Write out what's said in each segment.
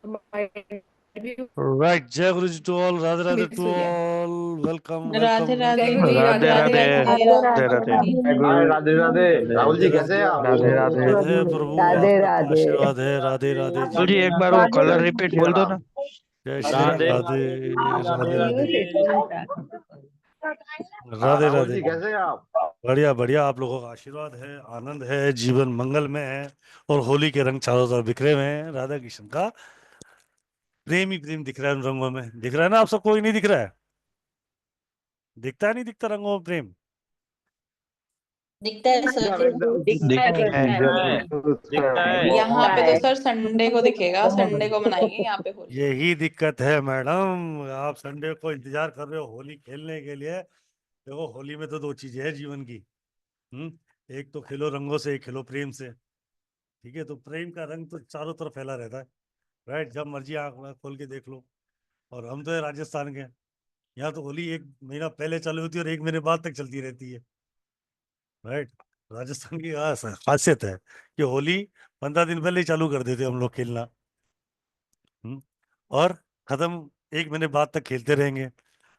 my debut right, जय गुरु जी to all, Radhe Radhe miss टू हो गया। All, welcome Radhe welcome Radhe जय गुरु जी, राधे राधे राधे राधे। राधे हाय राधे राधे। राहुल जी कैसे हैं आप? राधे राधे है प्रभु, राधे आप सबका राधे। आशीर्वाद है। राधे राधे जी, जी एक बार वो कलर रिपीट बोल दो ना। जय श्री राधे राधे राधे राधे हाँ, राधे राहुल राधे। जी कैसे हैं आप? बढ़िया बढ़िया, आप लोगों का आशीर्वाद है, आनंद है, जीवन मंगल में है और होली के रंग चारों तरफ बिखरे हुए हैं। राधा कृष्ण का प्रेम ही प्रेम दिख रहा है उन रंगों में। दिख रहा है ना आप सबको? कोई नहीं दिख रहा है? दिखता है नहीं दिखता रंगों में प्रेम? दिखता है सर जी। एकदम दिखता है। यहाँ पे तो सर संडे को दिखेगा, संडे को मनाएंगे यहाँ पे होली। यही दिक्कत है मैडम, आप संडे को इंतजार कर रहे हो होली खेलने के लिए। देखो, होली में तो दो चीजें हैं जीवन की। एक तो खेलो रंगों से, एक खेलो प्रेम से। ठीक है, तो प्रेम का रंग तो चारों तरफ फैला रहता है। राइट, जब मर्जी आंख वाँख खोल के देख लो। और हम तो है राजस्थान के, यहाँ तो होली एक महीना पहले चालू होती है और एक महीने बाद तक चलती रहती है। राइट, राजस्थान की खासियत है कि होली 15 दिन पहले ही चालू कर देते हम लोग खेलना। और खत्म 1 महीने बाद तक खेलते रहेंगे।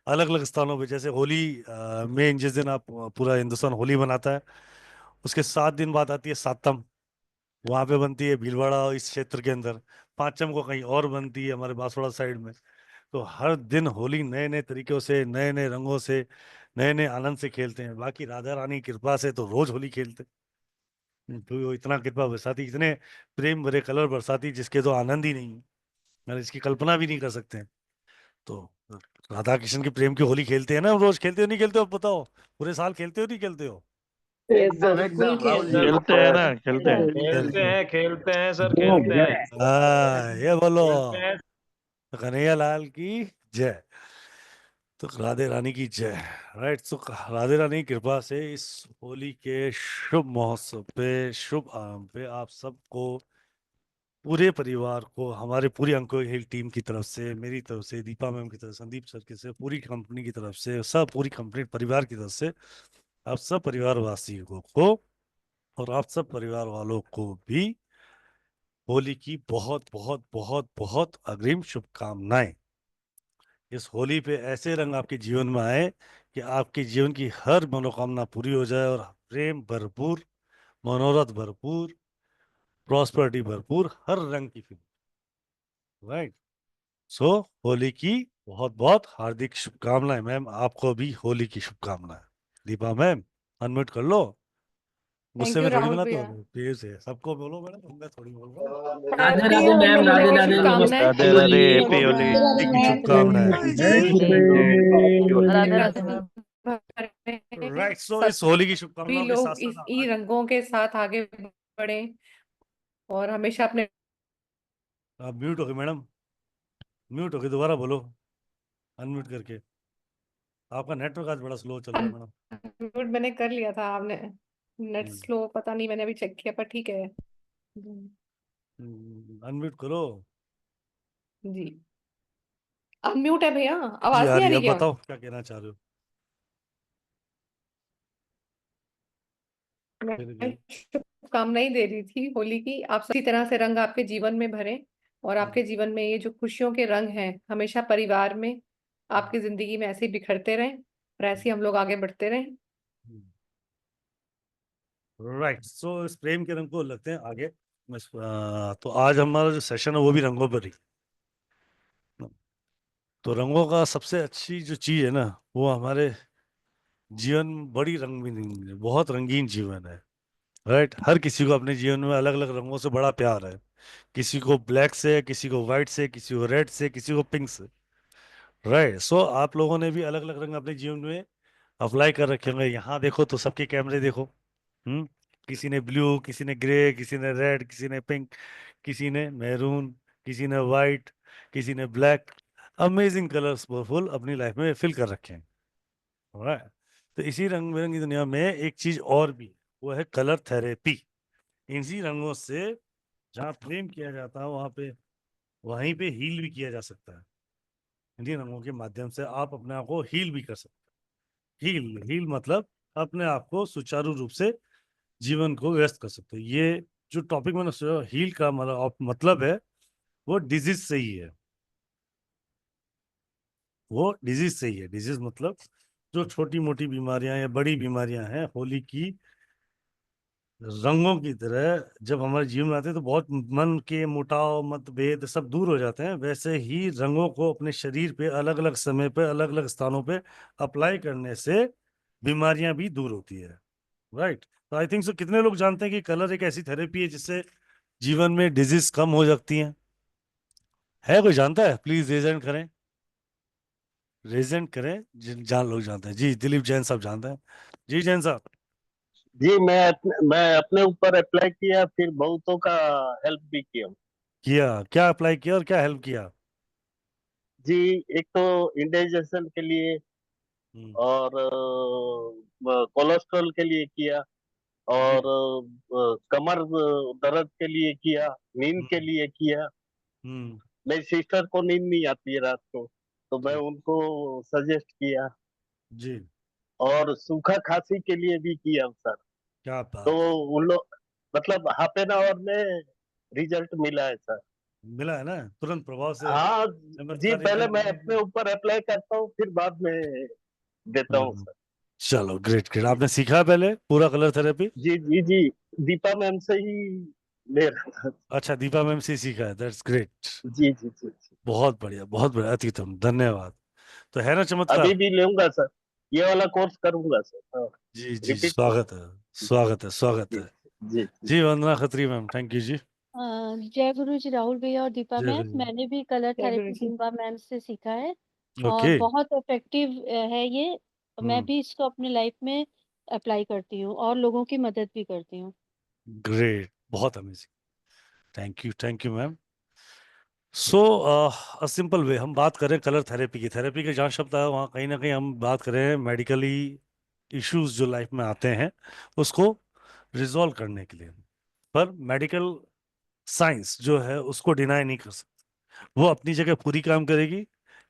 अलग अलग स्थानों पे, जैसे होली में जिस दिन आप पूरा हिंदुस्तान होली मनाता है, उसके 7 दिन बाद आती है सातम। वहां पे बनती है भीलवाड़ा इस क्षेत्र के अंदर। पांचम को कहीं और बनती है हमारे बांसवाड़ा साइड में। तो हर दिन होली नए नए तरीकों से, नए नए रंगों से, नए नए आनंद से खेलते हैं। बाकी राधा रानी की कृपा से तो रोज होली खेलते हैं। तो वो इतना कृपा बरसाती, इतने प्रेम भरे कलर बरसाती जिसके तो आनंद ही नहीं है, मतलब इसकी कल्पना भी नहीं कर सकते हैं। तो राधा कृष्ण के प्रेम की होली खेलते हैं ना, रोज खेलते हो नहीं खेलते हो बताओ? पूरे साल खेलते हो नहीं खेलते हो? एकदम बिल्कुल राहुल जी। खेलते हैं ना, खेलते हैं। खेलते हैं सर, खेलते हैं। हाँ, ये बोलो खेलते हैं। कन्हैया लाल की जय। तो राधे रानी की जय। राइट, तो राधे रानी की कृपा से इस होली के शुभ महोत्सव पे, शुभ आरंभ पे आप सबको, पूरे परिवार को, हमारे पूरी अंको हिल टीम की तरफ से, मेरी तरफ से, दीपा मैम की तरफ से, संदीप सर की से, पूरी कंपनी की तरफ से, सब पूरी कंप्लीट परिवार की तरफ से आप सब परिवार वासियों को और आप सब परिवार वालों को भी होली की बहुत बहुत बहुत बहुत अग्रिम शुभकामनाएं। इस होली पे ऐसे रंग आपके जीवन में आए कि आपके जीवन की हर मनोकामना पूरी हो जाए और प्रेम भरपूर, मनोरथ भरपूर, प्रॉस्पेरिटी भरपूर हर रंग की फीलिंग। राइट, सो होली की बहुत बहुत हार्दिक शुभकामनाएं। मैम, आपको भी होली की शुभकामनाएं। दीपा मैम, अनम्यूट कर लो। थैंक गुस्से यू में थोड़ी राहुल बनाते हो, भैया। फिर से सबको बोलो मैडम, मैं थोड़ी बोल रहा हूँ। राधे हैप्पी राधे मैम, होली, राधे होली की राधे, शुभकामनाएं। नमस्ते। Radhe Radhe, happy happy Holi. होली। होली की शुभकामनाएं। राधे राधे रंग मैम। भरे राइट, सो इस होली की सभी शुभकामनाओं के साथ लोग इस साथ ई रंगों के साथ आगे बढ़े और हमेशा अपने आप म्यूट हो गए मैडम, म्यूट हो गए, दोबारा बोलो अनम्यूट करके। आपका नेटवर्क आज बड़ा स्लो चल रहा है मैडम। म्यूट मैंने कर लिया था। आपने नेट स्लो पता नहीं, मैंने अभी चेक किया पर ठीक है। अनम्यूट करो। जी, अब म्यूट है भैया, जी आवाज आ नहीं आ रही है, रही अब क्या? बताओ क्या कहना चाह रहे हो? मैं शुभकामनाएं दे रही थी होली की। आप इसी तरह से रंग आपके जीवन में भरे और आपके जीवन में ये जो खुशियों के रंग हैं हमेशा परिवार में, आपकी जिंदगी में ऐसे ही बिखरते रहें और ऐसे ही हम लोग आगे बढ़ते रहें। राइट, सो इस प्रेम के रंग को लगते हैं आगे। तो आज हमारा जो सेशन है वो भी रंगों पर ही। तो रंगों का सबसे अच्छी जो चीज है ना, वो हमारे जीवन बड़ी रंगीन, बहुत रंगीन जीवन है। राइट, हर किसी को अपने जीवन में अलग अलग रंगों से बड़ा प्यार है। किसी को ब्लैक से, किसी को व्हाइट से, किसी को रेड से, किसी को पिंक से। राइट, सो आप लोगों ने भी अलग अलग रंग अपने जीवन में अप्लाई कर रखे होंगे। यहाँ देखो तो सबके कैमरे देखो। हम्म किसी ने ब्लू, किसी ने ग्रे, किसी ने रेड, किसी ने पिंक, किसी ने मैरून, किसी ने वाइट, किसी ने ब्लैक। अमेजिंग कलर्स फुल अपनी लाइफ में फिल कर रखे हैं। राइट, तो इसी रंग बिरंगी दुनिया में एक चीज और भी है, वो है कलर थेरेपी। इन्हीं रंगों से जहाँ प्रेम किया जाता है वहां पे, वहीं पे हील भी किया जा सकता है। इन्हीं रंगों के माध्यम से आप अपने आप को हील भी कर सकते हैं। हील हील मतलब अपने आप को सुचारू रूप से जीवन को व्यस्त कर सकते हैं। ये जो टॉपिक मैंने हील का मतलब है, वो डिजीज से ही है, वो डिजीज से ही है। डिजीज मतलब जो छोटी मोटी बीमारियां या बड़ी बीमारियां हैं, होली की रंगों की तरह जब हमारे जीवन में आते हैं तो बहुत मन के मुटाव मतभेद सब दूर हो जाते हैं। वैसे ही रंगों को अपने शरीर पे अलग अलग समय पे अलग अलग स्थानों पे अप्लाई करने से बीमारियां भी दूर होती है। राइट, तो आई थिंक सो कितने लोग जानते हैं कि कलर एक ऐसी थेरेपी है जिससे जीवन में डिजीज कम हो जाती हैं? है कोई जानता है? प्लीज रेजेंट करें, रेजेंट करें जिन जान लोग जानते हैं। जी दिलीप जैन साहब जानते हैं। जी जैन साहब। जी मैं अपने ऊपर अप्लाई किया, फिर बहुतों का हेल्प भी किया। किया क्या अप्लाई किया और क्या हेल्प किया? जी, एक तो इंडाइजेशन के लिए हम्म, और कोलेस्ट्रॉल के लिए किया, जी। और कमर दर्द के लिए किया, नींद के हम्म लिए किया। हम्म, मेरी सिस्टर को नींद नहीं आती है रात को, तो मैं जी उनको सजेस्ट किया। जी, और सूखा खांसी के लिए भी किया सर। क्या तो बात है। उन लोग मतलब हाफ एन आवर में रिजल्ट मिला है सर। मिला है ना तुरंत प्रभाव से? हाँ जी, चमत्कारी पहले रिजल्ट मैं मिला है अपने क्या? ऊपर अप्लाई करता हूँ, फिर बाद में देता हूँ हम्म, सर। चलो ग्रेट ग्रेट। आपने सीखा पहले पूरा कलर थेरेपी? जी जी जी, दीपा मैम से ही ले रहा था। अच्छा, दीपा मैम से सीखा है, दैट्स ग्रेट। जी जी जी जी, बहुत बढ़िया, अति उत्तम, धन्यवाद। तो है ना अभी चमत्कार? भी लूंगा सर, ये वाला कोर्स करूंगा सर। हाँ, जी जी, रिपीट स्वागत करूंगा। है, स्वागत है, स्वागत जी है। जी जी जी वंदना खत्री मैम, थैंक यू जी। जय गुरु जी राहुल भैया और दीपा जय मैम। गुरु मैंने भी कलर जय गुरु थेरेपी जी। दीपा मैम से सीखा है और ओके, बहुत इफेक्टिव है ये। मैं भी इसको अपने लाइफ में अप्लाई करती हूँ और लोगों की मदद भी करती हूँ। ग्रेट, बहुत amazing, thank you ma'am. So a simple way हम बात करें कलर थेरेपी की। थेरेपी के जहाँ शब्द आया वहाँ कहीं ना कहीं हम बात करें मेडिकली इश्यूज जो लाइफ में आते हैं उसको रिजॉल्व करने के लिए। पर मेडिकल साइंस जो है उसको डिनाई नहीं कर सकते, वो अपनी जगह पूरी काम करेगी।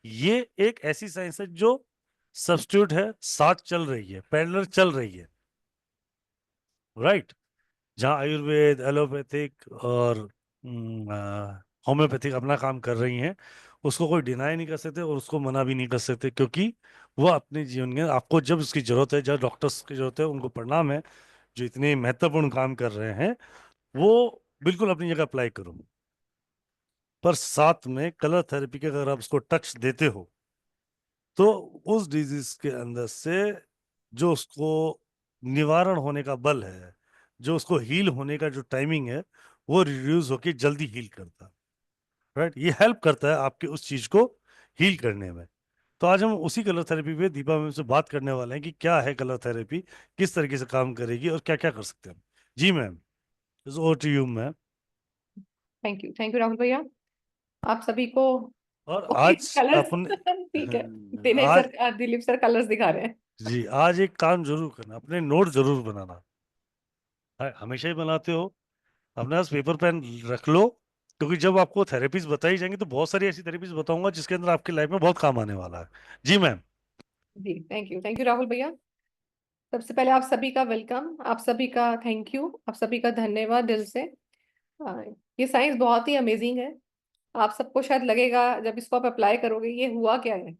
ये एक ऐसी साइंस है जो सब्स्टिट्यूट है, साथ चल रही है, पैरेलल चल रही है। राइट, जहाँ आयुर्वेद, एलोपैथिक और होम्योपैथिक अपना काम कर रही हैं, उसको कोई डिनाई नहीं कर सकते और उसको मना भी नहीं कर सकते, क्योंकि वो अपने जीवन में आपको जब उसकी जरूरत है, जब डॉक्टर्स की जरूरत है, उनको प्रणाम है जो इतने महत्वपूर्ण काम कर रहे हैं, वो बिल्कुल अपनी जगह अप्लाई करो। पर साथ में कलर थेरेपी के अगर आप उसको टच देते हो तो उस डिजीज के अंदर से जो उसको निवारण होने का बल है, जो उसको हील होने का जो टाइमिंग है, वो रिड्यूस होके जल्दी हील करता है। राइट, ये हेल्प करता है आपके उस चीज को हील करने में। तो आज हम उसी कलर थेरेपी पे दीपा मैम से बात करने वाले हैं कि क्या है कलर थेरेपी, किस तरीके से काम करेगी और क्या क्या कर सकते हैं हम। जी ma'am, is over to you ma'am. Thank you Rahul भैया। आप सभी को और ओके आज कलर्स अपने ठीक है। दिनेश आज सर, दिलीप सर कलर्स दिखा रहे हैं। जी, आज एक काम जरूर करना, अपने नोट जरूर बनाना। हमेशा ही बनाते हो, अपने पास पेपर पेन रख लो, क्योंकि जब आपको थेरेपीज बताई जाएंगी तो बहुत सारी ऐसी थेरेपीज बताऊंगा जिसके अंदर आपकी लाइफ में बहुत काम आने वाला है। जी मैम। जी थैंक यू राहुल भैया। सबसे पहले आप सभी का वेलकम, आप सभी का थैंक यू, आप सभी का धन्यवाद दिल से। हाँ, ये साइंस बहुत ही अमेजिंग है। आप सबको शायद लगेगा जब इसको आप अप्लाई करोगे ये हुआ क्या है,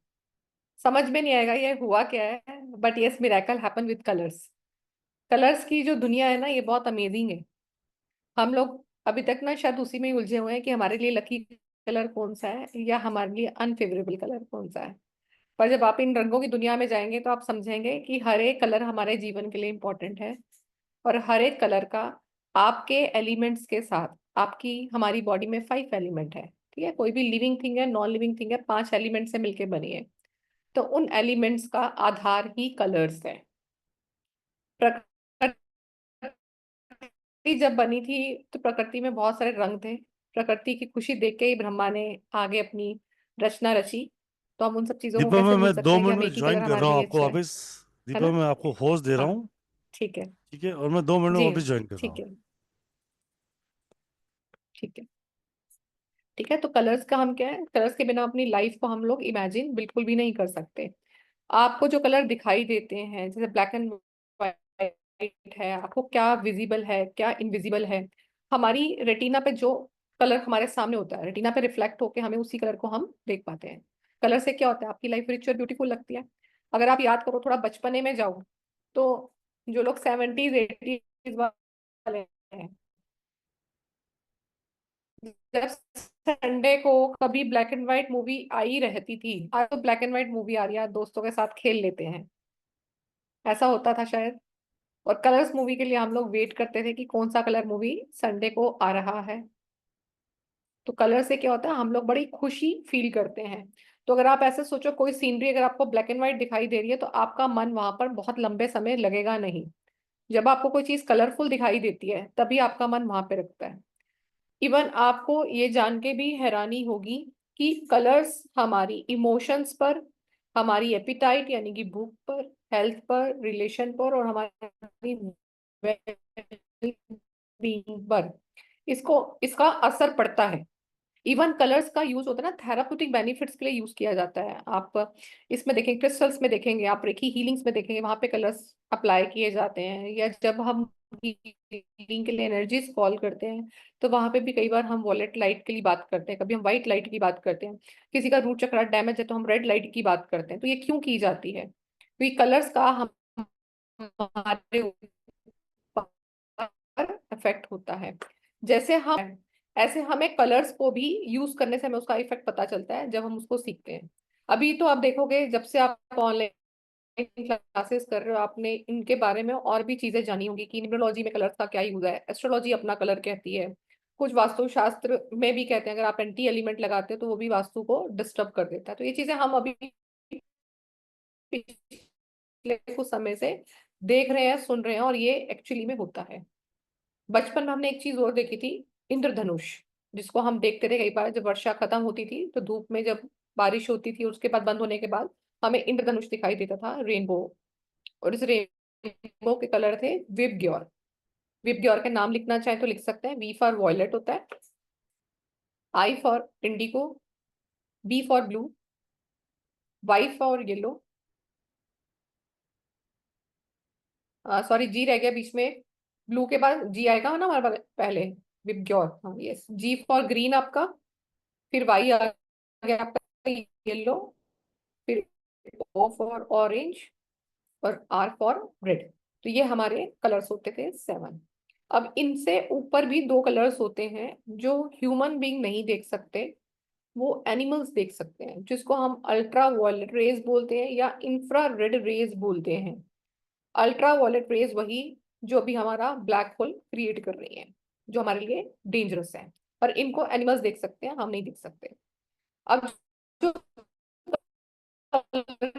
समझ में नहीं आएगा ये हुआ क्या है। But yes, miracle happen with colours. Colours की जो दुनिया है ना ये बहुत अमेजिंग है। हम लोग अभी तक ना शायद उसी में ही उलझे हुए हैं कि हमारे लिए लकी कलर कौन सा है या हमारे लिए अनफेवरेबल कलर कौन सा है। पर जब आप इन रंगों की दुनिया में जाएंगे तो आप समझेंगे कि हर एक कलर हमारे जीवन के लिए इम्पोर्टेंट है। और हर एक कलर का आपके एलिमेंट्स के साथ, आपकी हमारी बॉडी में 5 एलिमेंट है, ठीक है। कोई भी लिविंग थिंग है, नॉन लिविंग थिंग है, 5 एलिमेंट से मिलके बनी है। तो उन एलिमेंट्स का आधार ही कलर्स है। प्रकृति जब बनी थी तो प्रकृति में बहुत सारे रंग थे। प्रकृति की खुशी देख के ही ब्रह्मा ने आगे अपनी रचना रची। तो हम उन सब चीजों को दीपा कैसे में भूल मैं सकते दो हैं कि मिनट हम में एक ही कलर ज्वाइन कर हमारे रहा हूँ लिए आपको अच्छा वापस। है दीपा ना। मैं आपको होस्ट दे रहा हाँ हूँ, ठीक है। ठीक है, और मैं 2 मिनट में जी वापस ज्वाइन कर रहा ठीक हूँ। है। ठीक है। ठीक है, तो कलर्स का हम क्या है, कलर्स के बिना अपनी लाइफ को हम लोग इमेजिन बिल्कुल भी नहीं कर सकते। आपको जो कलर दिखाई देते हैं जैसे ब्लैक एंड व्हाइट है, आपको क्या विजिबल है क्या इनविजिबल है। हमारी रेटिना पे जो कलर हमारे सामने होता है, रेटिना पे रिफ्लेक्ट होके हमें उसी कलर को हम देख पाते हैं। कलर से क्या होता है, आपकी लाइफ रिच और ब्यूटीफुल लगती है। अगर आप याद करो, थोड़ा बचपने में जाओ, तो जो लोग 70s 80s वाले हैं, जब संडे को कभी ब्लैक एंड व्हाइट मूवी आई रहती थी, आज तो ब्लैक एंड व्हाइट मूवी आ रही है, दोस्तों के साथ खेल लेते हैं, ऐसा होता था शायद। और कलर्स मूवी के लिए हम लोग वेट करते थे कि कौन सा कलर मूवी संडे को आ रहा है। तो कलर से क्या होता है, हम लोग बड़ी खुशी फील करते हैं। तो अगर आप ऐसे सोचो, कोई सीनरी अगर आपको ब्लैक एंड व्हाइट दिखाई दे रही है, तो आपका मन वहां पर बहुत लंबे समय लगेगा नहीं। जब आपको कोई चीज कलरफुल दिखाई देती है, तभी आपका मन वहां पे रखता है। इवन आपको ये जान के भी हैरानी होगी कि कलर्स हमारी इमोशंस पर, हमारी एपिटाइट यानी कि भूख पर, हेल्थ पर, रिलेशन पर, और हमारी वेलबीइंग पर इसका असर पड़ता है। इवन कलर्स का यूज होता है ना, थेराप्यूटिक बेनिफिट्स के लिए यूज किया जाता है। आप इसमें देखेंगे, क्रिस्टल्स में देखेंगे, आप रेकी हीलिंग्स में देखेंगे, वहां पे कलर्स अप्लाई किए जाते हैं। या जब हम हीलिंग के लिए एनर्जीज कॉल करते हैं, तो वहां पे भी कई बार हम वॉलेट लाइट के लिए बात करते हैं, कभी हम व्हाइट लाइट की बात करते हैं। किसी का रूट चक्र डैमेज है तो हम रेड लाइट की बात करते हैं। तो ये क्यों की जाती है? क्योंकि कलर्स का हम हमारे ऊपर इफेक्ट होता है। जैसे हम, ऐसे हमें कलर्स को भी यूज करने से हमें उसका इफेक्ट पता चलता है जब हम उसको सीखते हैं। अभी तो आप देखोगे, जब से आप ऑनलाइन क्लासेस कर रहे हो, आपने इनके बारे में और भी चीजें जानी होंगी कि न्यूमरोलॉजी में कलर्स का क्या यूज है, एस्ट्रोलॉजी अपना कलर कहती है, कुछ वास्तुशास्त्र में भी कहते हैं अगर आप एंटी एलिमेंट लगाते हो तो वो भी वास्तु को डिस्टर्ब कर देता है। तो ये चीजें हम अभी पिछले कुछ समय से देख रहे हैं, सुन रहे हैं, और ये एक्चुअली में होता है। बचपन में हमने एक चीज और देखी थी, इंद्रधनुष, जिसको हम देखते थे कई बार जब वर्षा खत्म होती थी, तो धूप में जब बारिश होती थी, उसके बाद बंद होने के बाद हमें इंद्रधनुष दिखाई देता था, रेनबो। और इस रेनबो के कलर थे विबग्योर। विबग्योर का नाम लिखना चाहे तो लिख सकते हैं। वी फॉर वॉयलेट होता है, I for indigo, B for blue, Y for yellow, sorry जी रह गया बीच में, ब्लू के बाद जी आएगा ना हमारे पहले, विबग्योर, हाँ यस, जी फॉर ग्रीन आपका, फिर वाई आ गया आपका येलो, फिर ओ फॉर ऑरेंज, और आर फॉर रेड। तो ये हमारे कलर्स होते थे 7। अब इनसे ऊपर भी 2 कलर्स होते हैं जो ह्यूमन बीइंग नहीं देख सकते, वो एनिमल्स देख सकते हैं, जिसको हम अल्ट्रा वायलेट रेज बोलते हैं या इंफ्रा रेड रेज बोलते हैं। अल्ट्रा वायलेट रेज वही जो अभी हमारा ब्लैक होल क्रिएट कर रही है, जो हमारे लिए डेंजरस है। पर इनको एनिमल्स देख सकते हैं, हम नहीं देख सकते। अब जो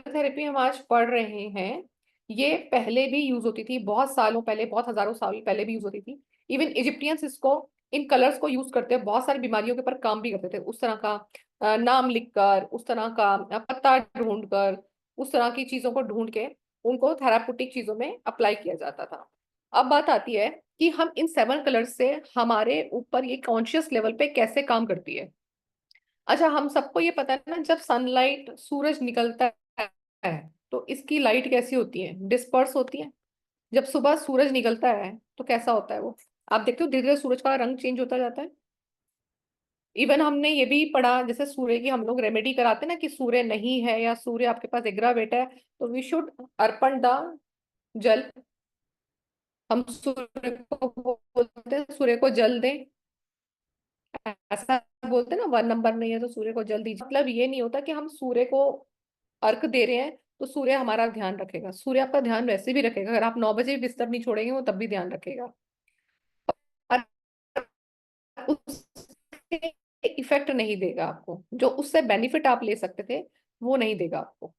थेरेपी हम आज पढ़ रहे हैं, ये पहले भी यूज होती थी, बहुत सालों पहले, बहुत हजारों साल पहले भी यूज होती थी। इवन इजिप्टियंस इसको, इन कलर्स को यूज करते हैं, बहुत सारी बीमारियों के ऊपर काम भी करते थे। उस तरह का नाम लिखकर, उस तरह का पत्ता ढूंढकर, उस तरह की चीजों को ढूंढ के उनको थेराप्यूटिक चीजों में अप्लाई किया जाता था। अब बात आती है कि हम इन 7 कलर्स से हमारे ऊपर ये कॉन्शियस लेवल पे कैसे काम करती है। अच्छा, हम सबको ये पता है ना, जब सनलाइट, सूरज निकलता है, तो इसकी लाइट कैसी होती है, डिस्पर्स होती है। जब सुबह सूरज निकलता है तो कैसा होता है वो, आप देखते हो धीरे धीरे सूरज का रंग चेंज होता जाता है। इवन हमने ये भी पढ़ा, जैसे सूर्य की हम लोग रेमेडी कराते हैं ना, कि सूर्य नहीं है या सूर्य आपके पास एग्रावेट है, तो वी शुड अर्पण द जल। हम सूर्य को बोलते हैं, सूर्य को जल दें, ऐसा बोलते हैं ना, 1 नंबर नहीं है तो सूर्य को जल दीजिए। मतलब ये नहीं होता कि हम सूर्य को अर्घ दे रहे हैं तो सूर्य हमारा ध्यान रखेगा। सूर्य आपका ध्यान वैसे भी रखेगा, अगर आप 9 बजे भी बिस्तर नहीं छोड़ेंगे वो तब भी ध्यान रखेगा। और उससे इफेक्ट नहीं देगा आपको, जो उससे बेनिफिट आप ले सकते थे वो नहीं देगा आपको।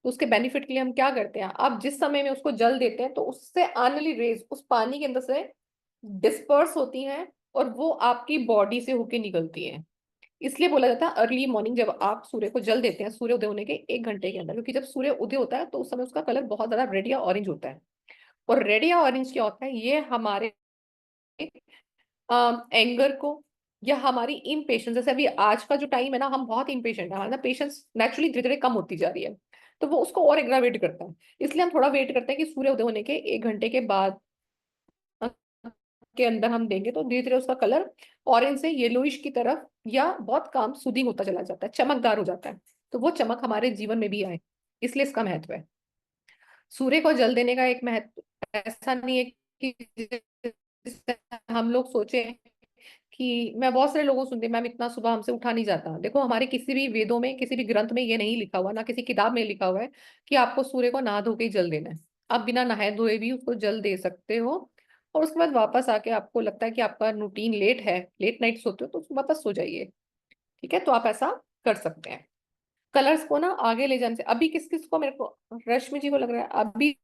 तो उसके बेनिफिट के लिए हम क्या करते हैं, आप जिस समय में उसको जल देते हैं, तो उससे आने वाली रेज उस पानी के अंदर से डिस्पर्स होती हैं, और वो आपकी बॉडी से होके निकलती है। इसलिए बोला जाता है अर्ली मॉर्निंग, जब आप सूर्य को जल देते हैं सूर्य उदय होने के 1 घंटे के अंदर, क्योंकि जब सूर्य उदय होता है तो उस समय उसका कलर बहुत ज्यादा रेड या ऑरेंज होता है। और रेड या ऑरेंज क्या होता है, ये हमारे एंगर को, या हमारी इम्पेशंस, जैसे अभी आज का जो टाइम है ना, हम बहुत इम्पेशेंट है, हमारा पेशेंस नेचुरली धीरे धीरे कम होती जा रही है, तो वो उसको और एग्रावेट करता है। इसलिए हम थोड़ा वेट करते हैं कि सूर्य उदय होने के 1 घंटे के बाद के अंदर हम देंगे तो धीरे धीरे उसका कलर ऑरेंज से येलोइश की तरफ या बहुत काम सूदिंग होता चला जाता है, चमकदार हो जाता है। तो वो चमक हमारे जीवन में भी आए, इसलिए इसका महत्व है। सूर्य को जल देने का एक महत्व ऐसा नहीं है कि जैसे हम लोग सोचे कि मैं बहुत सारे लोगों को सुनती मैम इतना सुबह हमसे उठा नहीं जाता। देखो हमारे किसी भी वेदों में, किसी भी ग्रंथ में ये नहीं लिखा हुआ, ना किसी किताब में लिखा हुआ है कि आपको सूर्य को नहा धो के ही जल देना है। आप बिना नहाए धोए भी उसको जल दे सकते हो, और उसके बाद वापस आके आपको लगता है कि आपका रूटीन लेट है, लेट नाइट सोते हो, तो उसको वापस सो जाइए। ठीक है, तो आप ऐसा कर सकते हैं। कलर्स को ना आगे ले जाने से अभी किस किस को, मेरे को रश्मि जी को लग रहा है अभी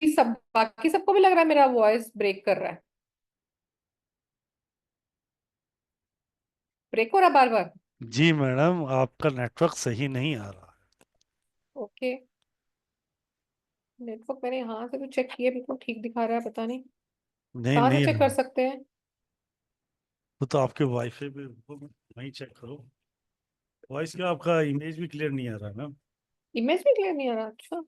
सब, बाकी सबको भी लग रहा है मेरा वॉइस ब्रेक कर रहा है, ब्रेक हो रहा बार बार। जी मैडम, आपका नेटवर्क सही नहीं आ रहा। ओके, नेटवर्क मैंने यहाँ से तो चेक किया, बिल्कुल ठीक दिखा रहा है, पता नहीं नहीं कहाँ से नहीं, चेक कर सकते हैं। वो तो आपके वाईफाई पे वहीं चेक करो। वॉइस क्या, आपका इमेज भी क्लियर नहीं आ रहा मैम। इमेज भी क्लियर नहीं आ रहा, अच्छा।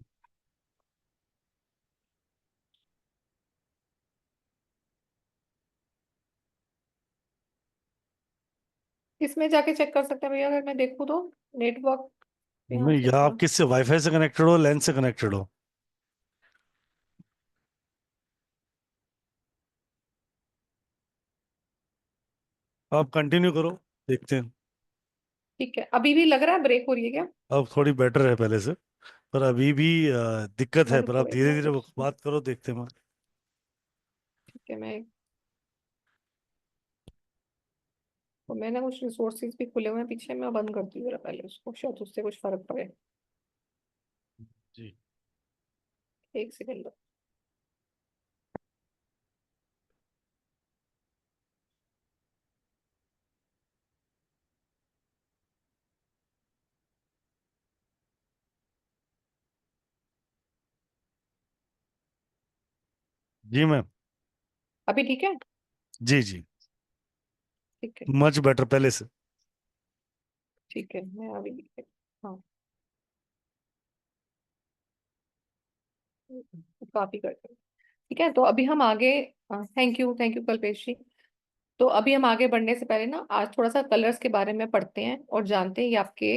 इसमें जाके चेक कर सकते हैं भैया, अगर मैं देखूँ तो नेटवर्क यहाँ नहीं, से या था। आप किससे, वाईफाई से कनेक्टेड हो, लैन से कनेक्टेड हो? आप कंटिन्यू करो, देखते हैं। ठीक है, अभी भी लग रहा है ब्रेक हो रही है क्या? अब थोड़ी बेटर है पहले से, पर अभी भी दिक्कत है, पर आप रुको एक धीरे धीरे मिनट। बात करो, देखते हैं। ठीक है, मैंने कुछ रिसोर्सेज भी खुले हुए हैं पीछे, मैं बंद करती हूँ जरा पहले उसको, शायद उससे कुछ फर्क पड़े। जी एक सेकेंड। जी मैम। अभी ठीक है? जी जी, ठीक है, मच बेटर पहले से। ठीक है, मैं अभी, हाँ काफी करते हैं। ठीक है, तो अभी हम आगे, थैंक यू कल्पेश जी। तो अभी हम आगे बढ़ने से पहले ना आज थोड़ा सा कलर्स के बारे में पढ़ते हैं और जानते हैं ये आपके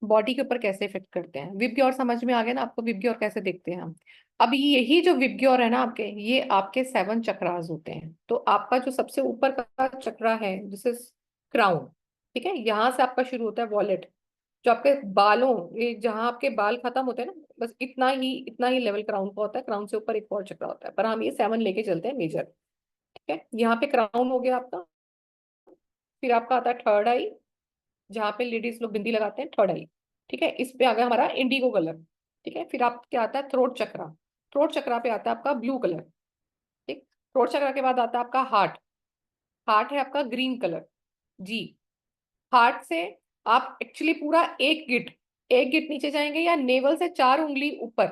बॉडी के ऊपर कैसे इफेक्ट करते हैं। विबग्योर समझ में आ गया ना आपको, विबग्योर कैसे देखते हैं हम? अब यही जो विबग्योर है ना आपके, ये आपके 7 चक्रास होते हैं। तो आपका जो सबसे ऊपर का चक्रा है जिसे क्राउन, ठीक है, यहाँ से आपका शुरू होता है वॉलेट, जो आपके बालों, ये जहाँ आपके बाल खत्म होते हैं ना, बस इतना ही लेवल क्राउन का होता है। क्राउन से ऊपर एक और चक्रा होता है, पर हम ये 7 लेके चलते हैं मेजर। ठीक है, यहाँ पे क्राउन हो गया आपका। फिर आपका आता है थर्ड आई, जहाँ पे लेडीज लोग बिंदी लगाते हैं, थर्ड आई। ठीक है, इस पे आ गया हमारा इंडिगो कलर। ठीक है, फिर आप क्या आता है थ्रोट चक्रा। थ्रोट चक्रा पे आता है आपका ब्लू कलर। ठीक, थ्रोट चक्रा के बाद आता है आपका हार्ट। हार्ट है आपका ग्रीन कलर। जी, हार्ट से आप एक्चुअली पूरा एक गिट नीचे जाएंगे, या नेवल से 4 उंगली ऊपर,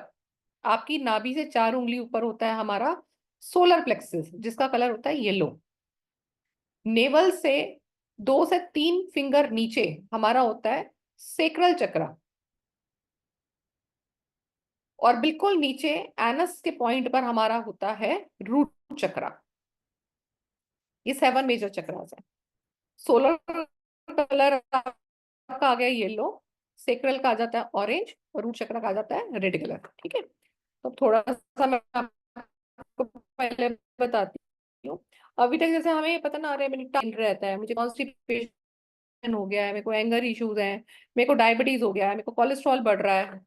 आपकी नाभि से 4 उंगली ऊपर होता है हमारा सोलर प्लेक्सस, जिसका कलर होता है येलो। नेवल से 2 से 3 फिंगर नीचे हमारा होता है सेक्रल चक्रा, और बिल्कुल नीचे एनस के पॉइंट पर हमारा होता है रूट चक्रा। ये 7 मेजर चक्रास है। सोलर कलर आपका आ गया येलो, सेक्रल का आ जाता है ऑरेंज, और रूट चक्र का आ जाता है रेड कलर। ठीक है, तो थोड़ा सा मैं आपको पहले बताती हूँ। अभी तक जैसे हमें ये पता ना आ रहा है, मेरे टाइम रहता है, मुझे कॉन्स्टिपेशन हो गया है, मेरे को एंगर इश्यूज हैं, मेरे को डायबिटीज हो गया है, मेरे को कोलेस्ट्रॉल बढ़ रहा है।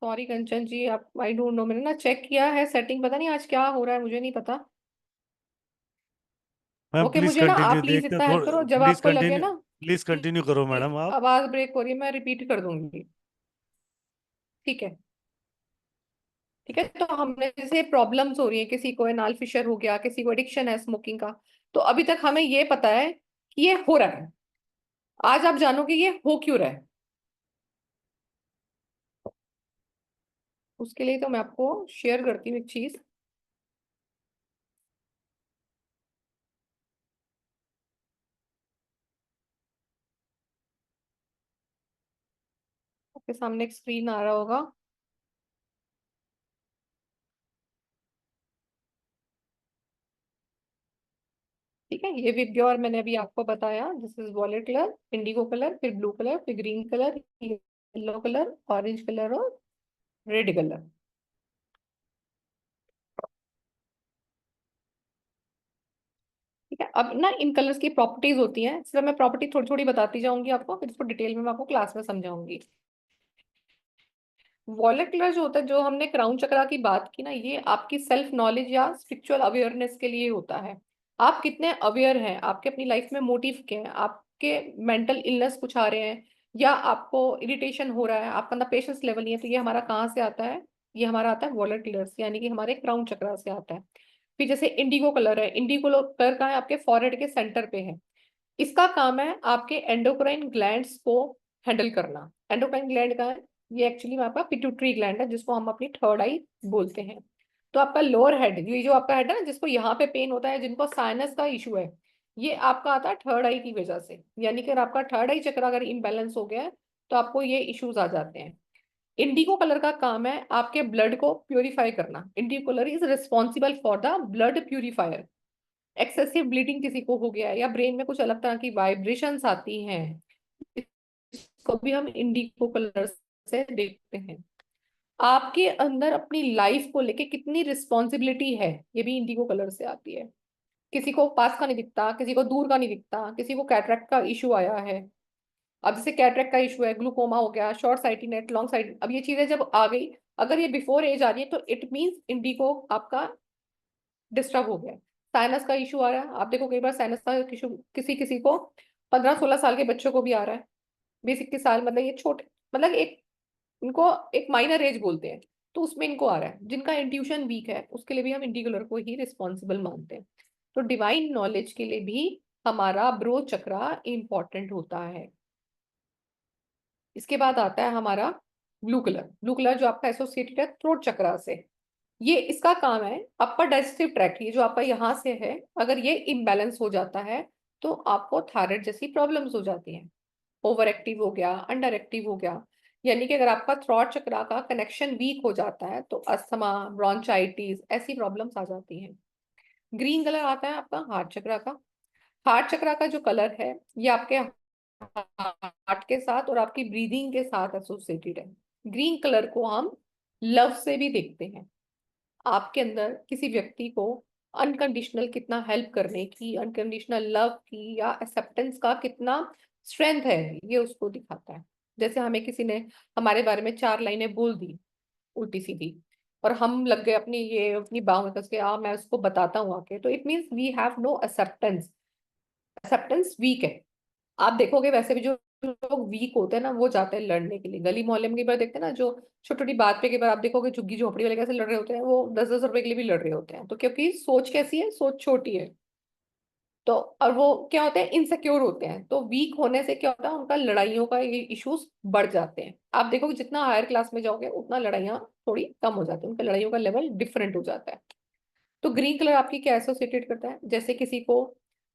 सॉरी कंचन जी, आप, आई डोंट नो, मैंने ना चेक किया है सेटिंग, पता नहीं आज क्या हो रहा है, मुझे नहीं पता। मैम ओके, प्लीज मुझे ना आप कंटिन्यू, प्लीज देखते हैं इतना हेल्प थोड़ा। करो, जब प्लीज आपको लगे कंटिन्यू, ना प्लीज कंटिन्यू करो कि मैडम आप। आवाज ब्रेक हो रही है, मैं रिपीट कर दूंगी। ठीक है, ठीक है, तो हमने जैसे प्रॉब्लम्स हो रही है, किसी को एनाल फिशर हो गया, किसी को एडिक्शन है स्मोकिंग का, तो अभी तक हमें ये पता है कि ये हो रहा है। आज आप जानोगे ये हो क्यों रहा है। उसके लिए तो मैं आपको शेयर करती हूँ एक चीज। आपके सामने एक स्क्रीन आ रहा होगा। ठीक है, ये विबग्योर मैंने अभी आपको बताया, this is violet colour, Indigo colour, फिर ब्लू कलर, फिर green colour, yellow colour, orange colour और रेड कलर। ठीक है, अब ना इन कलर्स की प्रॉपर्टीज होती हैं, सिर्फ मैं प्रॉपर्टी थोड़ी थोड़ी बताती जाऊंगी आपको, फिर इसको डिटेल में मैं आपको क्लास में समझाऊंगी। वॉलेट कलर जो होता है, जो हमने क्राउन चक्रा की बात की ना, ये आपकी सेल्फ नॉलेज या स्पिरिचुअल अवेयरनेस के लिए होता है। आप कितने अवेयर हैं, आपके अपनी लाइफ में मोटिव क्या है, आपके मेंटल इलनेस कुछ आ रहे हैं या आपको इरिटेशन हो रहा है, आपका ना पेशेंस लेवल नहीं है, तो ये हमारा कहाँ से आता है, ये हमारा आता है वॉलेट कलर से, यानी कि हमारे क्राउन चक्रा से आता है। फिर जैसे इंडिगो कलर है, इंडिगो कलर का है आपके फॉरहेड के सेंटर पे है। इसका काम है आपके एंडोक्राइन ग्लैंड्स को हैंडल करना। एंडोक्राइन ग्लैंड का है, ये एक्चुअली में आपका पिट्यूटरी ग्लैंड है, जिसको हम अपनी थर्ड आई बोलते हैं। तो आपका लोअर हेड, ये जो आपका हेड है ना, जिसको यहाँ पे पेन होता है, जिनको साइनस का इशू है, ये आपका आता है थर्ड आई की वजह से। यानी कि अगर आपका थर्ड आई चक्र अगर इम्बैलेंस हो गया है तो आपको ये इश्यूज आ जाते हैं। इंडिगो कलर का काम है आपके ब्लड को प्यूरिफाई करना। Indigo colour is responsible for the blood purifier. Excessive bleeding किसी को हो गया है या ब्रेन में कुछ अलग तरह की वाइब्रेशंस आती हैं, इसको भी हम इंडिगो कलर से देखते हैं। आपके अंदर अपनी लाइफ को लेके कितनी रिस्पॉन्सिबिलिटी है, ये भी इंडिगो कलर से आती है। किसी को पास का नहीं दिखता, किसी को दूर का नहीं दिखता, किसी को कैटरेक्ट का इशू आया है। अब जैसे कैटरेक्ट का इशू है, ग्लूकोमा हो गया, शॉर्ट साइटेड, लॉन्ग साइट, अब ये चीजें जब आ गई, अगर ये बिफोर एज आ रही है तो इट मीन्स इंडिगो आपका डिस्टर्ब हो गया। साइनस का इशू आ रहा है, आप देखो कई बार साइनस का इशू किसी किसी को 15-16 साल के बच्चों को भी आ रहा है। 20-21 साल, मतलब ये छोटे, मतलब एक, इनको एक माइनर एज बोलते हैं, तो उसमें इनको आ रहा है। जिनका इंट्यूशन वीक है उसके लिए भी हम इंडिकुलर को ही रिस्पॉन्सिबल मानते हैं। तो डिवाइन नॉलेज के लिए भी हमारा ब्रो चक्रा इंपॉर्टेंट होता है। इसके बाद आता है हमारा ब्लू कलर। ब्लू कलर जो आपका एसोसिएटेड है थ्रोट चक्रा से। ये इसका काम है अपर डाइजेस्टिव ट्रैक्ट, ये जो आपका यहाँ से है, अगर ये इम्बैलेंस हो जाता है तो आपको थायराइड जैसी प्रॉब्लम्स हो जाती हैं। ओवर एक्टिव हो गया, अंडर एक्टिव हो गया, यानी कि अगर आपका थ्रोट चक्रा का कनेक्शन वीक हो जाता है तो अस्थमा, ब्रोंचाइटिस, ऐसी प्रॉब्लम्स आ जाती हैं। ग्रीन कलर आता है आपका हार्ट चक्रा का। हार्ट चक्रा का जो कलर है, ये आपके हार्ट के साथ और आपकी ब्रीदिंग के साथ एसोसिएटेड है। ग्रीन कलर को हम लव से भी देखते हैं। आपके अंदर किसी व्यक्ति को अनकंडीशनल कितना हेल्प करने की, अनकंडीशनल लव की या एक्सेप्टेंस का कितना स्ट्रेंथ है, ये उसको दिखाता है। जैसे हमें किसी ने हमारे बारे में 4 लाइनें बोल दी उल्टी सीधी, और हम लग गए अपनी ये अपनी बाहों में कस के, मैं उसको बताता हूँ आके, तो it means we have no acceptance. Acceptance weak है। आप देखोगे वैसे भी जो लोग वीक होते हैं ना, वो जाते हैं लड़ने के लिए। गली मोहल्ले में कई बार देखते हैं ना, जो छोटी छोटी बात पे कई बार आप देखोगे झुग्गी झोपड़ी वाले कैसे लड़ रहे होते हैं, वो 10-10 रुपए के लिए भी लड़ रहे होते हैं। तो क्योंकि सोच कैसी है, सोच छोटी है। तो और वो क्या होते हैं, इनसिक्योर होते हैं। तो वीक होने से क्या होता है, उनका लड़ाइयों का ये इश्यूज बढ़ जाते हैं। आप देखोगे जितना हायर क्लास में जाओगे उतना लड़ाइयाँ थोड़ी कम हो जाती है, उनका लड़ाइयों का लेवल डिफरेंट हो जाता है। तो ग्रीन कलर आपकी क्या एसोसिएटेड करता है, जैसे किसी को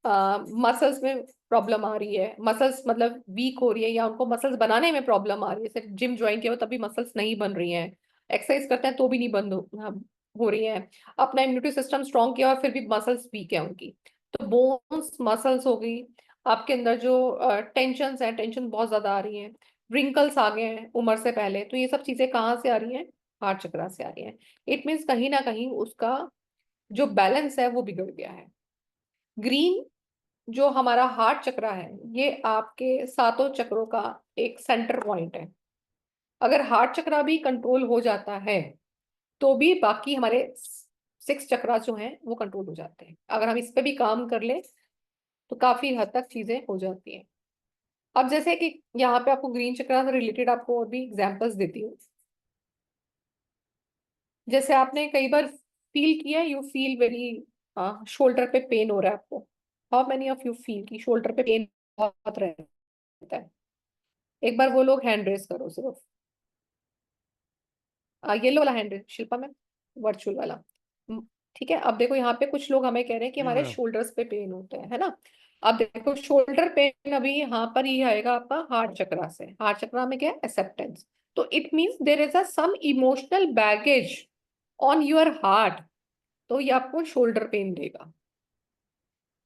मसल्स में प्रॉब्लम आ रही है, मसल्स मतलब वीक हो रही है, या उनको मसल्स बनाने में प्रॉब्लम आ रही है, सिर्फ जिम ज्वाइन किया हो तभी मसल्स नहीं बन रही हैं, एक्सरसाइज करते हैं तो भी नहीं बंद हो रही है, अपना इम्यूनिटी सिस्टम स्ट्रॉन्ग किया और फिर भी मसल्स वीक है उनकी, तो बोन्स मसल्स हो गई। आपके अंदर जो टेंशन है, टेंशन बहुत ज्यादा आ रही है, रिंकल्स आ गए हैं उम्र से पहले, तो ये सब चीजें कहाँ से आ रही हैं, हार्ट चक्रा से आ रही हैं। इट मीन्स कहीं ना कहीं उसका जो बैलेंस है वो बिगड़ गया है। ग्रीन जो हमारा हार्ट चक्रा है, ये आपके सातों चक्रों का एक सेंटर पॉइंट है। अगर हार्ट चक्रा भी कंट्रोल हो जाता है तो भी बाकी हमारे 6 चक्रा जो हैं वो कंट्रोल हो जाते हैं। अगर हम इस पे भी काम कर ले तो काफी हद तक चीजें हो जाती हैं। अब जैसे कि यहाँ पे आपको ग्रीन चक्रा से रिलेटेड आपको और भी एग्जांपल्स देती हूँ। जैसे आपने कई बार फील किया, यू फील वेरी, शोल्डर पे पेन हो रहा है आपको। How many of you feel कि शोल्डर पे पेन बहुत रहता है? एक बार वो लोग हैंड रेस करो सिर्फ, येलो वाला hand raise Shilpa ma'am, virtual वाला। ठीक है, अब देखो यहाँ पे कुछ लोग हमें कह रहे हैं कि हमारे शोल्डर्स पे पेन होते हैं, है ना। अब देखो शोल्डर पेन अभी यहाँ पर ही आएगा आपका हार्ट चक्रा से। हार्ट चक्रा में क्या है, एक्सेप्टेंस। तो it means there is a some emotional baggage on your heart, तो ये आपको शोल्डर पेन देगा।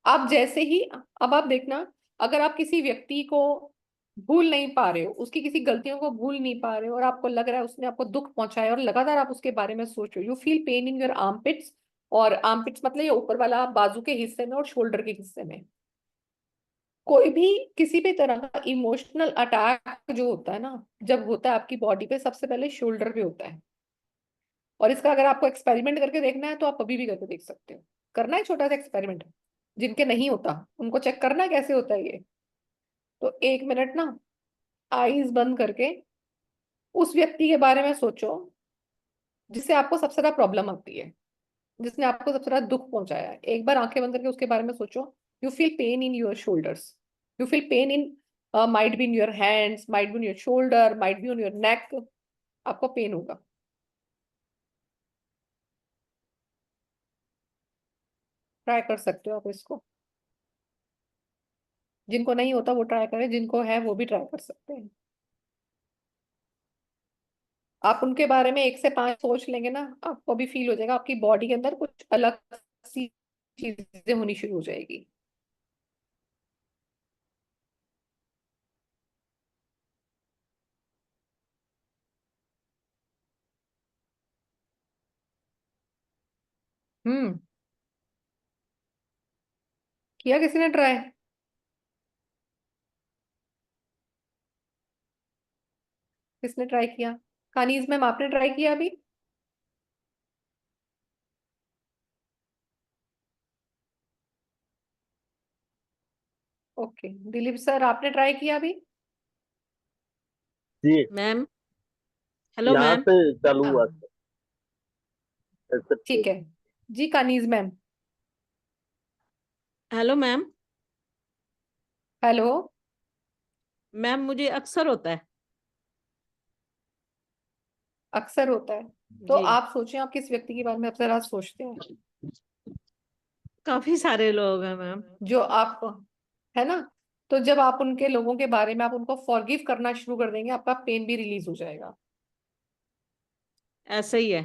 आप जैसे ही, अब आप देखना, अगर आप किसी व्यक्ति को भूल नहीं पा रहे हो, उसकी किसी गलतियों को भूल नहीं पा रहे हो, और आपको लग रहा है उसने आपको दुख पहुंचाया, और लगातार आप उसके बारे में सोच रहे हो, you feel pain in your armpits, और आर्मपिट्स मतलब ये ऊपर वाला बाजू के हिस्से में और शोल्डर के हिस्से में। कोई भी किसी भी तरह का इमोशनल अटैक जो होता है ना, जब होता है आपकी बॉडी पे, सबसे पहले शोल्डर पे होता है। और इसका अगर आपको एक्सपेरिमेंट करके देखना है तो आप अभी भी करके देख सकते हो। करना है छोटा सा एक्सपेरिमेंट, जिनके नहीं होता उनको चेक करना है कैसे होता है ये। तो 1 मिनट ना आईज बंद करके उस व्यक्ति के बारे में सोचो जिससे आपको सबसे ज्यादा प्रॉब्लम आती है, जिसने आपको सबसे ज्यादा दुख पहुंचाया है। एक बार आंखें बंद करके उसके बारे में सोचो। You feel pain in your shoulders, you feel pain in, might be in your hands, might be in your shoulder, might be on your neck, आपको पेन होगा। ट्राई कर सकते हो आप इसको। जिनको नहीं होता वो ट्राई करें, जिनको है वो भी ट्राई कर सकते हैं। आप उनके बारे में 1 से 5 सोच लेंगे ना, आपको भी फील हो जाएगा आपकी बॉडी के अंदर कुछ अलग सी चीजें होनी शुरू हो जाएगी। हम्म, किया किसी ने ट्राई? किसने ट्राई किया? कानीज मैम आपने ट्राई किया अभी? ओके, दिलीप सर आपने ट्राई किया अभी? जी मैम, हेलो यहाँ मैम, से चालू हुआ हाँ ऐसे ठीक है जी। Kaneez ma'am, hello ma'am, hello. Ma'am मुझे अक्सर होता है। अक्सर होता है? तो जी, आप सोचें आप किस व्यक्ति के बारे में सबसे ज्यादा सोचते हैं? काफी सारे लोग हैं मैम। जो आप, है ना? तो जब आप उनके लोगों के बारे में आप उनको फॉरगिव करना शुरू कर देंगे, आपका पेन भी रिलीज हो जाएगा। ऐसा ही है।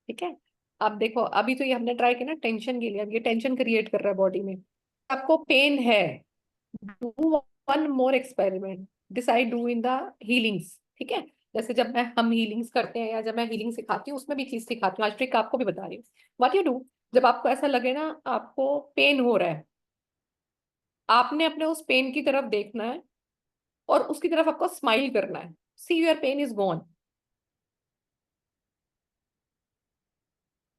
ठीक है, अब देखो अभी तो ये हमने ट्राई किया ना टेंशन के लिए, अब ये टेंशन क्रिएट कर रहा है बॉडी में। आपको पेन है, do one more experiment, this I do in the healings. ठीक है, जैसे जब हम हीलिंग्स करते हैं या जब मैं हीलिंग सिखाती हूँ उसमें भी चीज सिखाती हूँ, आज ट्रिक आपको भी बता रही हूँ। व्हाट यू डू, जब आपको ऐसा लगे ना आपको पेन हो रहा है, आपने अपने उस पेन की तरफ देखना है और उसकी तरफ आपको स्माइल करना है। See your pain is gone,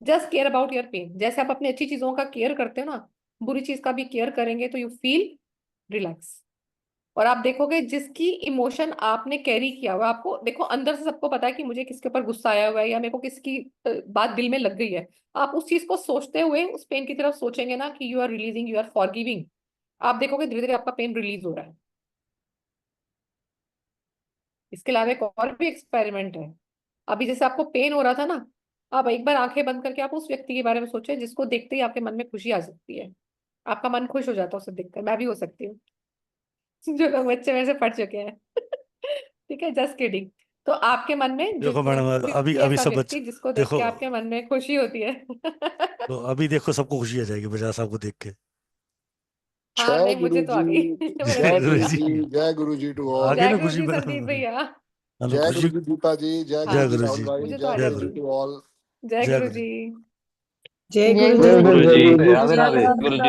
just care about your pain. जैसे आप अपनी अच्छी चीजों का केयर करते हो ना, बुरी चीज का भी केयर करेंगे तो यू फील रिलैक्स। और आप देखोगे जिसकी इमोशन आपने कैरी किया हुआ, आपको देखो अंदर से सबको पता है कि मुझे किसके ऊपर गुस्सा आया हुआ है या मेरे को किसकी बात दिल में लग गई है। आप उस चीज को सोचते हुए उस पेन की तरफ सोचेंगे ना कि you are releasing, you are forgiving, आप देखोगे धीरे धीरे आपका पेन रिलीज हो रहा है। इसके अलावा एक और भी एक्सपेरिमेंट है। अभी जैसे आपको पेन हो रहा था ना, आप एक बार आंखें बंद करके आप उस व्यक्ति के बारे में सोचें जिसको देखते ही आपके मन में खुशी आ सकती है। आपका मन खुश हो जाता है उसे देखकर, मैं भी हो सकती हूँ। जो लोग बच्चे मेरे से पढ़ चुके हैं। ठीक है, जस्ट किडिंग। तो आपके मन में जो देखो मैडम, अभी भी अभी ऐसा सब व्यक्ति जिसको देख देखो, के आपके मन में खुशी होती है। तो अभी देखो सबको खुशी आ जाएगी बजाज साहब को देख के। हाँ जय नहीं, मुझे गुरु तो आ जी, गई। मैंने जय जय देख गुरु गुरु लिया। जी। जी, जय गुरु जी टू आ ऑल। गई जय ना गुरु खुशी जी मैडम? संदीप भैया। हेलो जय गुरु खुशी। जी दीपा जी, जय हाँ गुरु जय जी गुरु राहुल जी। भाई, मुझे तो जय आ जय गई गुरु जी गुरु थी। To all. जय जय गुरु गुरु जी। जय जय गुरु गुरु जी। जी। गुरु जी राधे राधे गुरु जी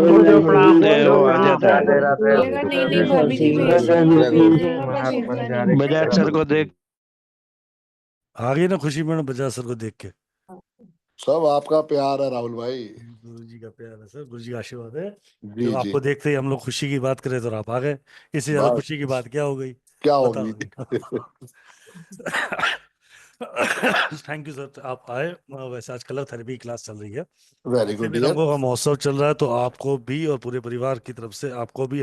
गुरुदेव प्रणाम देव आज्ञा राधे दो। राधे बोलेगा नहीं नहीं भाभी जी मैं जय इसमें गुरु पेन जी। है पर देखना नहीं। बजाज सर को देख आ गई ना खुशी मैडम बजाज सर को देख के? सब आपका प्यार है राहुल भाई। गुरु जी का प्यार है सर, गुरु जी का आशीर्वाद है। जी जो जी, आपको देखते ही हम लोग खुशी की बात करें तो आप आ गए, इससे ज्यादा बस खुशी की बात क्या हो गई? क्या बताओ होगी। अभी। थैंक यू सर, आप आए। वैसे आज कलर थेरेपी क्लास चल रही है, वेरी ऐसे गुड भी डियर। रंगों का महोत्सव चल रहा है, तो आपको भी और पूरे परिवार की तरफ से आपको भी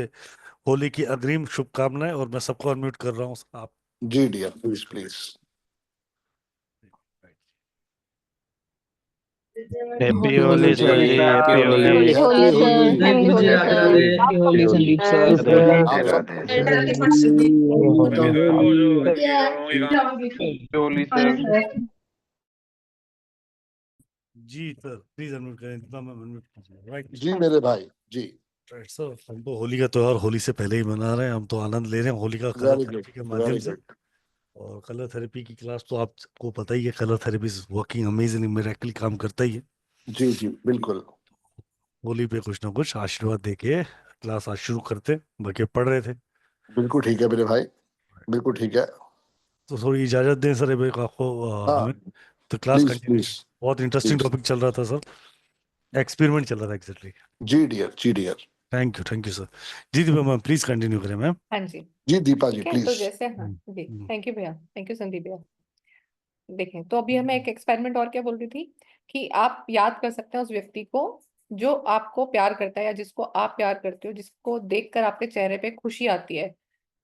होली की अग्रिम शुभकामनाएं। और मैं सबको अनम्यूट कर रहा हूँ आप। जी dear, please please. Happy Holi sir जी, happy Holi. Happy Holi happy sir, Holi. Happy Holi sir. Happy Holi Sandeep sir. आप सब हैप्पी होली सर। जी सर प्लीज अनम्यूट करें, इतना मैं अनम्यूट कीजिए। राइट जी मेरे भाई जी। राइट सर, हम तो होली का त्योहार होली से पहले ही मना रहे हैं, हम तो आनंद ले रहे हैं होली का कलर वेरी गुड, थेरेपी के माध्यम वेरी से। गुड। और कलर थेरेपी की क्लास तो आपको पता ही है, colour therapy is working amazing, miracle काम करता ही है। जी जी बिल्कुल। होली पे कुछ ना कुछ आशीर्वाद देके क्लास आज शुरू करते, बाकी पढ़ रहे थे। बिल्कुल ठीक है मेरे भाई, बिल्कुल ठीक है। तो थोड़ी इजाजत दें सर एक आपको, हाँ हमें तो क्लास प्लीज कंटिन्यू। प्लीज बहुत इंटरेस्टिंग प्लीज। टॉपिक चल रहा था सर, एक्सपेरिमेंट चल रहा था एग्जैक्टली। जी डियर, जी डियर। Thank you sir. जी दीपा मैम प्लीज कंटिन्यू करें मैम। हाँ जी। जी दीपा जी ठीक है, तो प्लीज। जैसे हाँ हम्म, जी, हम्म, थैंक यू भैया, थैंक यू संदीप भैया। देखें, तो अभी हमें एक एक्सपेरिमेंट और क्या बोल रही थी कि आप याद कर सकते हैं उस व्यक्ति को जो आपको प्यार करता है या जिसको आप प्यार करते हो, जिसको देखकर आपके चेहरे पे खुशी आती है।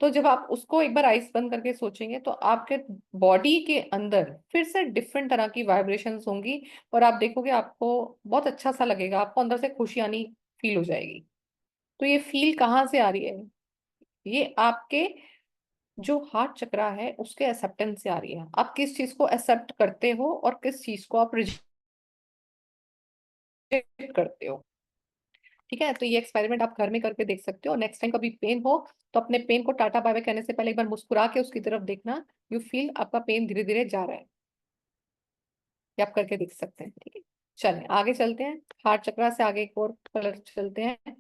तो जब आप उसको एक बार आइस बंद करके सोचेंगे तो आपके बॉडी के अंदर फिर से डिफरेंट तरह की वाइब्रेशंस होंगी, और आप देखोगे आपको बहुत अच्छा सा लगेगा, आपको अंदर से खुशी आनी फील हो जाएगी। तो ये फील कहाँ से आ रही है? ये आपके जो हार्ट चक्रा है उसके एक्सेप्टेंस से आ रही है। आप किस चीज को एक्सेप्ट करते हो और किस चीज को आप रिजेक्ट करते हो। ठीक है, तो ये एक्सपेरिमेंट आप घर में करके देख सकते हो। नेक्स्ट टाइम कभी पेन हो तो अपने पेन को टाटा बाय बाय कहने से पहले एक बार मुस्कुरा के उसकी तरफ देखना, यू फील आपका पेन धीरे धीरे जा रहा है। ये आप करके देख सकते हैं। ठीक है, चलें आगे चलते हैं। हार्ट चक्रा से आगे एक और कलर चलते हैं,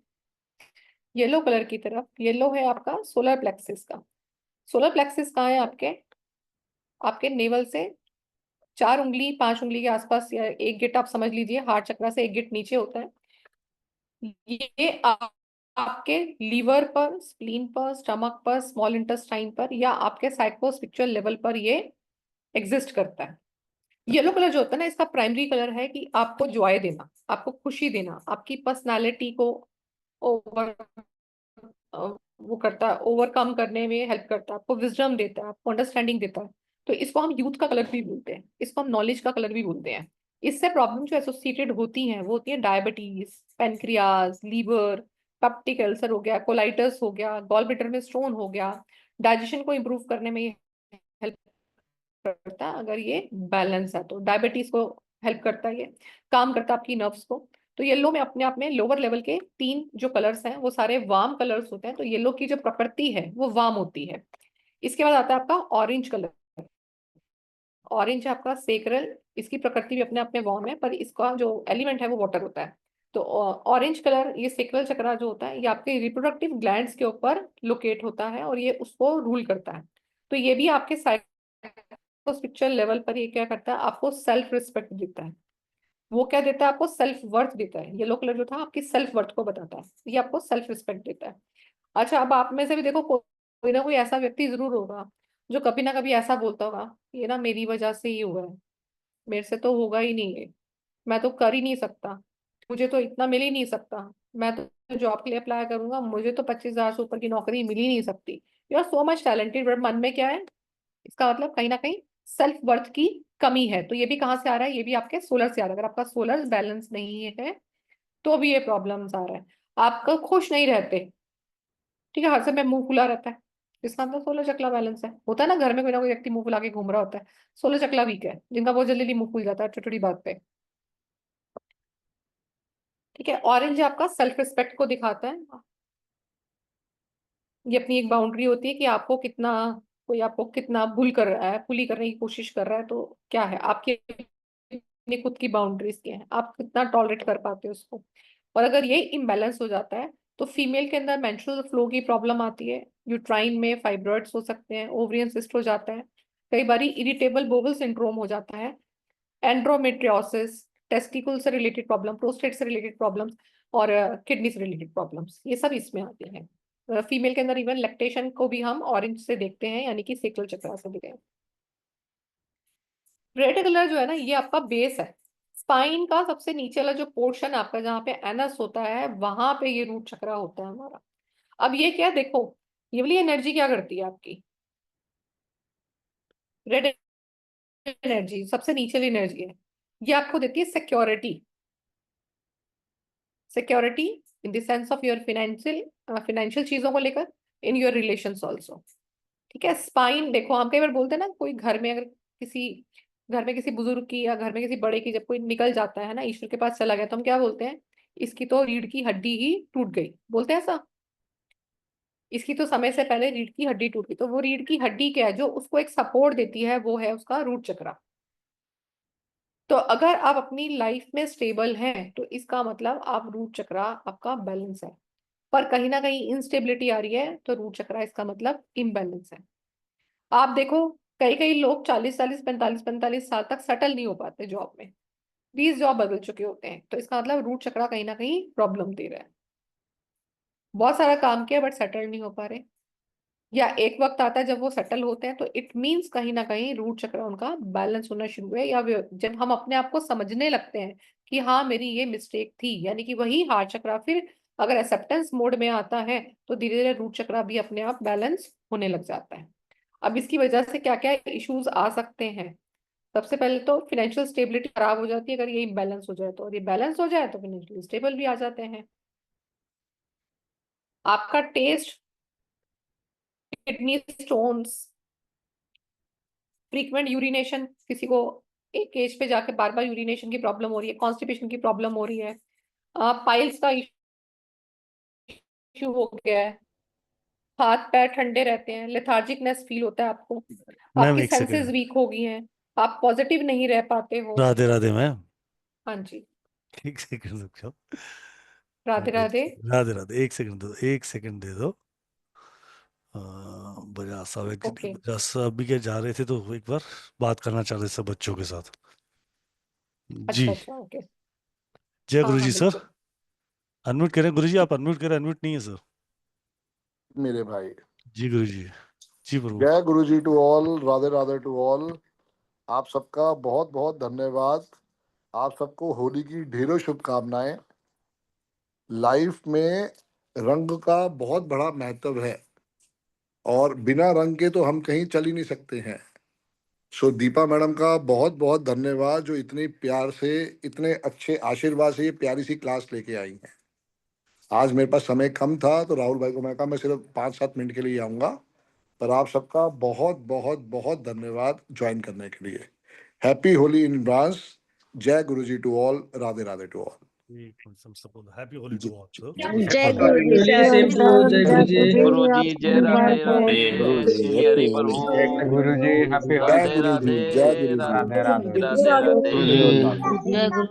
येलो कलर की तरफ। येलो है आपका सोलर प्लेक्सिस का। सोलर प्लेक्सिस कहाँ है? आपके आपके नेवल से 4 उंगली 5 उंगली के आसपास, या एक गिट आप समझ लीजिए, हार्ट चक्रा से एक गिट नीचे होता है। ये आपके लीवर पर, स्प्लीन पर, स्टमक पर, स्मॉल इंटेस्टाइन पर, या आपके साइकोस्पिक्चुअल लेवल पर ये एग्जिस्ट करता है। येलो कलर जो होता है ना, इसका प्राइमरी कलर है कि आपको जॉय देना, आपको खुशी देना, आपकी पर्सनालिटी को ओवर वो करता है, ओवरकम करने में हेल्प करता है, आपको विजडम देता है, आपको अंडरस्टैंडिंग देता है। तो इसको हम यूथ का कलर भी बोलते हैं, इसको हम नॉलेज का कलर भी बोलते हैं। इससे प्रॉब्लम जो एसोसिएटेड होती हैं वो होती है diabetes, pancreas, liver, peptic ulcer हो गया, कोलाइटिस हो गया, गॉल ब्लैडर में स्टोन हो गया। डाइजेशन को इम्प्रूव करने में हेल्प करता है अगर ये बैलेंस है। तो डायबिटीज को हेल्प करता है, ये काम करता है आपकी नर्व्स को। तो येलो में अपने आप में लोअर लेवल के 3 जो कलर्स हैं वो सारे वार्म कलर्स होते हैं। तो येलो की जो प्रकृति है वो वार्म होती है। इसके बाद आता है आपका ऑरेंज कलर। ऑरेंज है आपका सेक्रल, इसकी प्रकृति भी अपने आप में वार्म है, पर इसका जो एलिमेंट है वो वाटर होता है। तो ऑरेंज कलर, ये सेक्रल चक्रा जो होता है, ये आपके रिप्रोडक्टिव ग्लैंड्स के ऊपर लोकेट होता है और ये उसको रूल करता है। तो ये भी आपके साइकोस्पिक्चुअल लेवल पर ये क्या करता है, आपको सेल्फ रिस्पेक्ट देता है। वो क्या देता है? आपको सेल्फ वर्थ देता है। येलो कलर जो था आपकी सेल्फ वर्थ को बताता है, ये आपको सेल्फ रिस्पेक्ट देता है। अच्छा, अब आप में से भी देखो कोई ना कोई ऐसा व्यक्ति जरूर होगा जो कभी ना कभी ऐसा बोलता होगा, ये ना मेरी वजह से ही हुआ है, मेरे से तो होगा ही नहीं है, मैं तो कर ही नहीं सकता, मुझे तो इतना मिल ही नहीं सकता, मैं तो जॉब के लिए अप्लाई करूंगा, मुझे तो 25,000 से ऊपर की नौकरी मिल ही नहीं सकती। You are so much talented, but मन में क्या है? इसका मतलब कहीं ना कहीं सेल्फ वर्थ की कमी है। तो ये भी कहाँ से आ रहा है? ये भी आपके सोलर से आ रहा है। अगर आपका सोलर बैलेंस नहीं है तो भी ये प्रॉब्लम्स आ रहा है। आप खुश नहीं रहते, ठीक है, हर समय मुंह खुला रहता है, इसका मतलब सोलर चकला बैलेंस है। होता है ना घर में कोई ना कोई व्यक्ति मुंह फुला के घूम रहा होता है, सोलर चकला वीक है, जिनका बहुत जल्दी मुंह खुल जाता है छोटी छोटी बात पे। ठीक है, ऑरेंज आपका सेल्फ रिस्पेक्ट को दिखाता है। ये अपनी एक बाउंड्री होती है कि आपको कितना, कोई आपको कितना बुल कर रहा है, बुली करने की कोशिश कर रहा है, तो क्या है आपकी अपनी खुद की बाउंड्रीज क्या है, आप कितना टॉलरेट कर पाते हो उसको। और अगर ये इम्बैलेंस हो जाता है तो फीमेल के अंदर मेंस्ट्रुअल फ्लो की प्रॉब्लम आती है, यूट्राइन में फाइब्रॉइड्स हो सकते हैं, ओवरियन सिस्ट हो जाता है, कई बार इरिटेबल बोवल सिंड्रोम हो जाता है, एंड्रोमेट्रियोसिस, टेस्टिकल से रिलेटेड प्रॉब्लम, प्रोस्टेट से रिलेटेड प्रॉब्लम्स, और किडनी से रिलेटेड प्रॉब्लम्स, ये सब इसमें आते हैं। फीमेल के अंदर इवन लैक्टेशन को भी हम ऑरेंज से देखते हैं, यानी कि सेक्सुअल चक्र से देखते हैं। रेड कलर जो है ना, ये आपका बेस है, स्पाइन का सबसे नीचे वाला जो पोर्शन आपका, जहाँ पे एनस होता है, वहां पे ये रूट चक्र होता है हमारा। अब ये क्या देखो, ये वाली एनर्जी क्या करती है आपकी? रेड एनर्जी सबसे नीचे वाली एनर्जी है, ये आपको देती है security. Security in the sense of your financial चीजों को लेकर, इन योर रिलेशंस ऑल्सो। ठीक है, स्पाइन देखो, हम कई बार बोलते हैं ना, कोई घर में अगर किसी घर में किसी बुजुर्ग की या घर में किसी बड़े की जब कोई निकल जाता है ना, ईश्वर के पास चला गया, तो हम क्या बोलते हैं? इसकी तो रीढ़ की हड्डी ही टूट गई, बोलते हैं ऐसा। इसकी तो समय से पहले रीढ़ की हड्डी टूट गई। तो वो रीढ़ की हड्डी क्या है जो उसको एक सपोर्ट देती है? वो है उसका रूट चक्रा। तो अगर आप अपनी लाइफ में स्टेबल हैं तो इसका मतलब आप रूट चक्रा आपका बैलेंस है। पर कहीं ना कहीं इंस्टेबिलिटी आ रही है तो रूट चक्रा इसका मतलब इम्बैलेंस है। आप देखो, कई कई लोग 40 40 45 45 साल तक सेटल नहीं हो पाते जॉब में, 20 जॉब बदल चुके होते हैं, तो इसका मतलब रूट चक्रा कहीं ना कहीं प्रॉब्लम दे रहा है। बहुत सारा काम किया बट सेटल नहीं हो पा रहे, या एक वक्त आता है जब वो सेटल होते हैं, तो इट मीन्स कहीं ना कहीं रूट चक्र उनका बैलेंस होना शुरू है। या जब हम अपने आप को समझने लगते हैं कि हाँ मेरी ये मिस्टेक थी, यानी कि वही हार्ट चक्र फिर अगर एक्सेप्टेंस मोड में आता है तो धीरे धीरे रूट चक्र भी अपने आप बैलेंस होने लग जाता है। अब इसकी वजह से क्या क्या इश्यूज आ सकते हैं? सबसे पहले तो फाइनेंशियल स्टेबिलिटी खराब हो जाती है अगर ये बैलेंस हो जाए तो, और ये बैलेंस हो जाए तो फाइनेंशियली स्टेबल भी आ जाते हैं। आपका taste, kidney stones, frequent urination, किसी को एक एज पे जाके बार बार यूरिनेशन की प्रॉब्लम हो रही है, कॉन्स्टिपेशन की प्रॉब्लम हो रही है, पाइल्स का इश्यू हो गया है, हाथ पैर ठंडे रहते हैं, लेथार्जिकनेस फील होता है आपको, मैम आपकी एक सेंसेस सेकंड। वीक हो गई हैं, आप पॉजिटिव नहीं रह पाते हो। राधे राधे मैम, हाँ जी, एक सेकंड रुक जाओ। राधे राधे। राधे राधे, एक सेकंड दो, एक सेकंड दे दो। बजाज साहब ओके, बजाज साहब अभी क्या जा रहे थे तो एक बार बात करना चाह रहे थे सब बच्चों के साथ। जी, अच्छा अच्छा, ओके। जय हाँ गुरु हाँ जी सर। बिल्कुल। अनम्यूट करें गुरु जी, आप अनम्यूट करें, अनम्यूट नहीं है सर। मेरे भाई। जी गुरु जी, जी प्रभु। जय गुरु जी to all, Radhe Radhe to all. आप सबका बहुत बहुत धन्यवाद। आप सबको होली की ढेरों शुभकामनाएं। लाइफ में रंग का बहुत बड़ा महत्व है और बिना रंग के तो हम कहीं चल ही नहीं सकते हैं। सो दीपा मैडम का बहुत बहुत धन्यवाद जो इतने प्यार से, इतने अच्छे आशीर्वाद से ये प्यारी सी क्लास लेके आई हैं। आज मेरे पास समय कम था तो राहुल भाई को मैं कहा मैं सिर्फ 5-7 मिनट के लिए आऊँगा, पर आप सबका बहुत बहुत बहुत धन्यवाद ज्वाइन करने के लिए। Happy Holi in advance. जय गुरु जी to all, Radhe Radhe to all. Happy Holi to all sir. जय गुरु जी, सेम टू जय गुरु जी। गुरु जी जय राधे राधे, गुरु जी श्री हैप्पी हरि होली। प्रभु। गुरु जी हैप्पी जय राधे गुरु जी, राधे, जय गुरु जी। राधे राधे राधे राधे। राधे गुरु जी और जय गुरु।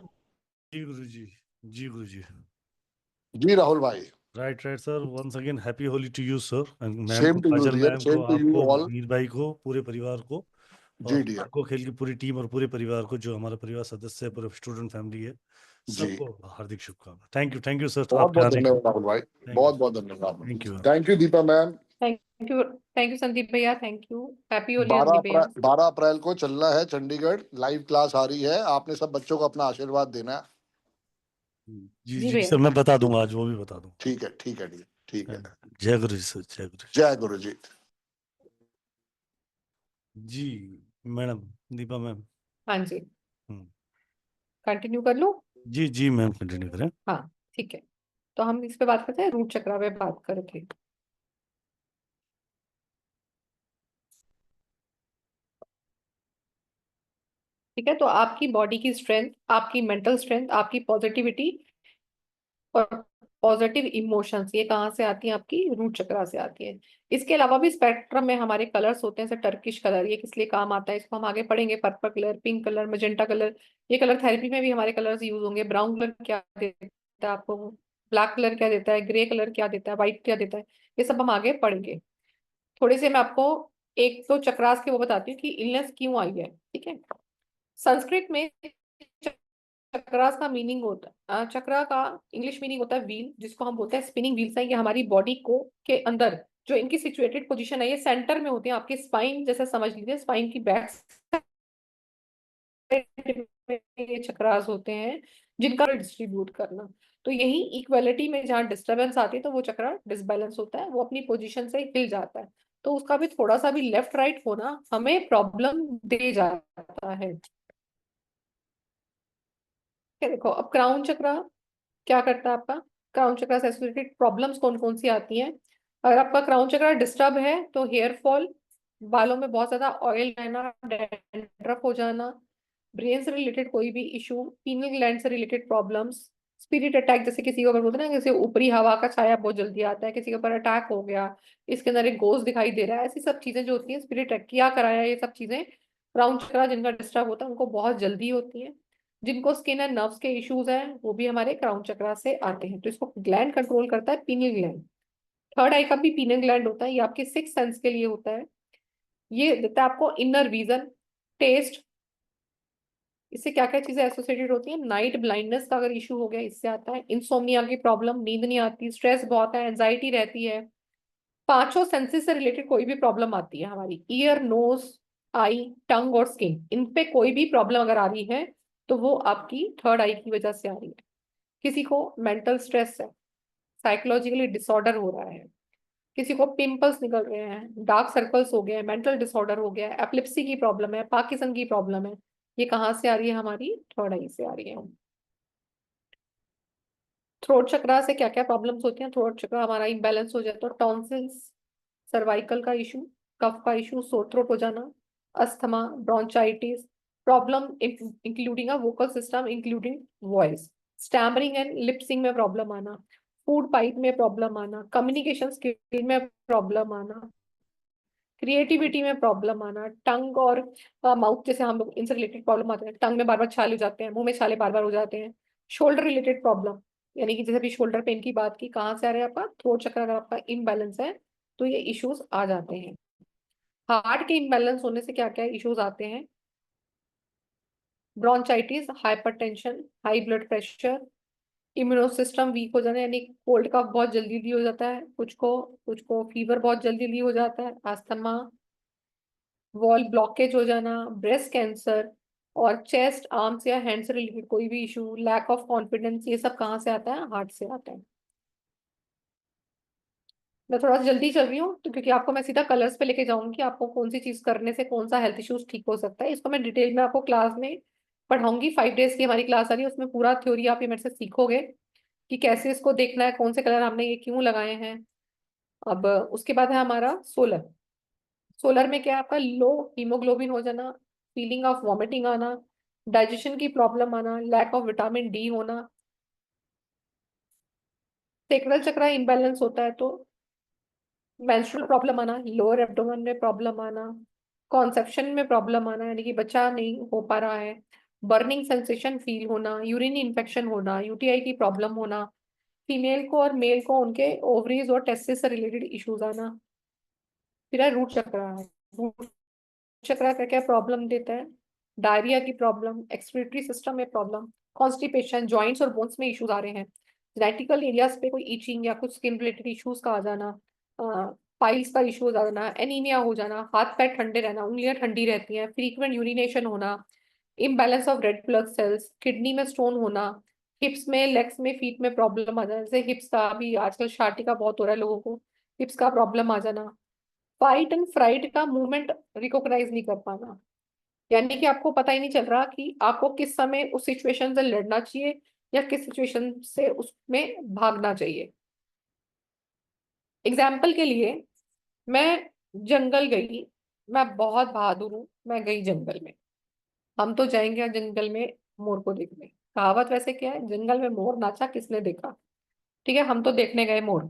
जी गुरु जी, जी गुरु जी। जी राहुल भाई, right right sir, once again happy Holi to you sir, and ma'am same को, to you Kajal dear, ma'am को, सेम टू यू आपको, ऑल। मीर भाई को, पूरे परिवार को, जी और डियर। आपको खेल की पूरी टीम और पूरे परिवार को, जो हमारा परिवार सदस्य है, पूरे स्टूडेंट फैमिली है, जी सबको हार्दिक शुभकामनाएं। थैंक यू सर, बहुत आप बहुत ध्यान रखिए। धन्यवाद राहुल भाई, बहुत बहुत धन्यवाद। Thank you. Thank you Deepa ma'am. Thank you Sandeep भैया, thank you. Happy Holi Sandeep भैया। 12 अप्रैल को चलना है चंडीगढ़, लाइव क्लास आ रही है। आपने सब बच्चों को अपना आशीर्वाद देना है। जी जी जी भैया। सर, मैं बता दूंगा, आज वो भी बता दूंगा। ठीक है ठीक है ठीक है। जय गुरु जी सर, जय गुरु जी। जय गुरु जी। जी मैडम, दीपा मैम। हाँ जी, हम्म, कंटिन्यू कर लूँ? जी जी मैम, कंटिन्यू करें। हाँ ठीक है, तो हम इस पे बात करते हैं, रूट चक्र पे बात कर रहे थे। ठीक है, तो आपकी बॉडी की स्ट्रेंथ, आपकी मेंटल स्ट्रेंथ, आपकी पॉजिटिविटी और पॉजिटिव इमोशंस, ये कहाँ से आती हैं? आपकी रूट चक्र से आती है। इसके अलावा भी स्पेक्ट्रम में हमारे कलर्स होते हैं, जैसे टर्किश कलर, ये किस लिए काम आता है इसको हम आगे पढ़ेंगे। Purple colour, pink colour, magenta colour, ये कलर थेरेपी में भी हमारे कलर्स यूज होंगे। ब्राउन कलर क्या देता है आपको, ब्लैक कलर क्या देता है, ग्रे कलर क्या देता है, व्हाइट क्या देता है, ये सब हम आगे पढ़ेंगे। थोड़े से मैं आपको एक तो चक्रास के वो बताती हूँ कि इलनेस क्यों आई है। ठीक है, संस्कृत में चक्रास का मीनिंग होता है, चक्रा का इंग्लिश मीनिंग होता है व्हील, जिसको हम बोलते हैं स्पिनिंग व्हील्स है। ये हमारी बॉडी को के अंदर जो इनकी सिचुएटेड पोजीशन है, ये सेंटर में होती है, आपके स्पाइन जैसे समझ लीजिए, स्पाइन की बैक ये चक्रास होते हैं जिनका डिस्ट्रीब्यूट करना। तो यही इक्वलिटी में जहाँ डिस्टरबेंस आती है तो वो चक्रा डिसबैलेंस होता है, वो अपनी पोजीशन से हिल जाता है। तो उसका भी थोड़ा सा भी लेफ्ट राइट होना हमें प्रॉब्लम दे जाता है। देखो, अब क्राउन चक्रा क्या करता है आपका? क्राउन चक्र से एसोसिएटेड प्रॉब्लम्स कौन कौन सी आती हैं? अगर आपका क्राउन चक्र डिस्टर्ब है तो हेयर फॉल, बालों में बहुत ज्यादा ऑयल रहना, डैंड्रफ हो जाना, ब्रेन से रिलेटेड कोई भी इशू, पीनल ग्लैंड से रिलेटेड प्रॉब्लम्स, स्पिरिट अटैक, जैसे किसी को अगर बोलते हैं ना किसी ऊपरी हवा का छाया बहुत जल्दी आता है, किसी के ऊपर अटैक हो गया, इसके अंदर एक घोस्ट दिखाई दे रहा है, ऐसी सब चीजें जो होती हैं, स्पिरिट अटैक क्या कराया, ये सब चीजें क्राउन चक्रा जिनका डिस्टर्ब होता है उनको बहुत जल्दी होती है। जिनको स्किन एंड नर्व्स के इश्यूज हैं वो भी हमारे क्राउन चक्रा से आते हैं। तो इसको ग्लैंड कंट्रोल करता है पीनियल ग्लैंड। थर्ड आई का भी पीनियल ग्लैंड होता है, ये आपके सिक्स सेंस के लिए होता है। ये देता है आपको इनर विजन, टेस्ट। इससे क्या क्या चीजें एसोसिएटेड होती है, नाइट ब्लाइंडनेस का अगर इशू हो गया इससे आता है, इंसोम्निया की प्रॉब्लम, नींद नहीं आती, स्ट्रेस बहुत है, एंजाइटी रहती है। पांचों सेंसेस से रिलेटेड कोई भी प्रॉब्लम आती है हमारी, ईयर, नोज, आई, टंग और स्किन, इन पे कोई भी प्रॉब्लम अगर आ रही है तो वो आपकी थर्ड आई की वजह से आ रही है। किसी को मेंटल स्ट्रेस है, साइकोलॉजिकली डिसऑर्डर हो रहा है, किसी को पिंपल्स निकल रहे हैं, डार्क सर्कल्स हो गए हैं, मेंटल डिसऑर्डर हो गया है, एपिलेप्सी की प्रॉब्लम है, पार्किंसन की प्रॉब्लम है, ये कहाँ से आ रही है, हमारी थर्ड आई से आ रही है। थ्रोट चक्रा से क्या क्या प्रॉब्लम्स होती हैं, थ्रोट चक्रा हमारा इम्बैलेंस हो जाता है तो टॉन्सिल्स, सर्वाइकल का इशू, कफ का इशू, सोर थ्रोट हो जाना, asthma, bronchitis, problem including a vocal system including voice, stammering and lisping में प्रॉब्लम आना, फूड पाइप में प्रॉब्लम आना, कम्युनिकेशन स्किल में प्रॉब्लम आना, क्रिएटिविटी में प्रॉब्लम आना, टंग और माउथ, जैसे हम लोग इनसे रिलेटेड प्रॉब्लम आते हैं, टंग में बार बार छाले हो जाते हैं, मुंह में छाले बार बार हो जाते हैं, शोल्डर रिलेटेड प्रॉब्लम, यानी कि जैसे भी शोल्डर पेन की बात की, कहाँ से आ रहा है आपका थ्रोट चक्र, अगर आपका इम्बैलेंस है तो ये इश्यूज आ जाते हैं। हार्ट के इम्बैलेंस होने से क्या क्या इश्यूज आते हैं, bronchitis, hypertension, high blood pressure, immuno system weak हो जाना, यानी कोल्ड कफ बहुत जल्दी जल्दी हो जाता है, कुछ को फीवर बहुत जल्दी जल्दी हो जाता है, अस्थमा, वॉल ब्लॉकेज हो जाना, ब्रेस्ट कैंसर, और चेस्ट, आर्म्स या हैंड से रिलेटेड कोई भी इशू, लैक ऑफ कॉन्फिडेंस, ये सब कहाँ से आता है, हार्ट से आता है। मैं थोड़ा सा जल्दी चल रही हूँ तो क्योंकि आपको मैं सीधा कलर्स पे लेके जाऊंगी, आपको कौन सी चीज करने से कौन सा हेल्थ इश्यूज ठीक हो सकता है, इसको मैं डिटेल में आपको क्लास में पढ़ाऊंगी। 5 डेज की हमारी क्लास आ रही है, उसमें पूरा थ्योरी आप ये मेरे से सीखोगे कि कैसे इसको देखना है, कौन से कलर हमने ये क्यों लगाए हैं। अब उसके बाद है हमारा सोलर। सोलर में क्या है आपका, लो हीमोग्लोबिन हो जाना, फीलिंग ऑफ वॉमिटिंग आना, डाइजेशन की प्रॉब्लम आना, लैक ऑफ विटामिन डी होना, सेक्रल चक्र इम्बैलेंस होता है तो मेंस्ट्रुअल प्रॉब्लम आना, लोअर एब्डोमेन में प्रॉब्लम आना, कॉन्सेप्शन में प्रॉब्लम आना यानी कि बच्चा नहीं हो पा रहा है, बर्निंग सेंसेशन फील होना, यूरिन इन्फेक्शन होना, यूटीआई की प्रॉब्लम होना, फीमेल को और मेल को उनके ओवरीज और टेस्टिस से रिलेटेड इश्यूज आना। फिर है रूट चक्र। रूट चक्र क्या क्या प्रॉब्लम देता है, डायरिया की प्रॉब्लम, एक्सक्रीटरी सिस्टम में प्रॉब्लम, कॉन्स्टिपेशन, जॉइंट्स और बोन्स में इश्यूज आ रहे हैं, जेनेटिकल एरियाज पे कोई ईचिंग या कुछ स्किन रिलेटेड इश्यूज का आ जाना, पाइल्स का इश्यूज आ जाना, एनीमिया हो जाना, हाथ पैर ठंडे रहना, उंगलियां ठंडी रहती हैं, फ्रीक्वेंट यूरिनेशन होना, imbalance of red blood cells, kidney में स्टोन होना, हिप्स में, लेग्स में, फीट में प्रॉब्लम आ जाना, जैसे हिप्स का अभी आजकल शार्टी का बहुत हो रहा है लोगों को, हिप्स का प्रॉब्लम आ जाना, फाइट एंड फ्राइट का मूवमेंट रिकॉग्नाइज नहीं कर पाना, यानी कि आपको पता ही नहीं चल रहा कि आपको किस समय उस सिचुएशन से लड़ना चाहिए या किस सिचुएशन से उसमें भागना चाहिए। एग्जाम्पल के लिए, मैं जंगल गई, मैं बहुत बहादुर हूँ, मैं गई जंगल में, हम तो जाएंगे जंगल में मोर को देखने, कहावत वैसे क्या है, जंगल में मोर नाचा किसने देखा, ठीक है, हम तो देखने गए मोर,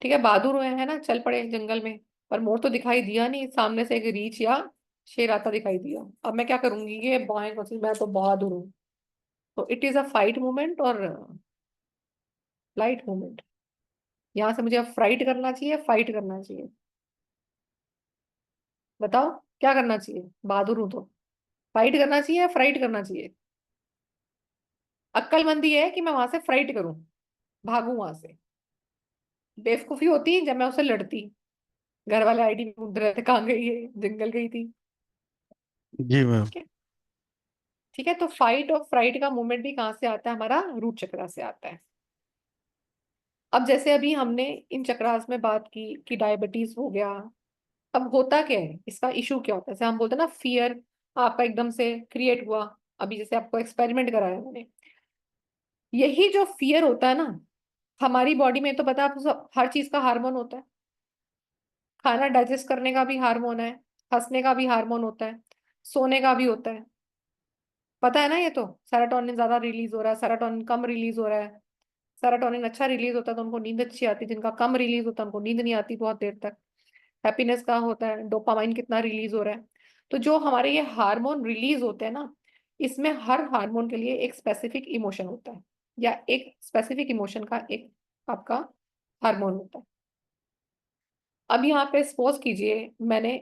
ठीक है, बहादुर हुए हैं ना, चल पड़े जंगल में, पर मोर तो दिखाई दिया नहीं, सामने से एक रीछ या शेर आता दिखाई दिया, अब मैं क्या करूंगी, ये बाएं कौन सी, मैं तो बहादुर हूँ। तो it is a fight movement और फ्लाइट मूवमेंट, यहाँ से मुझे अब फ्राइट करना चाहिए, फाइट करना चाहिए, बताओ क्या करना चाहिए, बहादुर हूं तो फाइट करना चाहिए या फ्राइट करना चाहिए। अक्लमंदी है कि मैं वहां से फ्राइट करूं, भागू वहां से, बेवकूफी होती जब मैं उससे लड़ती, घर वाले आईडी ढूंढ रहे थे, कहाँ गई है, जंगल गई थी, जी मैम। ठीक है, ठीक है। तो फाइट और फ्राइट का मूवमेंट भी कहाँ से आता है, हमारा रूट चक्रा से आता है। अब जैसे अभी हमने इन चक्रास में बात की कि डायबिटीज हो गया, अब होता क्या है, इसका इशू क्या होता है, जैसे हम बोलते हैं ना फियर आपका एकदम से क्रिएट हुआ, अभी जैसे आपको एक्सपेरिमेंट कराया मैंने, यही जो फियर होता है ना, हमारी बॉडी में तो पता है आपको, हर चीज का हार्मोन होता है, खाना डाइजेस्ट करने का भी हार्मोन है, हंसने का भी हार्मोन होता है, सोने का भी होता है, पता है ना ये तो, सेरोटोनिन ज्यादा रिलीज हो रहा है, सेरोटोनिन कम रिलीज हो रहा है। सेरोटोनिन अच्छा रिलीज होता है तो उनको नींद अच्छी आती है, जिनका कम रिलीज होता है उनको नींद नहीं आती बहुत देर तक। हैप्पीनेस का होता है, डोपामाइन कितना रिलीज हो रहा है। तो जो हमारे ये हार्मोन रिलीज होते हैं ना, इसमें हर हार्मोन के लिए एक स्पेसिफिक इमोशन होता है, या एक स्पेसिफिक इमोशन का एक आपका हार्मोन होता है। अब यहाँ पे सपोज कीजिए मैंने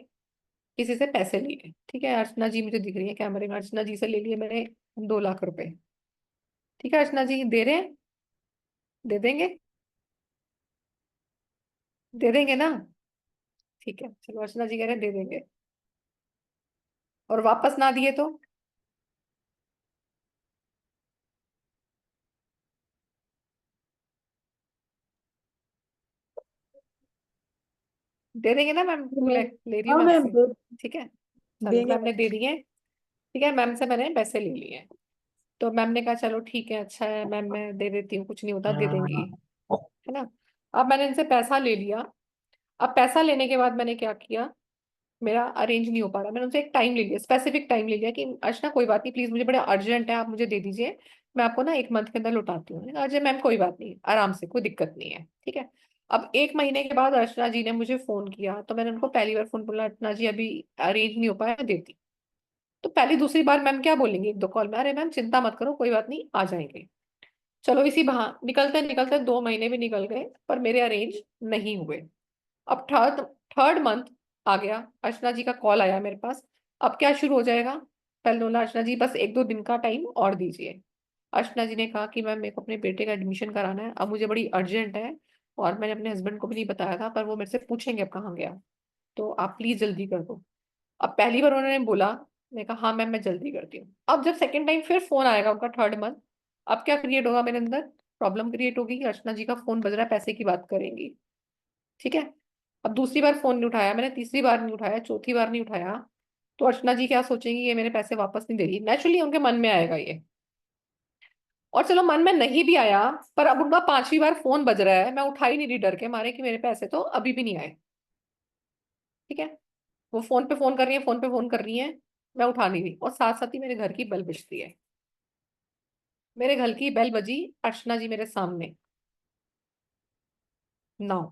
किसी से पैसे लिए, ठीक है, अर्चना जी मुझे दिख रही है कैमरे में, अर्चना जी से ले लिए मैंने 2 लाख रुपए। ठीक है, अर्चना जी दे रहे हैं, दे देंगे, दे देंगे ना? ठीक है, चलो अर्चना जी कह रहे हैं दे देंगे। और वापस ना दिए तो? दे देंगे ना मैम? ले रही हूँ हाँ मैं मैम, आपसे, ठीक है। चलो देंगे मैम ने दे दिए, ठीक है, मैम से मैंने पैसे ले लिए। तो मैम ने कहा चलो ठीक है, अच्छा है मैम, मैं दे देती हूँ, कुछ नहीं होता, दे देंगी, है ना। अब मैंने इनसे पैसा ले लिया। अब पैसा लेने के बाद मैंने क्या किया, मेरा अरेंज नहीं हो पा रहा, मैंने उनसे एक टाइम ले लिया, स्पेसिफिक टाइम ले लिया कि अर्चना कोई बात नहीं, प्लीज मुझे बड़ा अर्जेंट है, आप मुझे दे दीजिए, मैं आपको ना 1 मंथ के अंदर लौटाती हूँ। अजय मैम कोई बात नहीं, आराम से, कोई दिक्कत नहीं है, ठीक है। अब 1 महीने के बाद अर्चना जी ने मुझे फोन किया, तो मैंने उनको पहली बार फोन बोला, अर्चना जी अभी अरेंज नहीं हो पाया, देती। तो पहली दूसरी बार मैम क्या बोलेंगे 1-2 कॉल में, अरे मैम चिंता मत करो, कोई बात नहीं, आ जाएंगे। चलो इसी बहा निकलते निकलते 2 महीने भी निकल गए, पर मेरे अरेंज नहीं हुए। अब थर्ड थर्ड मंथ आ गया, अर्चना जी का कॉल आया मेरे पास। अब क्या शुरू हो जाएगा, पहले बोला अर्चना जी बस 1-2 दिन का टाइम और दीजिए। अर्चना जी ने कहा कि मैम मेरे को अपने बेटे का एडमिशन कराना है, अब मुझे बड़ी अर्जेंट है, और मैंने अपने हस्बैंड को भी नहीं बताया था, पर वो मेरे से पूछेंगे अब कहाँ गया, तो आप प्लीज जल्दी कर दो। अब पहली बार उन्होंने बोला, मैंने कहा हाँ मैम मैं जल्दी करती हूँ। अब जब सेकेंड टाइम फिर फोन आएगा उनका, 3rd मंथ, अब क्या क्रिएट होगा मेरे अंदर, प्रॉब्लम क्रिएट होगी कि अर्चना जी का फोन बज रहा है, पैसे की बात करेंगी, ठीक है। अब दूसरी बार फोन नहीं उठाया मैंने, तीसरी बार नहीं उठाया, चौथी बार नहीं उठाया, तो अर्चना जी क्या सोचेंगी, ये मेरे पैसे वापस नहीं दे रही, नेचुरली उनके मन में आएगा ये। और चलो मन में नहीं भी आया, पर अब उनका 5वीं बार फोन बज रहा है, मैं उठा ही नहीं रही डर के मारे कि मेरे पैसे तो अभी भी नहीं आए, ठीक है। वो फोन पे फोन कर रही है, फोन पे फोन कर रही है, मैं उठा नहीं रही, और साथ साथ ही मेरे घर की बेल बजती है। मेरे घर की बेल बजी, अर्चना जी मेरे सामने। नाउ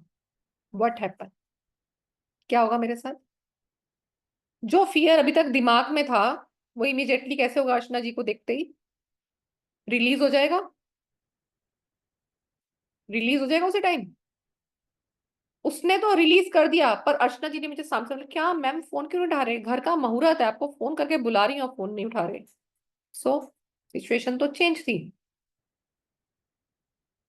व्हाट हैपन, क्या होगा मेरे साथ? जो फियर अभी तक दिमाग में था, वो इमीडिएटली कैसे होगा, अर्चना जी को देखते ही रिलीज हो जाएगा, रिलीज हो जाएगा उसी टाइम। उसने तो रिलीज कर दिया, पर अर्चना जी ने मुझे सामने से बोला, क्या मैम फोन क्यों नहीं उठा रहे, घर का मुहूर्त है, आपको फोन करके बुला रही हूँ, फोन नहीं उठा रहे। सो सिचुएशन तो चेंज थी,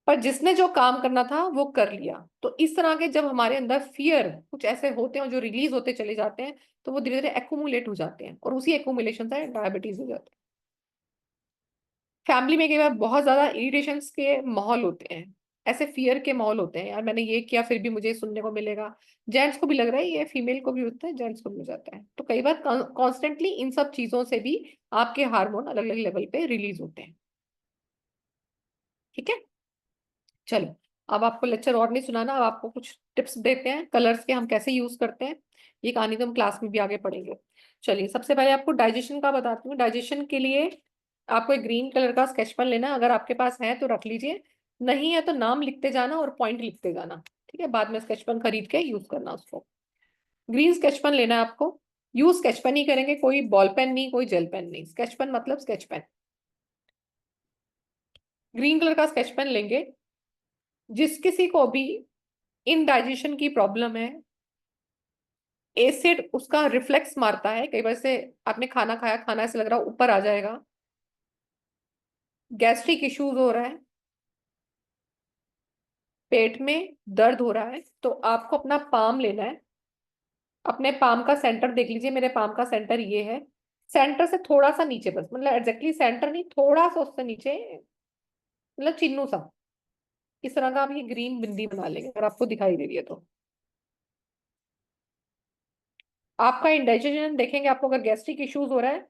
पर जिसने जो काम करना था वो कर लिया। तो इस तरह के जब हमारे अंदर फियर कुछ ऐसे होते हैं जो रिलीज होते चले जाते हैं, तो वो धीरे धीरे एक्यूमुलेट हो जाते हैं, और उसी एक्यूमुलेशन से डायबिटीज हो जाता है। फैमिली में कई बार बहुत ज्यादा इरिटेशंस के माहौल होते हैं, ऐसे फियर के माहौल होते हैं, यार मैंने ये किया फिर भी मुझे सुनने को मिलेगा। जेंट्स को भी लग रहा है ये, फीमेल को भी होता है, जेंट्स को भी हो जाता है। तो कई बार कॉन्स्टेंटली इन सब चीजों से भी आपके हार्मोन अलग अलग लेवल पे रिलीज होते हैं, ठीक है। चलो अब आपको लेक्चर और नहीं सुनाना, अब आपको कुछ टिप्स देते हैं कलर्स के, हम कैसे यूज करते हैं। ये कहानी तो हम क्लास में भी आगे पढ़ेंगे। चलिए सबसे पहले आपको डाइजेशन का बताती हूँ। डाइजेशन के लिए आपको एक ग्रीन कलर का स्केच पेन लेना, अगर आपके पास है तो रख लीजिए, नहीं है तो नाम लिखते जाना और पॉइंट लिखते जाना, ठीक है। बाद में स्केच पेन खरीद के यूज करना उसको। ग्रीन स्केच पेन लेना है आपको, यूज स्केच पेन ही करेंगे, कोई बॉल पेन नहीं, कोई जेल पेन नहीं, स्केच पेन मतलब स्केच पेन। ग्रीन कलर का स्केच पेन लेंगे। जिस किसी को भी इनडाइजेशन की प्रॉब्लम है, एसिड उसका रिफ्लेक्स मारता है, कई बार से आपने खाना खाया, खाना ऐसे लग रहा है ऊपर आ जाएगा, गैस्ट्रिक इश्यूज हो रहा है, पेट में दर्द हो रहा है, तो आपको अपना पाम लेना है। अपने पाम का सेंटर देख लीजिए, मेरे पाम का सेंटर ये है, सेंटर से थोड़ा सा नीचे, बस मतलब एग्जैक्टली सेंटर नहीं, थोड़ा सा उससे नीचे, मतलब चिन्नू सा, इस तरह का आप ये ग्रीन बिंदी बना लेंगे अगर आपको दिखाई दे रही है तो। आपका इंडाइजेशन देखेंगे, आपको अगर गैस्ट्रिक इश्यूज हो रहा है,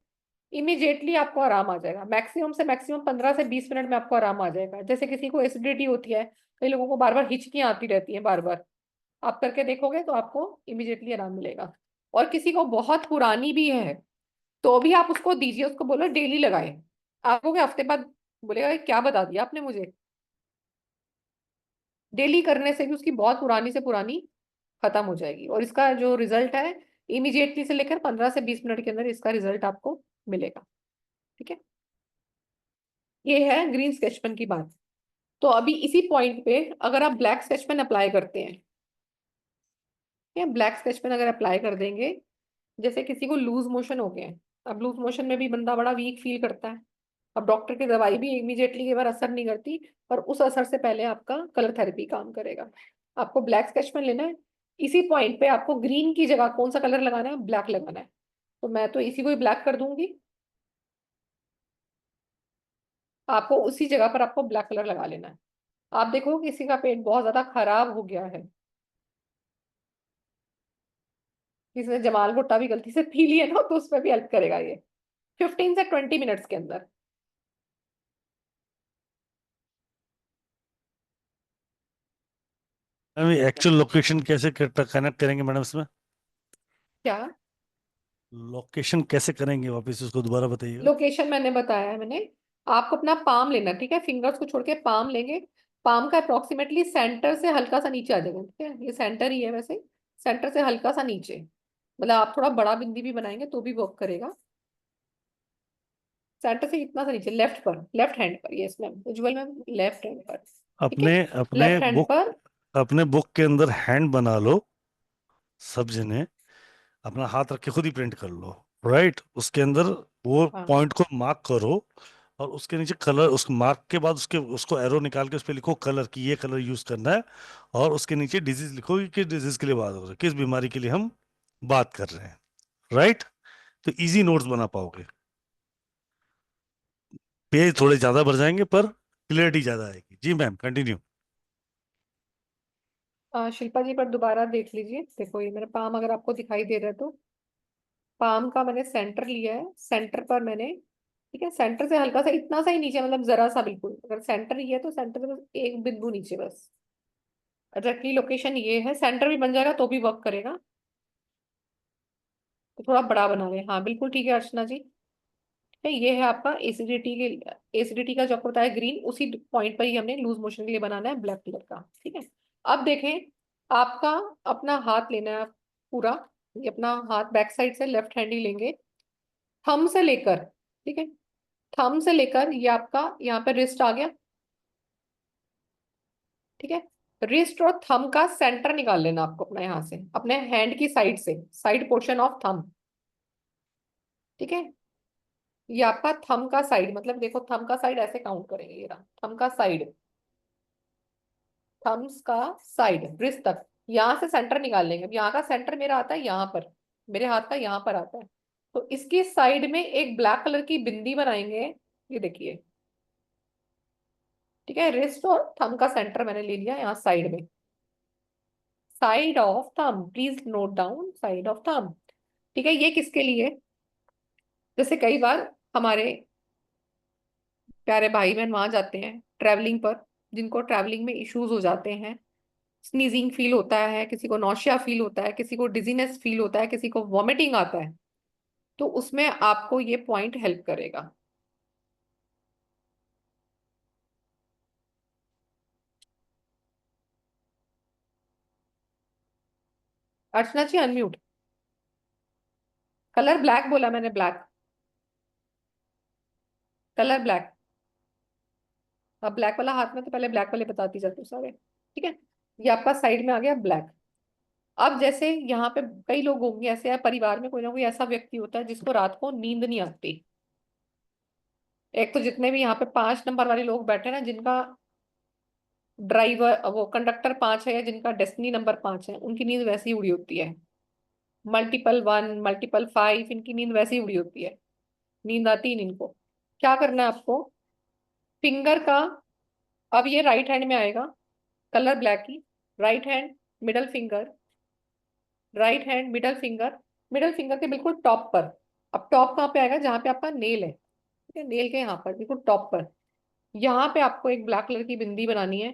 इमीडिएटली आपको आराम आ जाएगा, मैक्सिमम से मैक्सिमम 15 से 20 मिनट में आपको आराम आ जाएगा। जैसे किसी को एसिडिटी होती है, कई लोगों को बार बार हिचकियां आती रहती हैं बार बार, आप करके देखोगे तो आपको इमीडिएटली आराम मिलेगा। और किसी को बहुत पुरानी भी है, तो भी आप उसको दीजिए, उसको बोलो डेली लगाए। आपको क्या हफ्ते बाद बोलेगा "ये क्या बता दिया आपने मुझे"। डेली करने से भी उसकी बहुत पुरानी से पुरानी खत्म हो जाएगी, और इसका जो रिजल्ट है इमीडिएटली से लेकर 15 से 20 मिनट के अंदर इसका रिजल्ट आपको मिलेगा। ठीक है, ये है ग्रीन स्केच पेन की बात। तो अभी इसी पॉइंट पे अगर आप ब्लैक स्केच पेन अप्लाई करते हैं, ब्लैक स्केच पेन अगर अप्लाई कर देंगे, जैसे किसी को लूज मोशन हो गए हैं, अब लूज मोशन में भी बंदा बड़ा वीक फील करता है, अब डॉक्टर की दवाई भी इमीडिएटली कई बार असर नहीं करती, पर उस असर से पहले आपका कलर थेरेपी काम करेगा। आपको ब्लैक स्केच पेन लेना है, इसी पॉइंट पे आपको ग्रीन की जगह कौन सा कलर लगाना है, ब्लैक लगाना है। तो मैं तो इसी को ही ब्लैक कर दूंगी, आपको उसी जगह पर आपको ब्लैक कलर लगा लेना है। आप देखो किसी का पेट बहुत ज्यादा खराब हो गया है, किसी ने जमाल भुट्टा भी गलती से पी लिया ना, तो उसमें भी हेल्प करेगा ये 15 से 20 मिनट्स के अंदर। मैम एक्चुअल लोकेशन कैसे कनेक्ट करेंगे मैडम इसमें? क्या लोकेशन कैसे करेंगे, वापस उसको दोबारा बताइएगा। लोकेशन मैंने बताया है, मैंने आपको अपना पाम लेना, ठीक है, फिंगर्स को छोड़ के पाम लेंगे। पाम का अप्रोक्सीमेटली सेंटर से हल्का सा नीचे आ जाएगा, ठीक है, ये सेंटर ही है वैसे, सेंटर से हल्का सा नीचे, मतलब आप थोड़ा बड़ा बिंदी भी बनाएंगे तो भी वर्क करेगा। सेंटर से इतना सा नीचे, लेफ्ट पर, लेफ्ट हैंड पर, यस मैम, उज्जवल मैम, लेफ्ट हैंड पर। ठीक है, अपने अपने लेफ्ट हैंड बुक पर। अपने बुक के अंदर हैंड बना लो, सब जने अपना हाथ रख के खुद ही प्रिंट कर लो। राइट, उसके अंदर वो हाँ पॉइंट को मार्क करो, और उसके नीचे कलर, उस मार्क के बाद उसको एरो निकाल के उस पर लिखो कलर की, ये कलर यूज करना है, और उसके नीचे डिजीज लिखो कि किस डिजीज के लिए बात हो रही है, किस बीमारी के लिए हम बात कर रहे हैं। राइट, तो इजी नोट्स बना पाओगे, पेज थोड़े ज्यादा भर जाएंगे पर क्लियरिटी ज्यादा आएगी। जी मैम, कंटिन्यू। शिल्पा जी पर दोबारा देख लीजिए, देखो ये मेरा पाम अगर आपको दिखाई दे रहा है तो पाम का मैंने सेंटर लिया है, सेंटर पर मैंने, ठीक है, सेंटर से हल्का सा इतना सा ही नीचे, मतलब जरा सा, बिल्कुल अगर सेंटर ही है तो सेंटर से बस एक बिंदु नीचे बस। एग्जैक्टली लोकेशन ये है, सेंटर भी बन जाएगा तो भी वर्क करेगा, तो थोड़ा बड़ा बना ले। हाँ बिल्कुल ठीक है अर्चना जी। ठीक है, ये है आपका एसिडिटी के, एसिडिटी का जो आपको बताया ग्रीन, उसी पॉइंट पर ही हमने लूज मोशन के लिए बनाना है ब्लैक कलर का। ठीक है, अब देखें, आपका अपना हाथ लेना है पूरा, ये अपना हाथ बैक साइड से लेफ्ट हैंड ही लेंगे, थंब से लेकर, ठीक है, थंब से लेकर ये आपका यहाँ पे रिस्ट आ गया। ठीक है, रिस्ट और थंब का सेंटर निकाल लेना आपको अपना, यहाँ से अपने हैंड की साइड से, साइड पोर्शन ऑफ थंब। ठीक है, ये आपका थंब का साइड, मतलब देखो थंब का साइड ऐसे काउंट करेंगे, ये रहा थंब का साइड, थम्स का साइड रिस्ट तक, यहाँ से सेंटर निकाल लेंगे। अब यहाँ का सेंटर मेरा आता है यहाँ पर, मेरे हाथ का यहाँ पर आता है, तो इसकी साइड में एक ब्लैक कलर की बिंदी बनाएंगे, ये देखिए। ठीक है, रिस्ट और थंब का सेंटर मैंने ले लिया यहाँ साइड में, side of thumb, please note down side of thumb. ठीक है, ये किसके लिए, जैसे कई बार हमारे प्यारे भाई बहन वहां जाते हैं ट्रैवलिंग पर, जिनको ट्रैवलिंग में इश्यूज हो जाते हैं, स्नीजिंग फील होता है, किसी को नौशिया फील होता है, किसी को डिजीनेस फील होता है, किसी को वॉमिटिंग आता है, तो उसमें आपको ये पॉइंट हेल्प करेगा। अर्चना जी अनम्यूट। कलर ब्लैक बोला मैंने, ब्लैक, कलर ब्लैक। अब ब्लैक वाला हाथ में, तो पहले ब्लैक वाले बताती जाती हूँ सारे। ठीक है, ये आपका साइड में आ गया ब्लैक। अब जैसे यहाँ पे कई लोग होंगे ऐसे, या परिवार में कोई ना कोई ऐसा व्यक्ति होता है जिसको रात को नींद नहीं आती। एक तो जितने भी यहाँ पे 5 नंबर वाले लोग बैठे ना, जिनका ड्राइवर वो कंडक्टर 5 है, या जिनका डेस्टिनी नंबर 5 है, उनकी नींद वैसे ही उड़ी होती है। मल्टीपल 1, मल्टीपल 5, इनकी नींद वैसे ही उड़ी होती है, नींद आती ही नहीं इनको। क्या करना है आपको, फिंगर का, अब ये राइट हैंड में आएगा, कलर ब्लैक ही, right hand, middle finger, right hand, middle finger, middle finger के बिल्कुल टॉप पर। अब टॉप कहाँ पे आएगा, जहाँ पे आपका नेल है, ठीक है, नेल के यहाँ पर बिल्कुल टॉप पर, यहाँ पे आपको एक ब्लैक कलर की बिंदी बनानी है।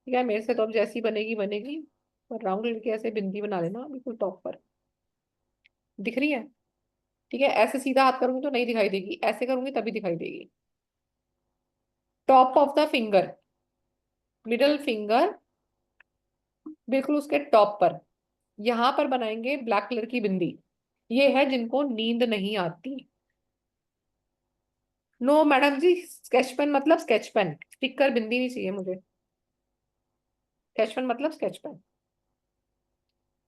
ठीक है, मेरे से तो अब जैसी बनेगी बनेगी, और राउंड करके ऐसे बिंदी बना लेना बिल्कुल टॉप पर, दिख रही है। ठीक है, ऐसे सीधा हाथ करूंगी तो नहीं दिखाई देगी, ऐसे करूंगी तभी दिखाई देगी। Top of the finger, middle finger बिल्कुल उसके टॉप पर, यहां पर बनाएंगे ब्लैक कलर की बिंदी। ये है जिनको नींद नहीं आती। नो मैडम जी, स्केच पेन मतलब स्केच पेन, स्टिकर बिंदी नहीं चाहिए मुझे। स्केच पेन मतलब स्केच पेन।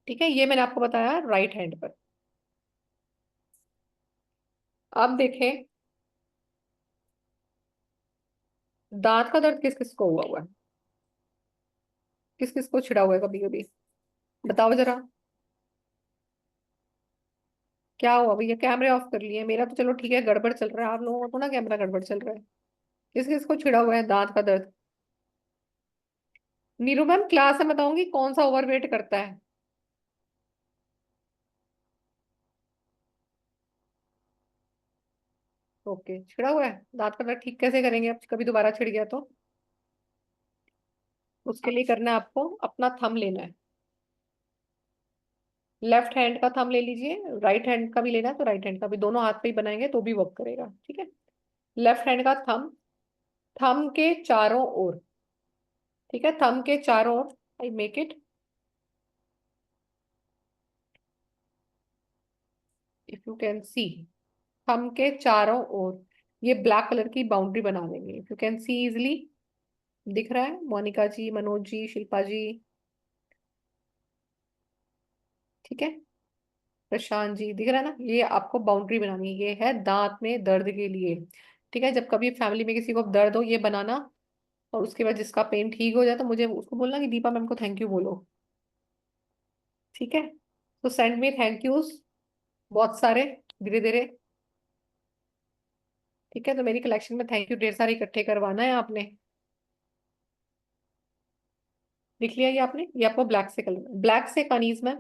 ठीक है, ये मैंने आपको बताया राइट हैंड पर। अब देखें दांत का दर्द किस किस को हुआ है, किस किस को छिड़ा हुआ है कभी कभी, बताओ जरा। क्या हुआ भैया, कैमरे ऑफ कर लिए, मेरा तो चलो ठीक है गड़बड़ चल रहा है, आप लोगों का तो ना कैमरा गड़बड़ चल रहा है। किस किस को छिड़ा हुआ है दांत का दर्द? नीरू मैम क्लास में बताऊंगी कौन सा ओवरवेट करता है। ओके, छिड़ा हुआ है दांत का दर्द, ठीक कैसे करेंगे अब, कभी दोबारा छिड़ गया तो? उसके लिए करना है आपको, अपना थंब लेना है, लेफ्ट हैंड का थंब ले लीजिए, राइट हैंड का भी लेना है तो राइट हैंड का भी, दोनों हाथ पे ही बनाएंगे तो भी वर्क करेगा। ठीक है, लेफ्ट हैंड का थंब, थंब के चारों ओर, ठीक है, थंब के चारों ओर, I make it, if you can see, thumb के चारों ओर ये ब्लैक कलर की बाउंड्री बना देंगे, if you can C easily. दिख रहा है मोनिका जी, मनोज जी, शिल्पा जी, ठीक है, प्रशांत जी, दिख रहा है ना, ये आपको बाउंड्री बनानी है, ये है दांत में दर्द के लिए। ठीक है, जब कभी फैमिली में किसी को दर्द हो ये बनाना, और उसके बाद जिसका पेन ठीक हो जाए तो मुझे उसको बोलना कि दीपा मैम को थैंक यू बोलो। ठीक है, तो सेंड मी थैंक यूज बहुत सारे, धीरे धीरे। ठीक है, तो मेरी कलेक्शन में थैंक यू ढेर सारे इकट्ठे करवाना है आपने। लिख लिया ये आपने, ये आपको ब्लैक से कलर, ब्लैक से कनीज में,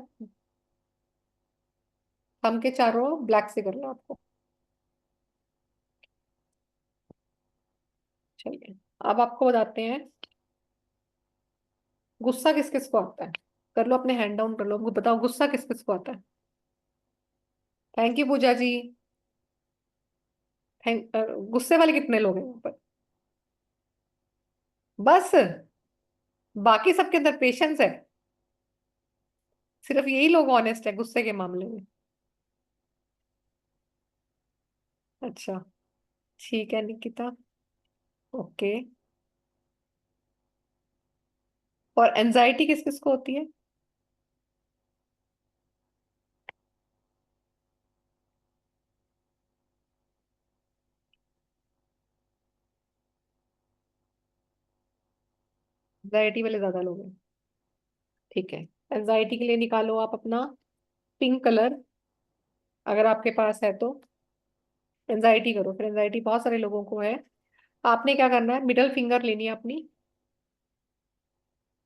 थंब के चारों ब्लैक से करना आपको। चलिए अब आपको बताते हैं गुस्सा किस किस को आता है। कर लो अपने हैंड डाउन कर लो, हमको बताओ गुस्सा किस किस को आता है। थैंक यू पूजा जी। गुस्से वाले कितने लोग हैं यहाँ पर? बस, बाकी सबके अंदर पेशेंस है, सिर्फ यही लोग ऑनेस्ट है गुस्से के मामले में। अच्छा, ठीक है निकिता, ओके। और एनजाइटी किस किस को होती है? एनजाइटी वाले ज्यादा लोग हैं। ठीक है, एनजाइटी के लिए निकालो आप अपना पिंक कलर, अगर आपके पास है तो एनजाइटी करो, फिर एनजाइटी बहुत सारे लोगों को है। आपने क्या करना है, मिडल फिंगर लेनी है अपनी,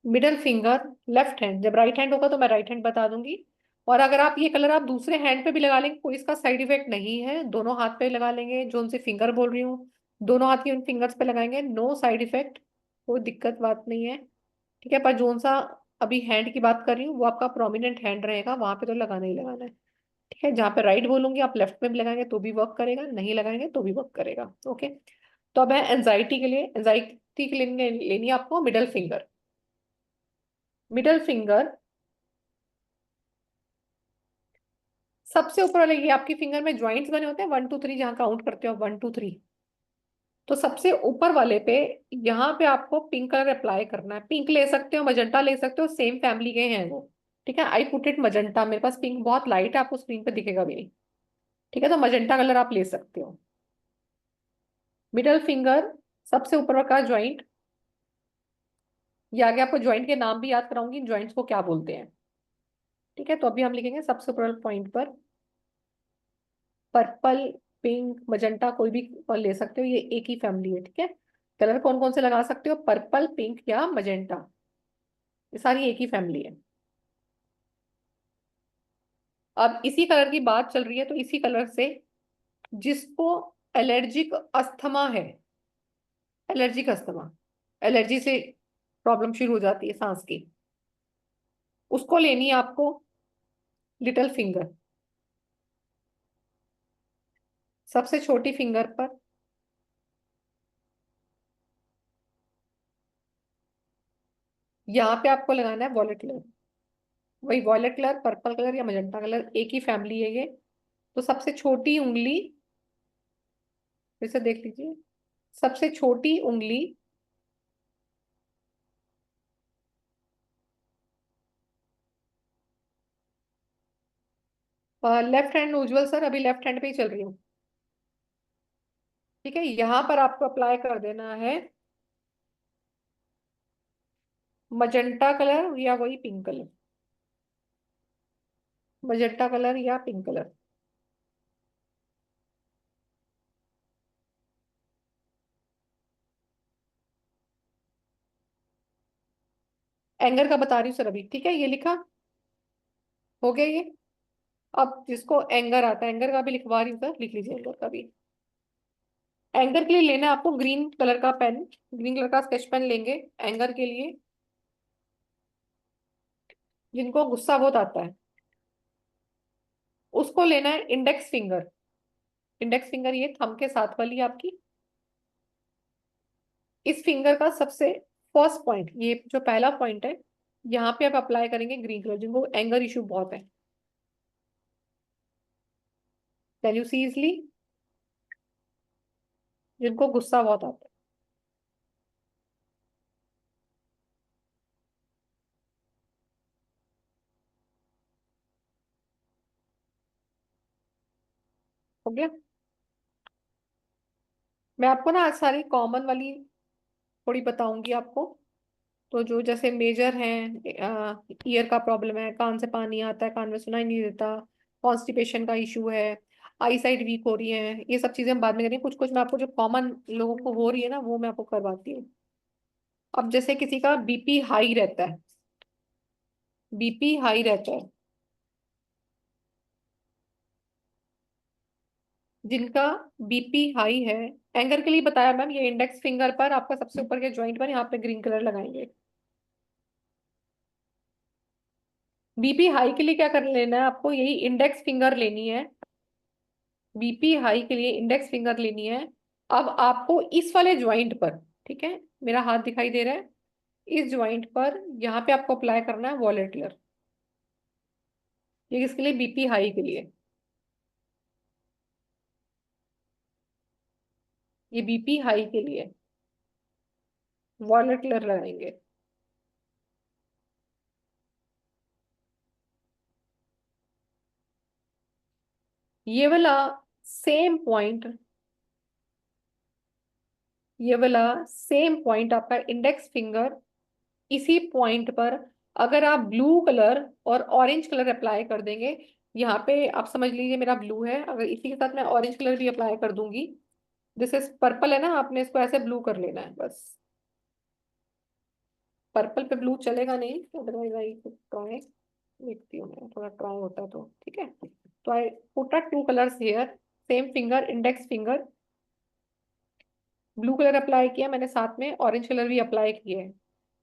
मिडल फिंगर, लेफ्ट हैंड, जब राइट हैंड होगा तो मैं राइट हैंड बता दूंगी। और अगर आप ये कलर आप दूसरे हैंड पे भी लगा लेंगे कोई इसका साइड इफेक्ट नहीं है, दोनों हाथ पे लगा लेंगे, जो उनसे फिंगर बोल रही हूँ दोनों हाथ की उन फिंगर्स पे लगाएंगे, नो साइड इफेक्ट, कोई दिक्कत बात नहीं है। ठीक है, पर जो सा अभी हैंड की बात कर रही हूँ वो आपका प्रोमिनेंट हैंड रहेगा, वहां पे तो लगाना ही लगाना है। ठीक है, जहाँ पे राइट बोलूंगी आप लेफ्ट में भी लगाएंगे तो भी वर्क करेगा, नहीं लगाएंगे तो भी वर्क करेगा। ओके, तो अब है एंजाइटी के लिए, एंजाइटी के लिए लेनी है आपको मिडल फिंगर, मिडल फिंगर सबसे ऊपर वाले, ये आपकी फिंगर में ज्वाइंट्स बने होते हैं 1 2 3, जहाँ काउंट करते हो 1 2 3, तो सबसे ऊपर वाले पे यहाँ पे आपको पिंक कलर अप्लाई करना है, पिंक ले सकते हो मजेंटा ले सकते हो, सेम फैमिली के हैं वो। ठीक है, आई पुट इट मजेंटा, मेरे पास पिंक बहुत लाइट है, आपको स्क्रीन पे दिखेगा भी नहीं। ठीक है, तो मजेंटा कलर आप ले सकते हो। मिडल फिंगर सबसे ऊपर का ज्वाइंट, ये आगे आपको ज्वाइंट के नाम भी याद कराऊंगी, ज्वाइंट्स को क्या बोलते हैं। ठीक है, तो अभी हम लिखेंगे सबसे ऊपर पॉइंट पर पर्पल, पिंक, मजेंटा कोई भी ले सकते हो, ये एक ही फैमिली है। ठीक है, कलर कौन कौन से लगा सकते हो, पर्पल, पिंक या मजेंटा, ये सारी एक ही फैमिली है। अब इसी कलर की बात चल रही है तो इसी कलर से जिसको एलर्जिक अस्थमा है, एलर्जिक अस्थमा, एलर्जी से प्रॉब्लम शुरू हो जाती है सांस की, उसको लेनी है आपको लिटिल फिंगर। सबसे छोटी फिंगर पर, यहाँ पे आपको लगाना है वॉलेट कलर। वही वॉलेट कलर, पर्पल कलर या मजेंटा कलर, एक ही फैमिली है ये। तो सबसे छोटी उंगली, फिर से देख लीजिए, सबसे छोटी उंगली लेफ्ट हैंड उज्जवल सर, अभी लेफ्ट हैंड पे ही चल रही हूँ। ठीक है, यहाँ पर आपको अप्लाई कर देना है मजेंटा कलर या वही पिंक कलर, मजेंटा कलर या पिंक कलर। एंगर का बता रही हूँ सर अभी, ठीक है, ये लिखा हो गया ये। अब जिसको एंगर आता है, एंगर का भी लिखवा रही हूँ सर, लिख लीजिए एंगर का भी। एंगर के लिए लेना है आपको ग्रीन कलर का पेन, ग्रीन कलर का स्केच पेन लेंगे एंगर के लिए। जिनको गुस्सा बहुत आता है उसको लेना है इंडेक्स फिंगर। इंडेक्स फिंगर ये थंब के साथ वाली आपकी, इस फिंगर का सबसे फर्स्ट पॉइंट, ये जो पहला पॉइंट है, यहाँ पे आप अप्लाई करेंगे ग्रीन कलर। जिनको एंगर इशू बहुत है, कैन यू सी इजली, जिनको गुस्सा बहुत आता है। हो गया। मैं आपको ना आज सारी कॉमन वाली थोड़ी बताऊंगी आपको। तो जो जैसे मेजर हैं, ईयर का प्रॉब्लम है, कान से पानी आता है, कान में सुनाई नहीं देता, कॉन्स्टिपेशन का इशू है, आई साइड वीक हो रही है, ये सब चीजें हम बाद में करेंगे। कुछ कुछ मैं आपको जो कॉमन लोगों को हो रही है ना, वो मैं आपको करवाती हूँ। अब जैसे किसी का बीपी हाई रहता है, बीपी हाई रहता है, जिनका बीपी हाई है, एंगर के लिए बताया मैम, ये इंडेक्स फिंगर पर आपका सबसे ऊपर के ज्वाइंट पर यहाँ पे ग्रीन कलर लगाएंगे। बीपी हाई के लिए क्या कर लेना है आपको, यही इंडेक्स फिंगर लेनी है। बीपी हाई के लिए इंडेक्स फिंगर लेनी है। अब आपको इस वाले ज्वाइंट पर, ठीक है, मेरा हाथ दिखाई दे रहा है, इस ज्वाइंट पर यहाँ पे आपको अप्लाई करना है वॉलेट कलर। ये किसके लिए, बीपी हाई के लिए। ये बीपी हाई के लिए वॉलेट कलर लगाएंगे। ये वाला सेम पॉइंट, ये वाला सेम पॉइंट आपका इंडेक्स फिंगर, इसी पॉइंट पर अगर आप ब्लू कलर और ऑरेंज कलर अप्लाई कर देंगे, यहाँ पे आप समझ लीजिए मेरा ब्लू है, अगर इसी के साथ मैं ऑरेंज कलर भी अप्लाई कर दूंगी, दिस इज पर्पल है ना, आपने इसको ऐसे ब्लू कर लेना है बस। पर्पल पे ब्लू चलेगा नहीं, अदरवाइज आई ट्राई, देखती हूँ मैं, थोड़ा ट्राई होता तो ठीक है। तो I put two colours here, same finger, index finger, blue colour apply किया मैंने, साथ में ऑरेंज कलर भी अप्लाई किए है।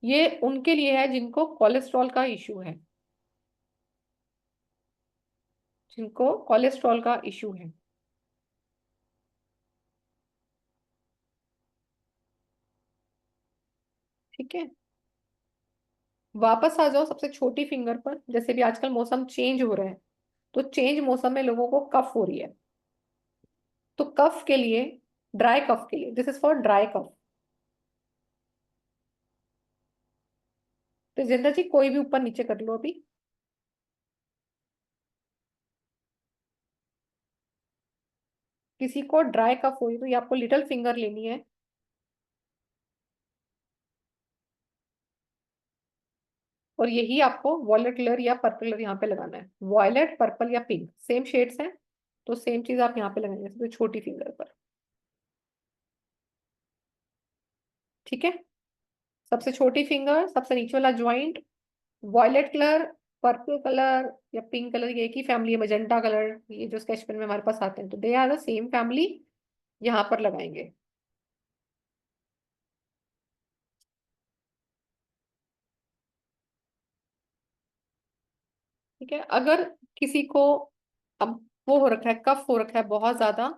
ये उनके लिए है जिनको कोलेस्ट्रॉल का इशू है, जिनको कोलेस्ट्रॉल का इशू है। ठीक है, वापस आ जाओ सबसे छोटी फिंगर पर। जैसे भी आजकल मौसम चेंज हो रहा है, तो चेंज मौसम में लोगों को कफ हो रही है, तो कफ के लिए, ड्राई कफ के लिए, this is for dry cough. तो जिंदा जी कोई भी ऊपर नीचे कर लो अभी। किसी को ड्राई कफ हो रही तो ये आपको लिटिल फिंगर लेनी है, और यही आपको वॉयलेट कलर या पर्पल कलर यहाँ पे लगाना है। वॉयलेट, पर्पल या पिंक सेम शेड्स हैं, तो सेम चीज आप यहाँ पे लगाएंगे सबसे छोटी फिंगर पर। ठीक है, सबसे छोटी फिंगर, सबसे नीचे वाला joint, violet colour, purple colour या पिंक कलर, ये एक ही फैमिली है। मजेंटा कलर, ये जो स्केच पेन में हमारे पास आते हैं, तो they are the same family, यहाँ पर लगाएंगे। ठीक है, अगर किसी को अब वो हो रखा है, कफ हो रखा है बहुत ज्यादा,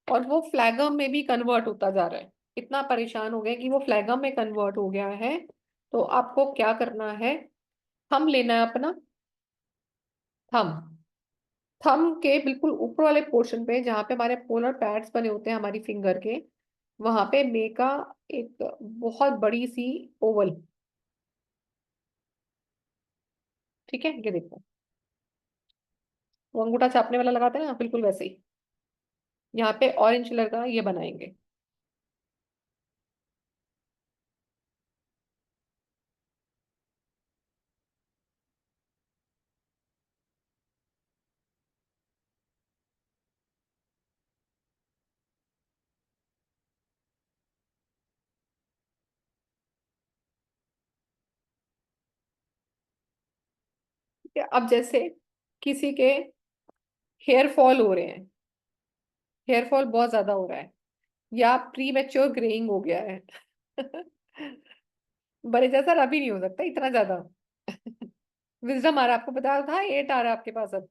और वो फ्लैगम में भी कन्वर्ट होता जा रहा है। इतना परेशान हो गए कि वो फ्लैगम में कन्वर्ट हो गया है। तो आपको क्या करना है, थंब लेना है अपना, थंब, थंब के बिल्कुल ऊपर वाले पोर्शन पे जहाँ पे हमारे पोलर पैड्स बने होते हैं हमारी फिंगर के, वहां पे मेक एक बहुत बड़ी सी ओवल। ठीक है, ये देखो, वो अंगूठा छापने वाला लगाते हैं ना, बिल्कुल वैसे ही यहाँ पे ऑरेंज कलर का ये बनाएंगे। ठीक है, अब जैसे किसी के हेयर फॉल हो रहे हैं, हेयर फॉल बहुत ज्यादा हो रहा है, या प्री मैच्योर ग्रेइंग हो गया है बड़े जैसा अभी नहीं हो सकता इतना ज्यादा विजडम आ रहा है, आपको बताया था 8 आ रहा है आपके पास। अब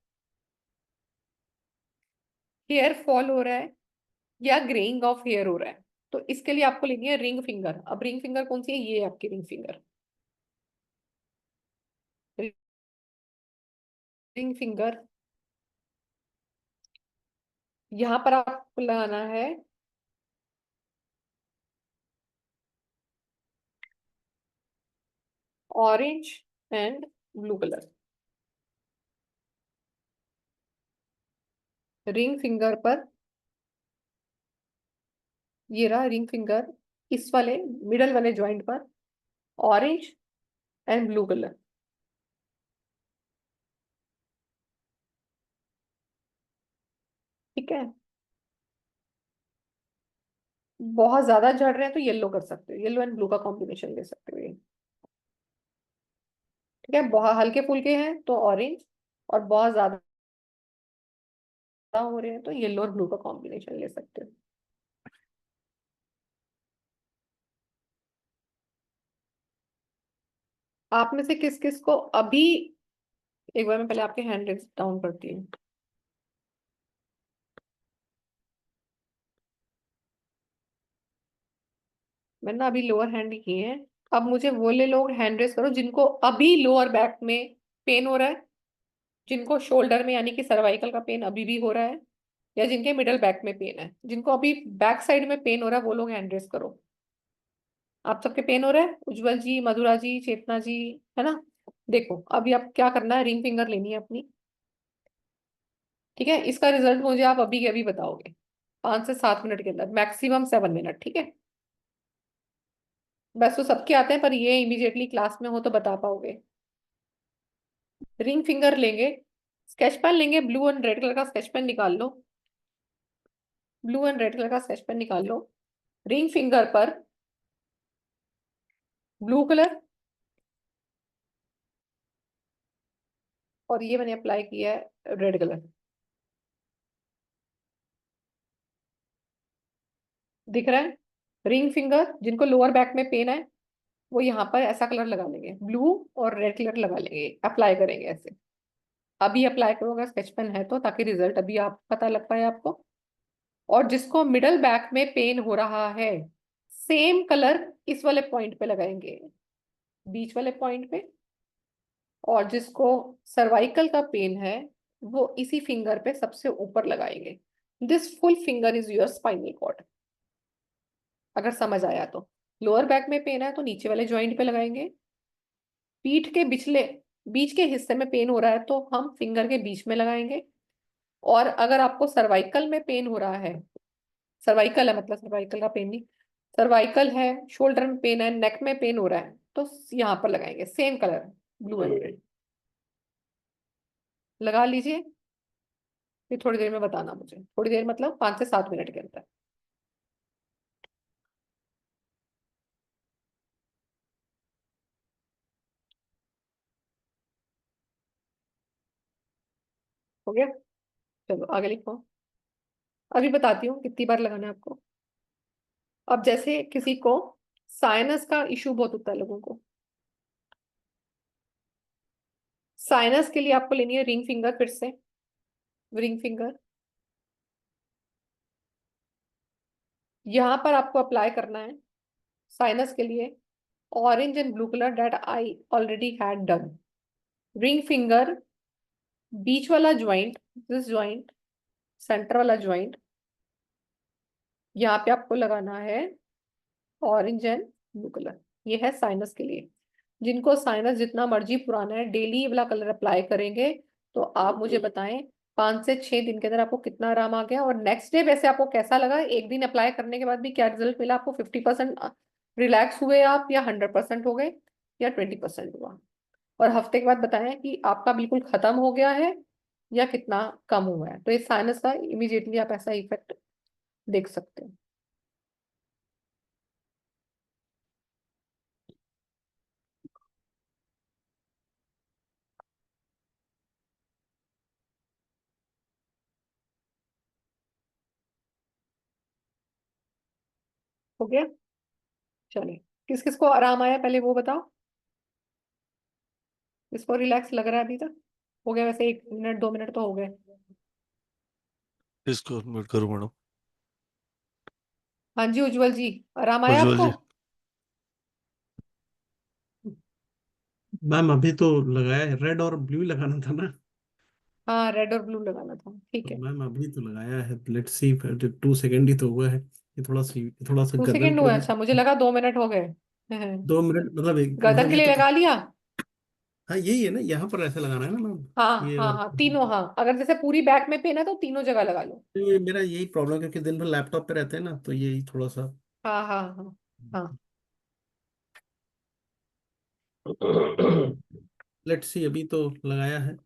हेयर फॉल हो रहा है या ग्रेइंग ऑफ हेयर हो रहा है, तो इसके लिए आपको लेनी है रिंग फिंगर। अब रिंग फिंगर कौन सी है, ये है आपकी रिंग फिंगर। रिंग फिंगर यहाँ पर आपको लगाना है orange and blue colour. Ring finger पर, ये रहा रिंग फिंगर, इस वाले मिडल वाले जॉइंट पर ऑरेंज एंड ब्लू कलर। ठीक है, बहुत ज्यादा झड़ रहे हैं तो येलो कर सकते हो, येलो एंड ब्लू का कॉम्बिनेशन ले सकते हो ये। ठीक है, बहुत हल्के फुल्के हैं तो ऑरेंज, और बहुत ज्यादा हो रहे हैं तो येलो और ब्लू का कॉम्बिनेशन ले सकते हो। आप में से किस किस को अभी, एक बार मैं पहले आपके हैंड रेज डाउन करती हूँ। मैंने ना अभी लोअर हैंड ही किए हैं। अब मुझे वो ले लोग हैंड रेज करो जिनको अभी लोअर बैक में पेन हो रहा है, जिनको शोल्डर में यानी कि सर्वाइकल का पेन अभी भी हो रहा है, या जिनके मिडल बैक में पेन है, जिनको अभी बैक साइड में पेन हो रहा है वो लोग हैंड रेज करो। आप सबके पेन हो रहा है, उज्जवल जी, मधुरा जी, चेतना जी, है ना। देखो अभी आप क्या करना है, रिंग फिंगर लेनी है अपनी। ठीक है, इसका रिजल्ट मुझे आप अभी के अभी बताओगे, 5 से 7 मिनट के अंदर, मैक्सिमम 7 मिनट। ठीक है, बस तो सबके आते हैं पर ये इमीडिएटली क्लास में हो तो बता पाओगे। रिंग फिंगर लेंगे, स्केच पेन लेंगे, ब्लू एंड रेड कलर का स्केच पेन निकाल लो, ब्लू एंड रेड कलर का स्केच पेन निकाल लो। रिंग फिंगर पर ब्लू कलर, और ये मैंने अप्लाई किया है रेड कलर। दिख रहा है, रिंग फिंगर जिनको लोअर बैक में पेन है वो यहाँ पर ऐसा कलर लगा लेंगे, ब्लू और रेड कलर लगा लेंगे, अप्लाई करेंगे ऐसे। अभी अप्लाई करोगे स्केच पेन है तो, ताकि रिजल्ट अभी आप पता लग पाए आपको। और जिसको मिडल बैक में पेन हो रहा है, सेम कलर इस वाले पॉइंट पे लगाएंगे, बीच वाले पॉइंट पे। और जिसको सर्वाइकल का पेन है वो इसी फिंगर पे सबसे ऊपर लगाएंगे। This full finger is your spinal cord. अगर समझ आया तो, लोअर बैक में पेन है तो नीचे वाले जॉइंट पे लगाएंगे, पीठ के बिचले बीच के हिस्से में पेन हो रहा है तो हम फिंगर के बीच में लगाएंगे। और अगर आपको सर्वाइकल में पेन हो रहा है, सर्वाइकल है मतलब सर्वाइकल का पेन नहीं, सर्वाइकल है, शोल्डर में पेन है, नेक में पेन हो रहा है, तो यहाँ पर लगाएंगे same colour, blue and red. लगा लीजिए, फिर थोड़ी देर में बताना मुझे, थोड़ी देर मतलब 5 से 7 मिनट के अंदर। हो गया, चलो आगे लिखो। अभी बताती हूँ कितनी बार लगाना है आपको। अब जैसे किसी को साइनस का इशू बहुत होता है लोगों को, साइनस के लिए आपको लेनी है रिंग फिंगर, फिर से रिंग फिंगर। यहाँ पर आपको अप्लाई करना है साइनस के लिए orange and blue colour that I already had done. Ring finger, बीच वाला ज्वाइंट, दिस ज्वाइंट, सेंटर वाला ज्वाइंट, यहाँ पे आपको लगाना है ऑरेंज एंड ब्लू कलर। ये है साइनस के लिए। जिनको साइनस जितना मर्जी पुराना है, डेली ये वाला कलर अप्लाई करेंगे तो आप मुझे बताएं 5 से 6 दिन के अंदर आपको कितना आराम आ गया। और नेक्स्ट डे वैसे आपको कैसा लगा, एक दिन अप्लाई करने के बाद भी क्या रिजल्ट मिला आपको? 50% रिलैक्स हुए आप, या 100% हो गए, या 20% हुआ? और हफ्ते के बाद बताएं कि आपका बिल्कुल खत्म हो गया है या कितना कम हुआ है। तो ये साइनस का इमीडिएटली आप ऐसा इफेक्ट देख सकते हैं। हो गया? चलिए, किस किस को आराम आया पहले वो बताओ। इसको रिलैक्स लग रहा है अभी तक? हो गया वैसे 1 मिनट 2 मिनट तो हो गए। इसको म्यूट करो मैडम। हाँ जी उज्जवल जी, आराम आया उज्जवल आपको? जी। मैम अभी तो लगाया है, रेड और ब्लू लगाना था ना। हाँ, रेड और ब्लू लगाना था, ठीक तो है। मैम अभी तो लगाया है, लेट्स सी, 2 सेकंड ही तो हुआ है। ये थोड़ा सा 2 सेकेंड गर्दन हुआ? पे भी। अच्छा, मुझे लगा 2 मिनट हो गए। 2 मिनट मतलब गर्दन मतलब के ये लिए तो। लगा लिया? हाँ यही है ना, यहाँ पर ऐसे लगाना है ना मैम। हाँ ये हाँ और हाँ, तीनों। हाँ, अगर जैसे पूरी बैक में पेन है तो तीनों जगह लगा लो। ये मेरा यही प्रॉब्लम है, क्योंकि दिन भर लैपटॉप पे रहते हैं ना, तो यही थोड़ा सा। हाँ हाँ हाँ हाँ। लेट्स सी, अभी तो लगाया है।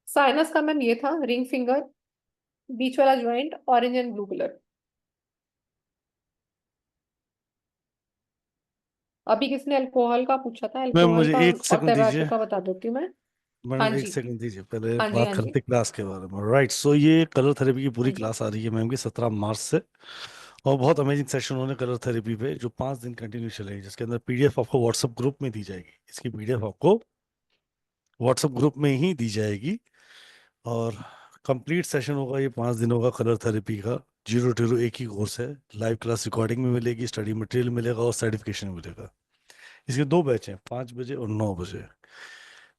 साइनस का मैम ये था, रिंग फिंगर, बीच वाला joint, orange and blue colour. अभी किसने अल्कोहल का पूछा था? मैम अल्कोहल मुझे का एक और सेकंड टैबाको दीजिए। का बता देती हूँ मैं। हाँ मैडम एक जी, सेकंड दीजिए, पहले हाँ जी, बात हाँ जी, करते क्लास के बारे में। राइट, सो ये कलर थेरेपी की पूरी हाँ जी। क्लास आ रही है मैम की 17 मार्च से। और बहुत अमेजिंग सेशन होने कलर थेरेपी पे, जो 5 दिन कंटिन्यू चलेगी, जिसके अंदर पीडीएफ आपको व्हाट्सएप ग्रुप में दी जाएगी। इसकी पीडीएफ आपको व्हाट्सएप ग्रुप में ही दी जाएगी। और कंप्लीट सेशन होगा ये 5 दिनों का कलर थेरेपी का। 0 to 0 एक ही कोर्स है। लाइव क्लास रिकॉर्डिंग में मिलेगी, स्टडी मटेरियल मिलेगा और सर्टिफिकेशन मिलेगा। इसके 2 बैच हैं, 5 बजे और 9 बजे।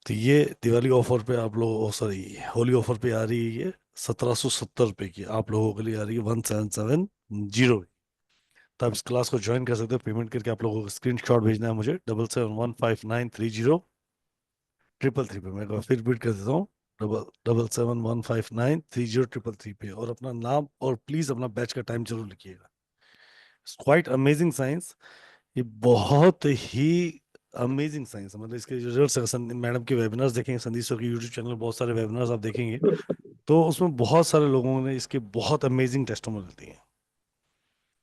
तो ये दिवाली ऑफर पे आप लोग, सॉरी होली ऑफर पे आ रही है। ये 1770 रुपये की आप लोगों के लिए आ रही है, 1770। तो आप इस क्लास को ज्वाइन कर सकते हो। पेमेंट करके आप लोगों को स्क्रीन शॉट भेजना है मुझे 7715930333 पे। मैं एक बार फिर रिपीट कर देता हूँ, 7715930333 पे। और अपना नाम और प्लीज अपना बैच का टाइम जरूर लिखिएगा। क्वाइट अमेजिंग साइंस, ये बहुत ही अमेजिंग साइंस है। मतलब इसके रिजल्ट्स, मैडम के वेबिनार्स देखेंगे, संदीप सर के यूट्यूब चैनल में बहुत सारे वेबिनार्स आप देखेंगे, तो उसमें बहुत सारे लोगों ने इसके बहुत अमेजिंग टेस्टिमोनियल दिए हैं।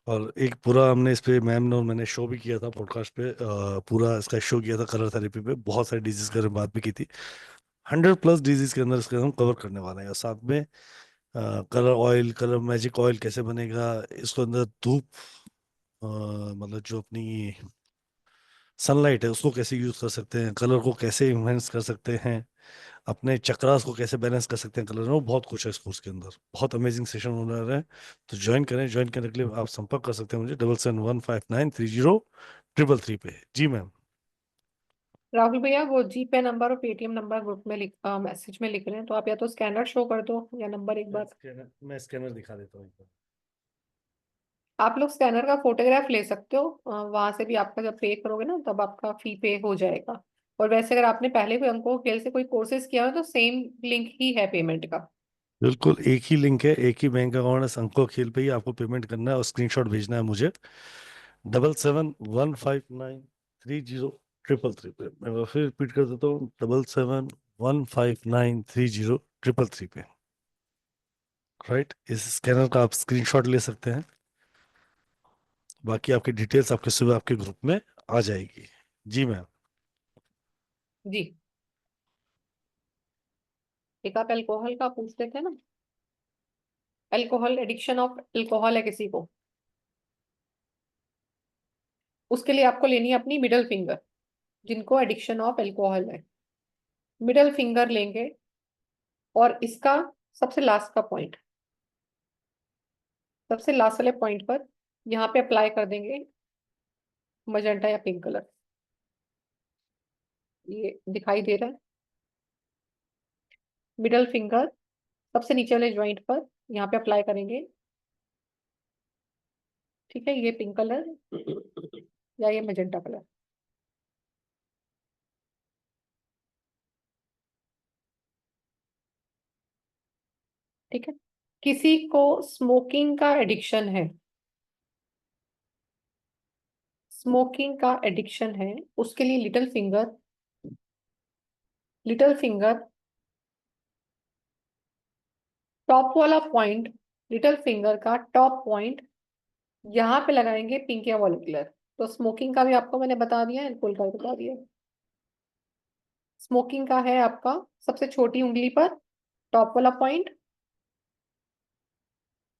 और एक पूरा हमने इस पे, मैम ने और मैंने शो भी किया था पॉडकास्ट पे, पूरा इसका शो किया था कलर थेरेपी पे। बहुत सारे डिजीज के बारे में बात भी की थी। 100+ डिजीज के अंदर इसके हम कवर करने वाले हैं। और साथ में colour oil, colour magic oil कैसे बनेगा, इसको अंदर धूप, मतलब जो अपनी सनलाइट है उसको कैसे यूज कर सकते हैं, कलर को कैसे इन्हेंस कर सकते हैं, अपने चक्रास को कैसे बैलेंस कर सकते हैं कलर में, बहुत कुछ है इस कोर्स के अंदर। बहुत अमेजिंग सेशन होने वाला है। तो ज्वाइन करें। ज्वाइन करने के लिए आप संपर्क कर सकते हैं मुझे 7715930333 पे। जी मैम। राहुल भैया, वो जीपे नंबर और पेटीएम नंबर ग्रुप में मैसेज में लिख रहे हैं, तो आप या तो स्कैनर शो कर दो या नंबर एक बार। मैं स्कैनर दिखा देता हूँ एक बार। आप लोग स्कैनर का फोटोग्राफ ले सकते हो, वहां से भी आपका जब पे करोगे ना तब आपका फी पे हो जाएगा। और वैसे अगर आपने पहले कोई अंकों खेल से कोई कोर्सेज किया हो तो सेम लिंक ही है पेमेंट का। बिल्कुल एक ही लिंक है, एक ही बैंक अकाउंट है, संको खेल पे ही आपको पेमेंट करना है और स्क्रीनशॉट भेजना है मुझे 7715930333 पे। मैं फिर रिपीट कर देता हूँ, 7715930333 पे। राइट, इस स्कैनर का आप स्क्रीनशॉट ले सकते हैं। बाकी आपकी डिटेल्स आपके सुबह आपके ग्रुप में आ जाएगी। जी मैम। जी, एक आप अल्कोहल का पूछते थे ना, अल्कोहल एडिक्शन ऑफ अल्कोहल है किसी को, उसके लिए आपको लेनी है अपनी मिडल फिंगर। जिनको एडिक्शन ऑफ अल्कोहल है, मिडल फिंगर लेंगे और इसका सबसे लास्ट का पॉइंट, सबसे लास्ट वाले पॉइंट पर यहाँ पे अप्लाई कर देंगे मजेंटा या पिंक कलर। ये दिखाई दे रहा है, मिडल फिंगर सबसे नीचे वाले ज्वाइंट पर यहाँ पे अप्लाई करेंगे। ठीक है, ये पिंक कलर या ये मजेंटा कलर। ठीक है, किसी को स्मोकिंग का एडिक्शन है, स्मोकिंग का एडिक्शन है, उसके लिए लिटिल फिंगर टॉप वाला पॉइंट, लिटिल फिंगर का टॉप पॉइंट यहाँ पे लगाएंगे पिंक या वॉलेट कलर। तो स्मोकिंग का भी आपको मैंने बता दिया, अल्कोहल का भी बता दिया। स्मोकिंग का है आपका सबसे छोटी उंगली पर टॉप वाला पॉइंट,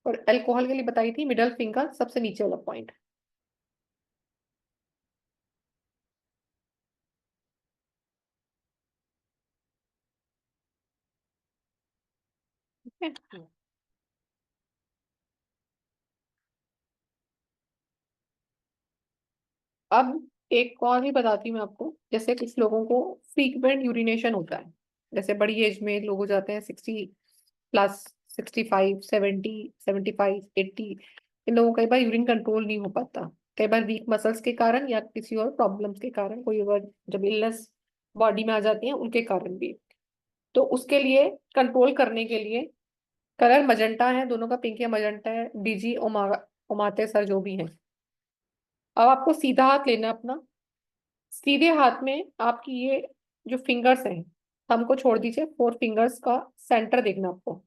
और अल्कोहल के लिए बताई थी मिडल फिंगर सबसे नीचे वाला पॉइंट। ठीक है, अब एक और भी बताती हूँ मैं आपको। जैसे कुछ लोगों को फ्रीक्वेंट यूरिनेशन होता है, जैसे बड़ी एज में लोग हो जाते हैं 60+, 65, 70, 75, 80। इन लोगों को कई बार यूरिन कंट्रोल नहीं हो पाता, कई बार वीक मसल्स के कारण या किसी और प्रॉब्लम्स के कारण, कोई और जब इलनेस बॉडी में आ जाती है उनके कारण भी। तो उसके लिए कंट्रोल करने के लिए कलर मजेंटा है, दोनों का पिंक या मजेंटा है, डीजी ओमाते सर जो भी है। अब आपको सीधा हाथ लेना है अपना, सीधे हाथ में आपकी ये जो फिंगर्स हैं, थंब को छोड़ दीजिए, 4 फिंगर्स का सेंटर देखना आपको।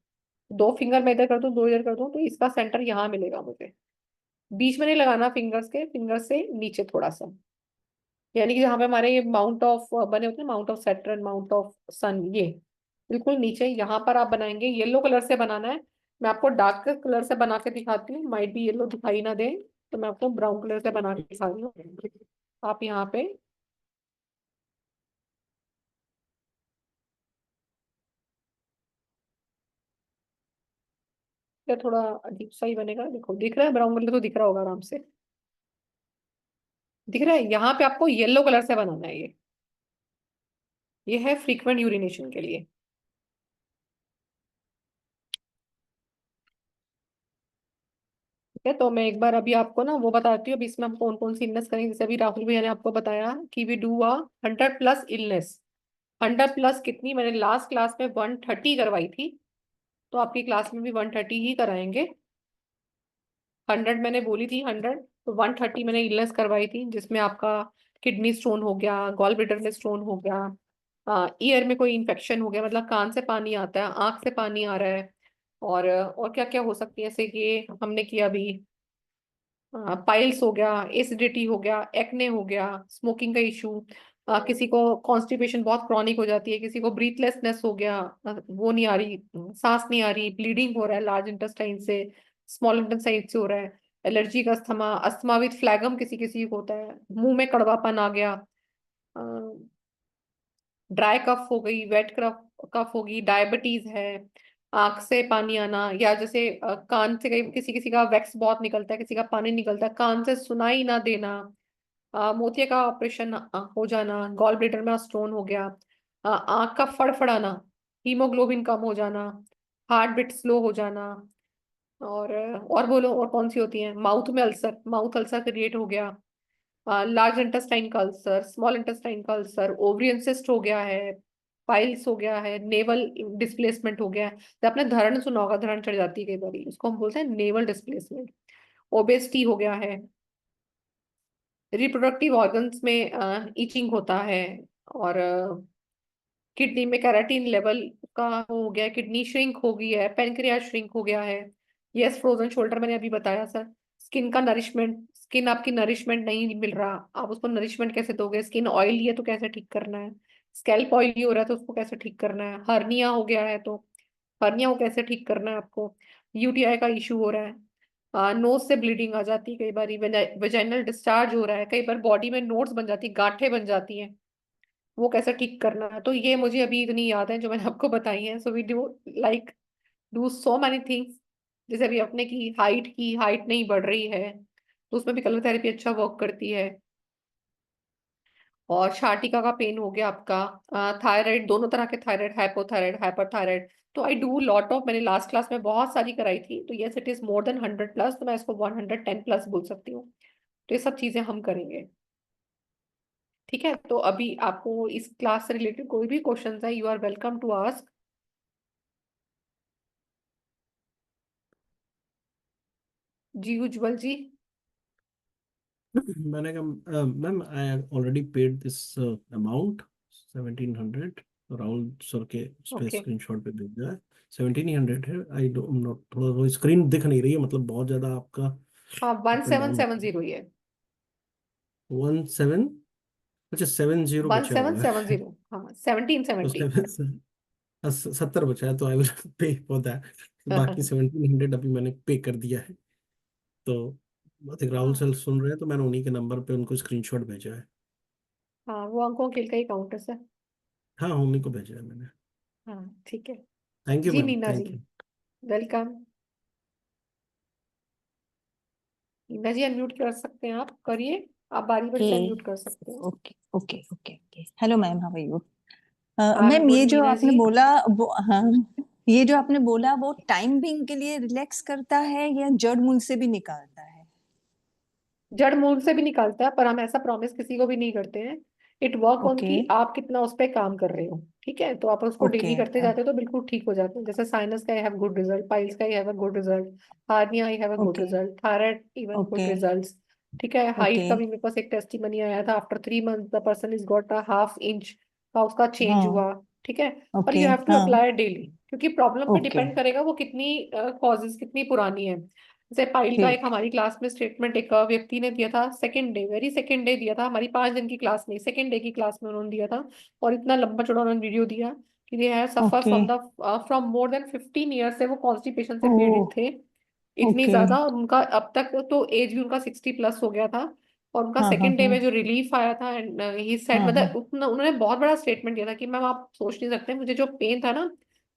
2 फिंगर मैं इधर कर दूं, 2 इधर कर दूं, तो इसका सेंटर यहाँ मिलेगा मुझे। बीच में नहीं लगाना फिंगर्स के, फिंगर से नीचे थोड़ा सा, यानी कि जहाँ पे हमारे ये माउंट ऑफ बने होते हैं, mount of Saturn, mount of sun, ये बिल्कुल नीचे यहाँ पर आप बनाएंगे। येलो कलर से बनाना है, मैं आपको डार्क कलर से बना के दिखाती हूँ, माइट भी येलो दिखाई ना दे, तो मैं आपको ब्राउन कलर से बना के दिखा रही हूँ। आप यहाँ पे या थोड़ा अजीब सा ही बनेगा, देखो दिख रहा है ब्राउन कलर, तो दिख रहा होगा आराम से, दिख रहा है। यहाँ पे आपको येलो कलर से बनाना है, ये है फ्रीक्वेंट यूरिनेशन के लिए। ठीक है, तो मैं एक बार अभी आपको ना वो बताती हूँ, अभी इसमें हम कौन कौन सी इलनेस करेंगे। जैसे अभी राहुल भैया ने आपको बताया कि वी डू 100+ इलनेस। 100+ कितनी, मैंने लास्ट क्लास में 130 करवाई थी, तो आपकी क्लास में भी 130 ही कराएंगे। 100 मैंने बोली थी, 100 तो 130 मैंने इलनेस करवाई थी, जिसमें आपका किडनी स्टोन हो गया, गॉल ब्लैडर में स्टोन हो गया, ईयर में कोई इन्फेक्शन हो गया, मतलब कान से पानी आता है, आंख से पानी आ रहा है, और क्या क्या हो सकती है, जैसे कि हमने किया अभी, पाइल्स हो गया, एसिडिटी हो गया, एक्ने हो गया, स्मोकिंग का इशू, किसी को कॉन्स्टिपेशन बहुत क्रॉनिक हो जाती है, किसी को ब्रीथलेसनेस हो गया, वो नहीं आ रही, सांस नहीं आ रही, ब्लीडिंग हो रहा है लार्ज इंटेस्टाइन से, स्मॉल इंटेस्टाइन से हो रहा है, एलर्जी का अस्थमा, अस्थमा विद फ्लैगम किसी किसी को होता है, मुंह में कड़वापन आ गया, ड्राई कफ हो गई, वेट कफ कफ होगी, डायबिटीज है, आंख से पानी आना, या जैसे कान से कहीं किसी किसी का वैक्स बहुत निकलता है, किसी का पानी निकलता है, कान से सुनाई ना देना, मोतिया का ऑपरेशन हो जाना, गॉल ब्लैडर में स्टोन हो गया, आंख का फड़फड़ाना, हीमोग्लोबिन कम हो जाना, हार्ट बीट स्लो हो जाना, और बोलो और कौन सी होती है, माउथ में अल्सर, माउथ अल्सर क्रिएट हो गया, लार्ज इंटेस्टाइन का अल्सर, स्मॉल इंटेस्टाइन का अल्सर, ओवरियन सिस्ट हो गया है, पाइल्स हो गया है, नेवल डिस्प्लेसमेंट हो गया है। तो आपने धरण सुना होगा, धरण चढ़ जाती है कई बार, उसको हम बोलते हैं नेवल डिस्प्लेसमेंट। ओबेसिटी हो गया है, रिप्रोडक्टिव ऑर्गन्स में ईचिंग होता है, और किडनी में कैराटीन लेवल का हो गया, किडनी श्रिंक हो गई है, पेनक्रियास श्रिंक हो गया है। यस, फ्रोजन शोल्डर मैंने अभी बताया सर। स्किन का नरिशमेंट, स्किन आपकी नरिशमेंट नहीं मिल रहा, आप उसको नरिशमेंट कैसे दोगे? स्किन ऑयली है तो कैसे ठीक करना है? स्कैल्प ऑयली हो रहा है तो उसको कैसे ठीक करना है? हर्निया हो गया है तो हर्निया को कैसे ठीक करना है आपको? यूटीआई का इशू हो रहा है, नोज से ब्लीडिंग आ जाती है, कई बार वेजाइनल डिस्चार्ज हो रहा है, कई बार बॉडी में नोड्स बन जाती है, गांठें बन जाती हैं, वो कैसे ठीक करना है? तो ये मुझे अभी इतनी याद है जो मैंने आपको बताई है। So we do like do so many things. जैसे अभी अपने की हाइट नहीं बढ़ रही है, तो उसमें भी कलर थेरेपी अच्छा वर्क करती है। और शार्टिका का पेन हो गया आपका, थायराइड, दोनों तरह के थायराइड, हाइपोथायराइड, हाइपरथायराइड। तो आई डू लॉट ऑफ, मैंने लास्ट क्लास में बहुत सारी कराई थी, तो yes it is more than 100+, तो मैं इसको 110+ बोल सकती हूँ। तो ये सब चीजें हम करेंगे। ठीक है, तो अभी आपको इस क्लास से रिलेटेड कोई भी क्वेश्चन है, you are welcome to ask. जी उज्जवल जी। मैंने कहा ma'am I already paid this amount 1700, Rahul sir के उस पे ओके, स्क्रीनशॉट पे भेजा है। 1700 है। आई डोंट नॉट, थोड़ा वो स्क्रीन दिख नहीं रही है, मतलब बहुत ज्यादा आपका हाँ अप एंड डाउन। 1770 ही है। 17, अच्छा 70 वन बचा सेवन हुआ सेवन है। जीरो हाँ 1770। तो 70 बचा है, तो I will pay for that. बाकी 1700 अभी मैंने पे कर दिया है। तो आई थिंक राहुल हाँ सर सुन रहे हैं, तो मैंने उन्हीं के नंबर पे उनको स्क्रीनशॉट भेजा है। हाँ, वो अंकों खेल का ही काउंट है सर। हाँ, उन्हीं को भेजा है मैंने। हाँ ठीक है। थैंक यू जी ma'am, Meena ji, thank you. Welcome. Meena ji unmute कर सकते हैं, आप करिए। आप बारी बारी से अनम्यूट कर सकते हैं। Okay okay okay okay. Hello ma'am, how are you? I am ma'am, good ये जो मीना आपने जी। बोला वो, हाँ, ये जो आपने बोला वो टाइम बिंग के लिए रिलैक्स करता है या जड़ मूल से भी निकालता है? जड़ मूल से भी निकालता है, पर हम ऐसा प्रॉमिस किसी को भी नहीं करते हैं। इट वर्क ऑन ओके कि आप कितना उस पर काम कर रहे हो। ठीक है, तो आप उसको ओके डेली करते जाते हो तो बिल्कुल ठीक हो जाते हैं। जैसे साइनस का I have good result, piles का I have a good result, hernia I have a good okay result, thyroid even good okay results. ठीक है, ओके। हाइट का भी मेरे पास एक टेस्टिमनी आया था, after 3 month the person is got a ½ inch का उसका चेंज हाँ हुआ। ठीक है, पर ओके। यू हैव टू हाँ अप्लाई डेली, क्योंकि प्रॉब्लम पे ओके। डिपेंड करेगा वो कितनी कॉजेज कितनी पुरानी है। जैसे पाइल का एक ठीक। हमारी क्लास में स्टेटमेंट एक व्यक्ति ने दिया था, second day, very second day दिया था, हमारी 5 दिन की क्लास में, सेकंड डे की क्लास में उन्होंने दिया था। और इतना लंबा चौड़ा उन्होंने वीडियो दिया कि they have suffer okay. From more than 15 years से वो कॉन्स्टिपेशन से ओ। पीड़ित थे। इतनी ओके। ज्यादा, और उनका अब तक तो एज भी उनका 60+ हो गया था। और उनका हाँ हाँ सेकंड डे हाँ में जो रिलीफ आया था, एंड ही सेड, हाँ हाँ। मतलब उतना उन्होंने बहुत बड़ा स्टेटमेंट दिया था कि मैम आप सोच नहीं सकते, मुझे जो पेन था ना,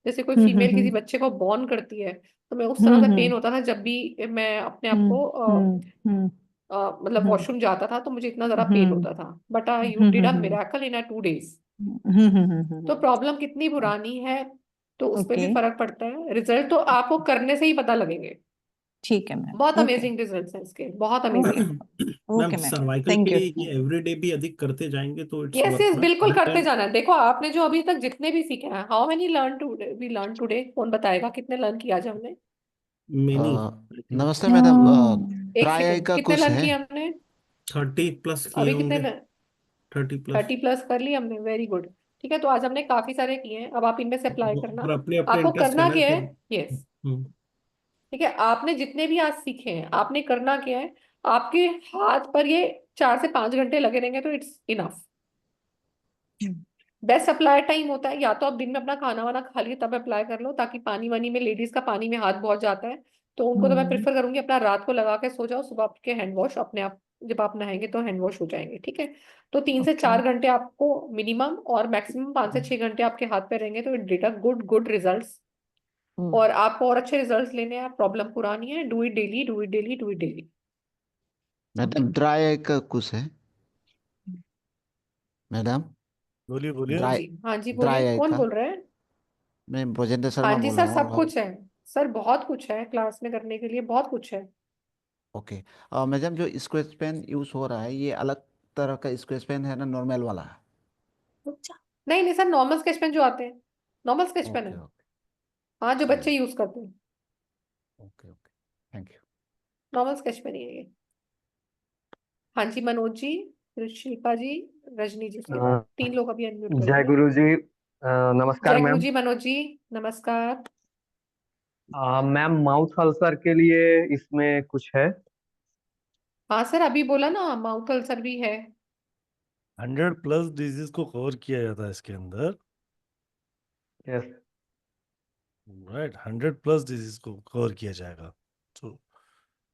जैसे कोई फीमेल किसी हम्म। बच्चे को बॉर्न करती है, तो मैं उस तरह से पेन हम्म होता था जब भी मैं अपने आप हम्म को हम्म मतलब हम्म वॉशरूम जाता था, तो मुझे इतना ज्यादा पेन हम्म होता था, but you did a hmm miracle in a 2 days। तो हम्म। प्रॉब्लम कितनी पुरानी है, तो उस पर ओके, भी फर्क पड़ता है। रिजल्ट तो आपको करने से ही पता लगेंगे। ठीक है मैम। बहुत ओके अमेजिंग रिजल्ट्स हैं इसके, बहुत okay amazing. Ma'am okay ma'am. Cervical के थैंक यू। लिए ये एवरीडे भी अधिक करते जाएंगे तो इट्स यस यस, वर्थ बिल्कुल करते इट। जाना है। देखो आपने जो अभी तक जितने भी सीखे हैं, how many learn today, we learn today, कौन बताएगा कितने लर्न किया आज हमने? मेनी, आई थिंक नमस्ते मैडम। एक ड्राई आई सेकेंड, का कितने कुछ लर्न है? किए हमने? 30+ किए अभी कितने? होंगे। 30+। 30+ कर लिए हमने, वेरी गुड। ठीक है, तो आज हमने काफी सारे किए हैं, अब आप इनमें से अप्लाई करना। और अपने अपने आपको इंटरेस्ट है करना ना क्या कि है? यस, हम्म, ठीक है, आपने जितने भी आज सीखे हैं, आपने करना क्या है, आपके हाथ पर ये 4 से 5 घंटे लगे रहेंगे तो it's enough. Best apply time होता है या तो आप दिन में अपना खाना वाना खा लिए तब अप्लाई कर लो, ताकि पानी वानी में, लेडीज का पानी में हाथ बहुत जाता है, तो उनको तो मैं प्रेफर करूंगी अपना रात को लगा के सो जाओ, सुबह आपके हैंड वॉश अपने आप, जब आप नहाएंगे तो हैंड वॉश हो जाएंगे। ठीक है, तो 3 से 4 घंटे आपको मिनिमम, और मैक्सिमम 5 से 6 घंटे आपके हाथ पे रहेंगे, तो it did a good good results. और आपको और अच्छे रिजल्ट्स लेने हैं, प्रॉब्लम पुरानी है, do it daily, do it daily, do it daily. Madam dry eye का कुछ है? मैडम, बोलिए बोलिए। हाँ ड्राई जी, हाँ जी, बोलिए, ड्राई आई कौन का। बोल रहे हैं? मैं भोजेंद्र हाँ शर्मा जी बोल रहा सर, हूँ सब और कुछ है। सर बहुत कुछ है क्लास में करने के लिए, बहुत कुछ है। ओके। मैडम, जो स्क्वेच पेन यूज हो रहा है ये अलग तरह का स्क्वेच पेन है ना, नॉर्मल वाला है? नहीं नहीं सर, नॉर्मल स्केच पेन जो आते हैं, नॉर्मल स्केच पेन ओके है। ओके। हाँ, जो बच्चे चलिए। यूज करते हैं, okay okay. Thank you. Normal sketch pen ही है ये। हाँ जी, मनोज जी, फिर शिल्पा जी, रजनी जी, उसके बाद 3 लोग अभी अनम्यूट जय करेंगे। गुरु जी। नमस्कार जय गुरु मैम। जी, मनोज जी, नमस्कार। मैम माउथ अल्सर के लिए इसमें कुछ है? हाँ सर, अभी बोला ना, माउथ अल्सर भी है। 100+ डिजीज को कवर किया जाता है इसके अंदर। यस। राइट, 100+ डिजीज को कवर किया जाएगा। तो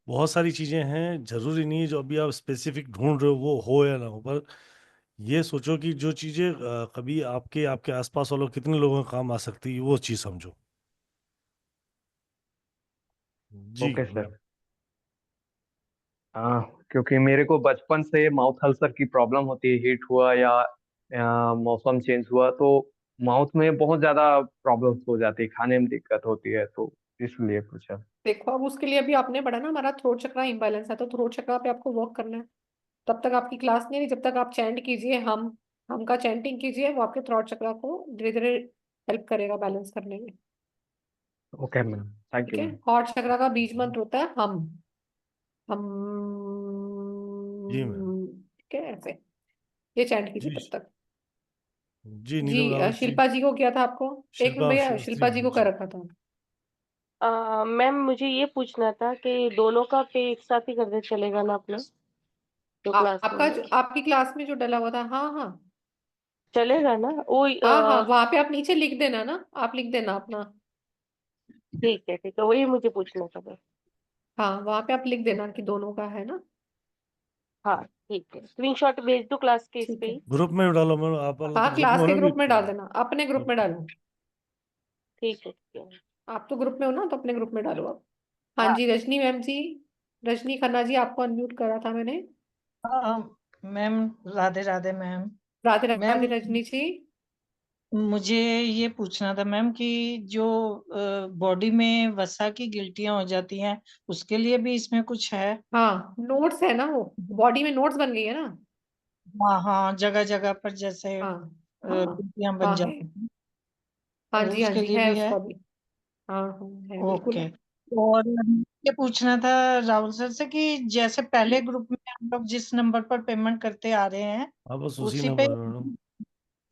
बहुत सारी चीजें हैं, जरूरी नहीं है जो अभी आप स्पेसिफिक ढूंढ रहे हो वो हो या ना हो, पर ये सोचो कि जो चीजें कभी आपके आपके आसपास वालों कितने लोगों के काम आ सकती है, वो चीज समझो। जी ओके मैम। सर। हाँ, क्योंकि मेरे को बचपन से माउथ अल्सर की प्रॉब्लम होती है। हीट हुआ या मौसम चेंज हुआ तो माउथ में बहुत ज्यादा प्रॉब्लम्स हो जाती है, खाने में दिक्कत होती है, तो इसलिए पूछा। देखो अब उसके लिए अभी आपने पढ़ा ना, हमारा थ्रोट चक्रा इम्बैलेंस है, तो थ्रोट चक्रा पे आपको वर्क करना है। तब तक आपकी क्लास नहीं है, जब तक आप चैंट कीजिए, हम का चैंटिंग कीजिए, वो आपके थ्रोट चक्रा को धीरे धीरे हेल्प करेगा बैलेंस करने में। ओके मैम, थैंक ठीक यू है, मैम। हार्ट चक्रा का बीज मंत्र होता है हम। जी मैम। ठीक है, ऐसे ये चैंट कीजिए जी तब तक। जी जी नीलम रावत जी। शिल्पा जी को किया था आपको। एक मिनट शिल्पा भैया, शास्त्री शिल्पा जी को जी। कर रखा था। मैम मुझे ये पूछना था कि दोनों का पे एक साथ ही कर दे चलेगा ना अपना, तो क्लास के आपका अंदर आपकी क्लास में जो डला हुआ था, हाँ हाँ चलेगा ना वो? हाँ हाँ, वहां पे आप नीचे लिख देना ना, आप लिख देना अपना। ठीक है, वही मुझे पूछना था बस। हाँ वहां पे आप लिख देना कि दोनों का है ना। हाँ ठीक है, स्क्रीनशॉट भेज दो क्लास के इस ठीक पे है, ही। ग्रुप में डालो मैम, आप वाला तो हाँ ग्रुप में क्लास हो के ना ग्रुप अभी। में डाल देना, अपने ग्रुप में डालो। ठीक है। आप तो ग्रुप में हो ना, तो अपने ग्रुप में डालो आप। हाँ जी रजनी मैम जी, रजनी खन्ना जी, आपको अनम्यूट करा था मैंने। Ma'am Radhe Radhe ma'am. Radhe ma'am Radhe Rajni जी। मुझे ये पूछना था मैम कि जो बॉडी में वसा की गिल्टियां हो जाती हैं, उसके लिए भी इसमें कुछ है? हाँ नोट्स है ना, वो बॉडी में नोट्स बन गई है ना। हाँ हाँ, जगह जगह पर जैसे हाँ हाँ गिल्टियां बन हाँ है। जाती हैं, हाँ उसके जी लिए है भी है? उसका भी। हाँ हाँ है, बिल्कुल ओके। है। और ये पूछना था राहुल सर से कि जैसे पहले ग्रुप में हम लोग जिस नंबर पर पेमेंट करते आ रहे हैं, हाँ बस उसी उसी पे नंबर मैडम।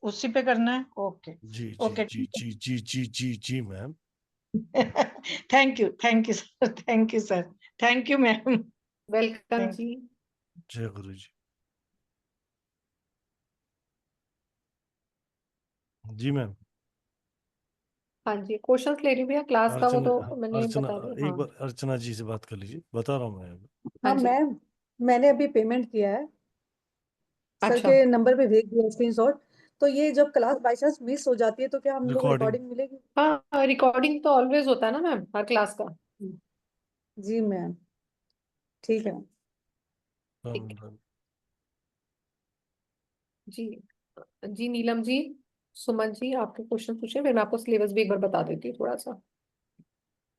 उसी पे करना है? ओके जी जी ओके, जी ठीक जी जी जी जी जी मैम। है। Thank you sir, thank you sir, thank you ma'am. Welcome thank जी। जय गुरु जी। जी मैम। हाँ जी क्वेश्चंस ले रही हूँ भैया, क्लास का वो अर्चना, तो मैंने अर्चना बता दिया। एक हाँ बार अर्चना जी से बात कर लीजिए, बता रहा हूँ मैं अभी। हाँ हाँ जी। मैम, मैंने अभी पेमेंट किया है, सर अच्छा, के नंबर पे भेज दिया स्क्रीनशॉट। तो ये जब क्लास बाई चांस मिस हो जाती है तो क्या हम लोग रिकॉर्डिंग। रिकॉर्डिंग मिलेगी? हाँ रिकॉर्डिंग तो ऑलवेज होता है ना मैम, हर क्लास का। जी मैम, ठीक है। ठीक है जी। जी नीलम जी, सुमन जी आपके क्वेश्चन पूछे, फिर मैं आपको सिलेबस भी एक बार बता देती हूँ थोड़ा सा।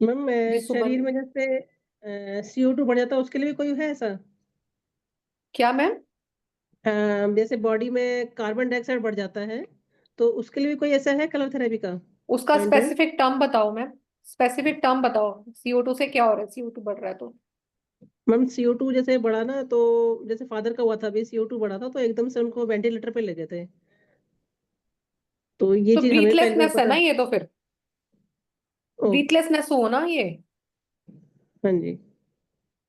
मैम जी सुमन। शरीर में जैसे CO2 बढ़ जाता है, उसके लिए भी कोई है ऐसा? क्या मैम? जैसे बॉडी में कार्बन डाइऑक्साइड बढ़ जाता है, तो उसके लिए भी कोई ऐसा है कलर थेरेपी का उसका काउंटर? स्पेसिफिक टर्म बताओ मैम, स्पेसिफिक टर्म बताओ, CO2 से क्या हो रहा है, CO2 बढ़ रहा है तो। मैम CO2 जैसे बढ़ा ना, तो जैसे फादर का हुआ था, अभी CO2 बढ़ा था तो एकदम से उनको वेंटिलेटर पे ले गए थे। तो ये तो चीज हमें पहले नहीं ब्रीथलेसनेस है पता। ना ये तो, फिर ओके। ब्रीथलेसनेस हो ना ये। हाँ जी।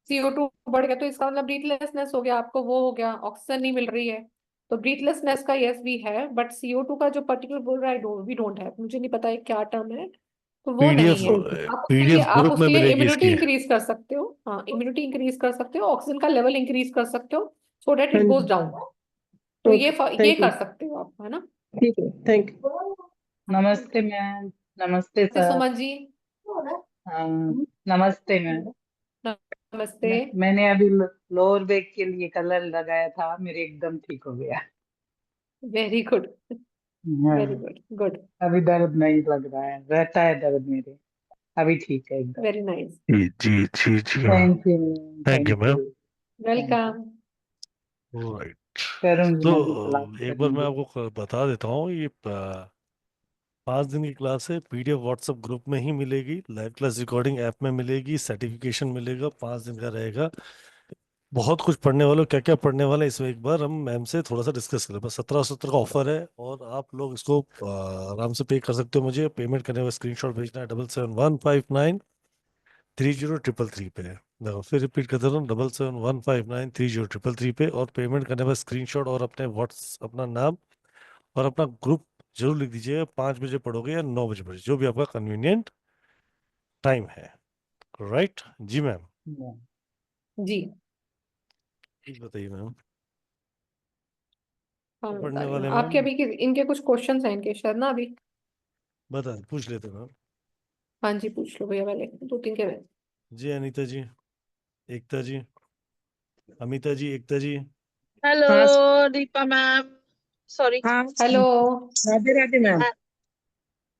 CO2 बढ़ गया तो इसका मतलब ब्रीथलेसनेस हो गया, आपको वो हो गया, ऑक्सीजन नहीं मिल रही है। तो ब्रीथलेसनेस का यस भी है, बट CO2 का जो पर्टिकुलर बोल रहा है वी डोंट हैव, मुझे नहीं पता है क्या टर्म है, तो वो पीडीएफ, नहीं है। ओके। पीडीएफ आप ग्रुप में उसके लिए मिलेगी इम्यूनिटी इसकी। इंक्रीज कर सकते हो। हाँ इम्यूनिटी इंक्रीज कर सकते हो, ऑक्सीजन का लेवल इंक्रीज कर सकते हो, सो दैट हाँ इट गोज जी। डाउन। तो ओके, ये थैंक यू। कर सकते हो आप, है ना। ठीक है, थैंक यू। हाँ नमस्ते मैम। नमस्ते जी सर। सुमन जी। नमस्ते मैम। नमस्ते। मैंने अभी लोअर बैक के लिए कलर लगाया था, मेरे एकदम ठीक हो गया। वेरी गुड, वेरी हाँ, गुड, गुड, अभी दर्द नहीं लग रहा है, रहता है दर्द मेरे, अभी ठीक है एकदम। वेरी नाइस, जी जी जी जी हाँ। Thank you ma'am, thank you thank ma'am. You, thank you. Welcome. Right. करूंगी तो मैं भी क्लास एक बार मैं करूंगी। आपको बता देता हूँ, ये 5 दिन की क्लास है, पीडीएफ व्हाट्सएप ग्रुप में ही मिलेगी, लाइव क्लास रिकॉर्डिंग ऐप में मिलेगी, सर्टिफिकेशन मिलेगा, 5 दिन का रहेगा। बहुत कुछ पढ़ने वालों, क्या क्या पढ़ने वाला है इसमें एक बार हम मैम से थोड़ा सा डिस्कस करें। बस 17 का ऑफर है, और आप लोग इसको आराम से पे कर सकते हो। मुझे पेमेंट करने का स्क्रीनशॉट भेजना है 7715930333 पे। देखो फिर रिपीट करते रहो, 7715930333 पे, और पेमेंट करने का स्क्रीनशॉट और अपने व्हाट्स अपना नाम और अपना ग्रुप जरूर लिख दीजिएगा। 5 बजे पढ़ोगे या 9 बजे पढ़ोगे, जो भी आपका कन्वीनियंट टाइम है। राइट जी मैम। जी बताइए मैम। हाँ मैं बता पढ़ने रही हूँ वाले आपके मैम, अभी इनके कुछ क्वेश्चंस हैं इनके शायद ना अभी। बता पूछ लेते मैम। हाँ जी पूछ लो भैया, पहले दो तीन के। जी अनीता जी, एकता जी, अमिता जी, एकता जी। हेलो हाँ दीपा मैम, सॉरी। हाँ हेलो। राधे राधे मैम। हाँ,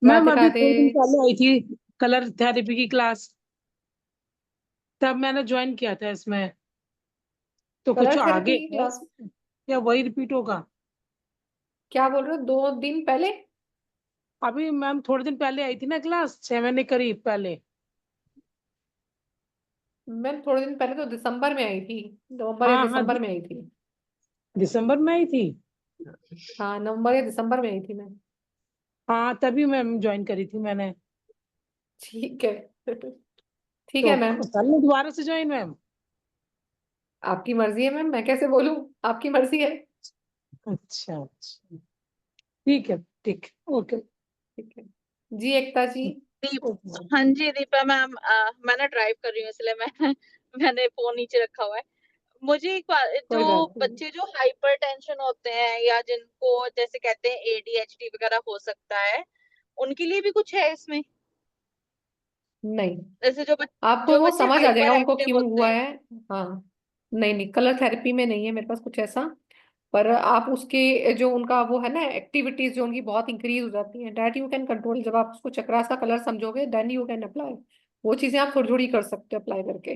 मैम राधे अभी राधे। 2 दिन पहले आई थी कलर थेरेपी की क्लास, तब मैंने ज्वाइन किया था इसमें, तो कुछ कलर आगे थेरेपी की है क्लास? या वही रिपीट होगा? क्या बोल रहे हो, 2 दिन पहले? अभी मैम थोड़े दिन पहले आई थी ना क्लास, 6 महीने करीब पहले। मैं थोड़े दिन पहले तो दिसंबर में आई थी, नवंबर या हाँ हाँ दिसंबर में आई थी। दिसंबर में आई थी। हाँ, नवंबर या दिसंबर में आई थी मैं। हाँ तभी मैम ज्वाइन करी थी मैंने। ठीक है। ठीक तो है मैम। कर लो दोबारा से ज्वाइन मैम। आपकी मर्जी है मैम, मैं कैसे बोलूं? आपकी मर्जी है। अच्छा अच्छा, ठीक है ठीक है, ओके। ठीक है जी, एकता जी। हाँ जी दीपा मैम, मैं ड्राइव कर रही हूँ इसलिए मैं मैंने फोन नीचे रखा हुआ है। मुझे एक बात, कोई जो बात नहीं। बच्चे जो हाइपर टेंशन होते हैं या जिनको जैसे कहते हैं एडीएचडी वगैरह हो सकता है, उनके लिए भी कुछ है इसमें? नहीं, जैसे आपको जो वो बच्चे समझ आ जाएगा हाइपर उनको एक्टिव क्यों होते हुआ हैं। है। हाँ। नहीं नहीं, कलर थेरेपी में नहीं है मेरे पास कुछ ऐसा। पर आप उसके जो उनका वो है ना, एक्टिविटीज जो उनकी बहुत इंक्रीज हो जाती हैं, दैट यू कैन कंट्रोल। जब आप उसको चक्रास का कलर समझोगे देन यू कैन अप्लाई। वो चीजें आप थोड़ी थोड़ी कर सकते हो अप्लाई करके।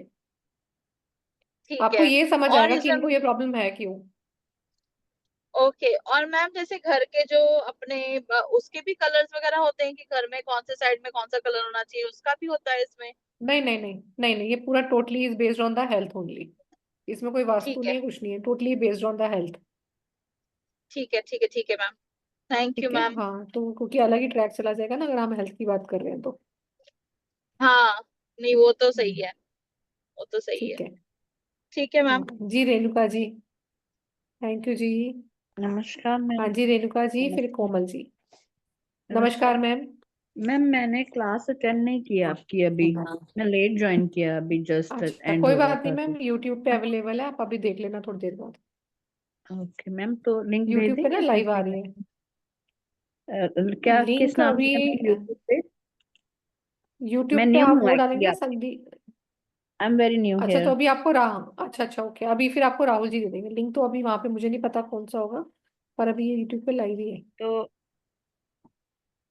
ठीक आपको है। ये समझ और आएगा कि इसमें इनको ये प्रॉब्लम है क्यों। ओके, और मैम जैसे घर के जो अपने उसके भी कलर्स वगैरह होते हैं कि घर में कौन से साइड में कौन सा कलर होना चाहिए, उसका भी होता है इसमें? नहीं नहीं नहीं नहीं नहीं, ये पूरा totally is based on the health only. इसमें कोई वास्तु ठीक नहीं है है, कुछ नहीं है, totally based on the health. ठीक है ठीक है ठीक है मैम, थैंक यू ठीक है। मैम। हाँ, तो क्योंकि अलग ही ट्रैक चला जाएगा ना अगर हम हेल्थ की बात कर रहे हैं तो। हाँ, नहीं वो तो सही हम्म, है, वो तो सही है। ठीक है। ठीक है हाँ मैम। जी, रेणुका जी। थैंक यू जी। नमस्कार हाँ मैम। जी, रेणुका जी, फिर नमस्कार। कोमल जी। नमस्कार नमस्कार मैम। मैम, मैंने क्लास अटेंड नहीं किया आपकी अभी। मैं लेट ज्वाइन किया, अभी जस्ट अच्छा, एंड कोई हुआ बात नहीं था तो। मैम, यूट्यूब पे अवेलेबल है, आप अभी देख लेना थोड़ी देर बाद। ओके मैम, तो लिंक भेज यूट्यूब पे ना देंगे लाइव आ कैसे? रही है क्या किस लिंक नाम अभी। से है मैम यूट्यूब पे? मैं यूट्यूब पे न्यू आप हूँ वो एक्चुअली, डालेंगे आप Sandeep. I am very new अच्छा, तो हेयर। अभी आपको अच्छा अच्छा, ओके, अभी फिर आपको राहुल जी दे देंगे लिंक। तो अभी वहां पे मुझे नहीं पता कौन सा होगा, पर अभी ये यूट्यूब पे लाइव ही है। तो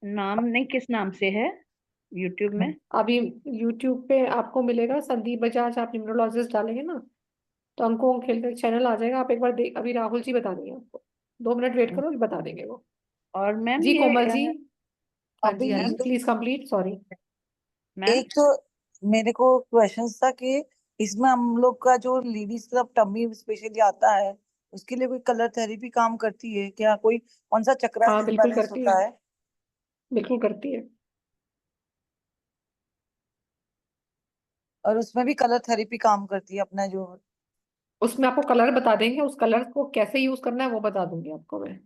नाम नहीं, किस नाम से है यूट्यूब में? अभी यूट्यूब पे आपको मिलेगा संदीप बजाज, आप न्यूमरोलॉजिस्ट डालेंगे ना तो अंकों खेलते चैनल आ जाएगा। आप एक बार देख, अभी राहुल जी बता देंगे आपको। 2 मिनट वेट करो, अभी बता देंगे वो। और मैम जी ये कोमल जी। हाँ जी हाँ अभी जी, प्लीज कंप्लीट, सॉरी। मैम एक तो मेरे को क्वेश्चन था कि इसमें हम लोग का जो लेडीज का टमी स्पेशली आता है, उसके लिए कोई कलर थेरेपी काम करती है क्या? कोई कौन सा चक्रा हाँ बिल्कुल डिसबैलेंस करती है, होता है? बिल्कुल करती है। और उसमें भी कलर थेरेपी काम करती है अपना जो? उसमें आपको कलर बता देंगे, उस कलर को कैसे यूज करना है वो बता दूंगी आपको मैं।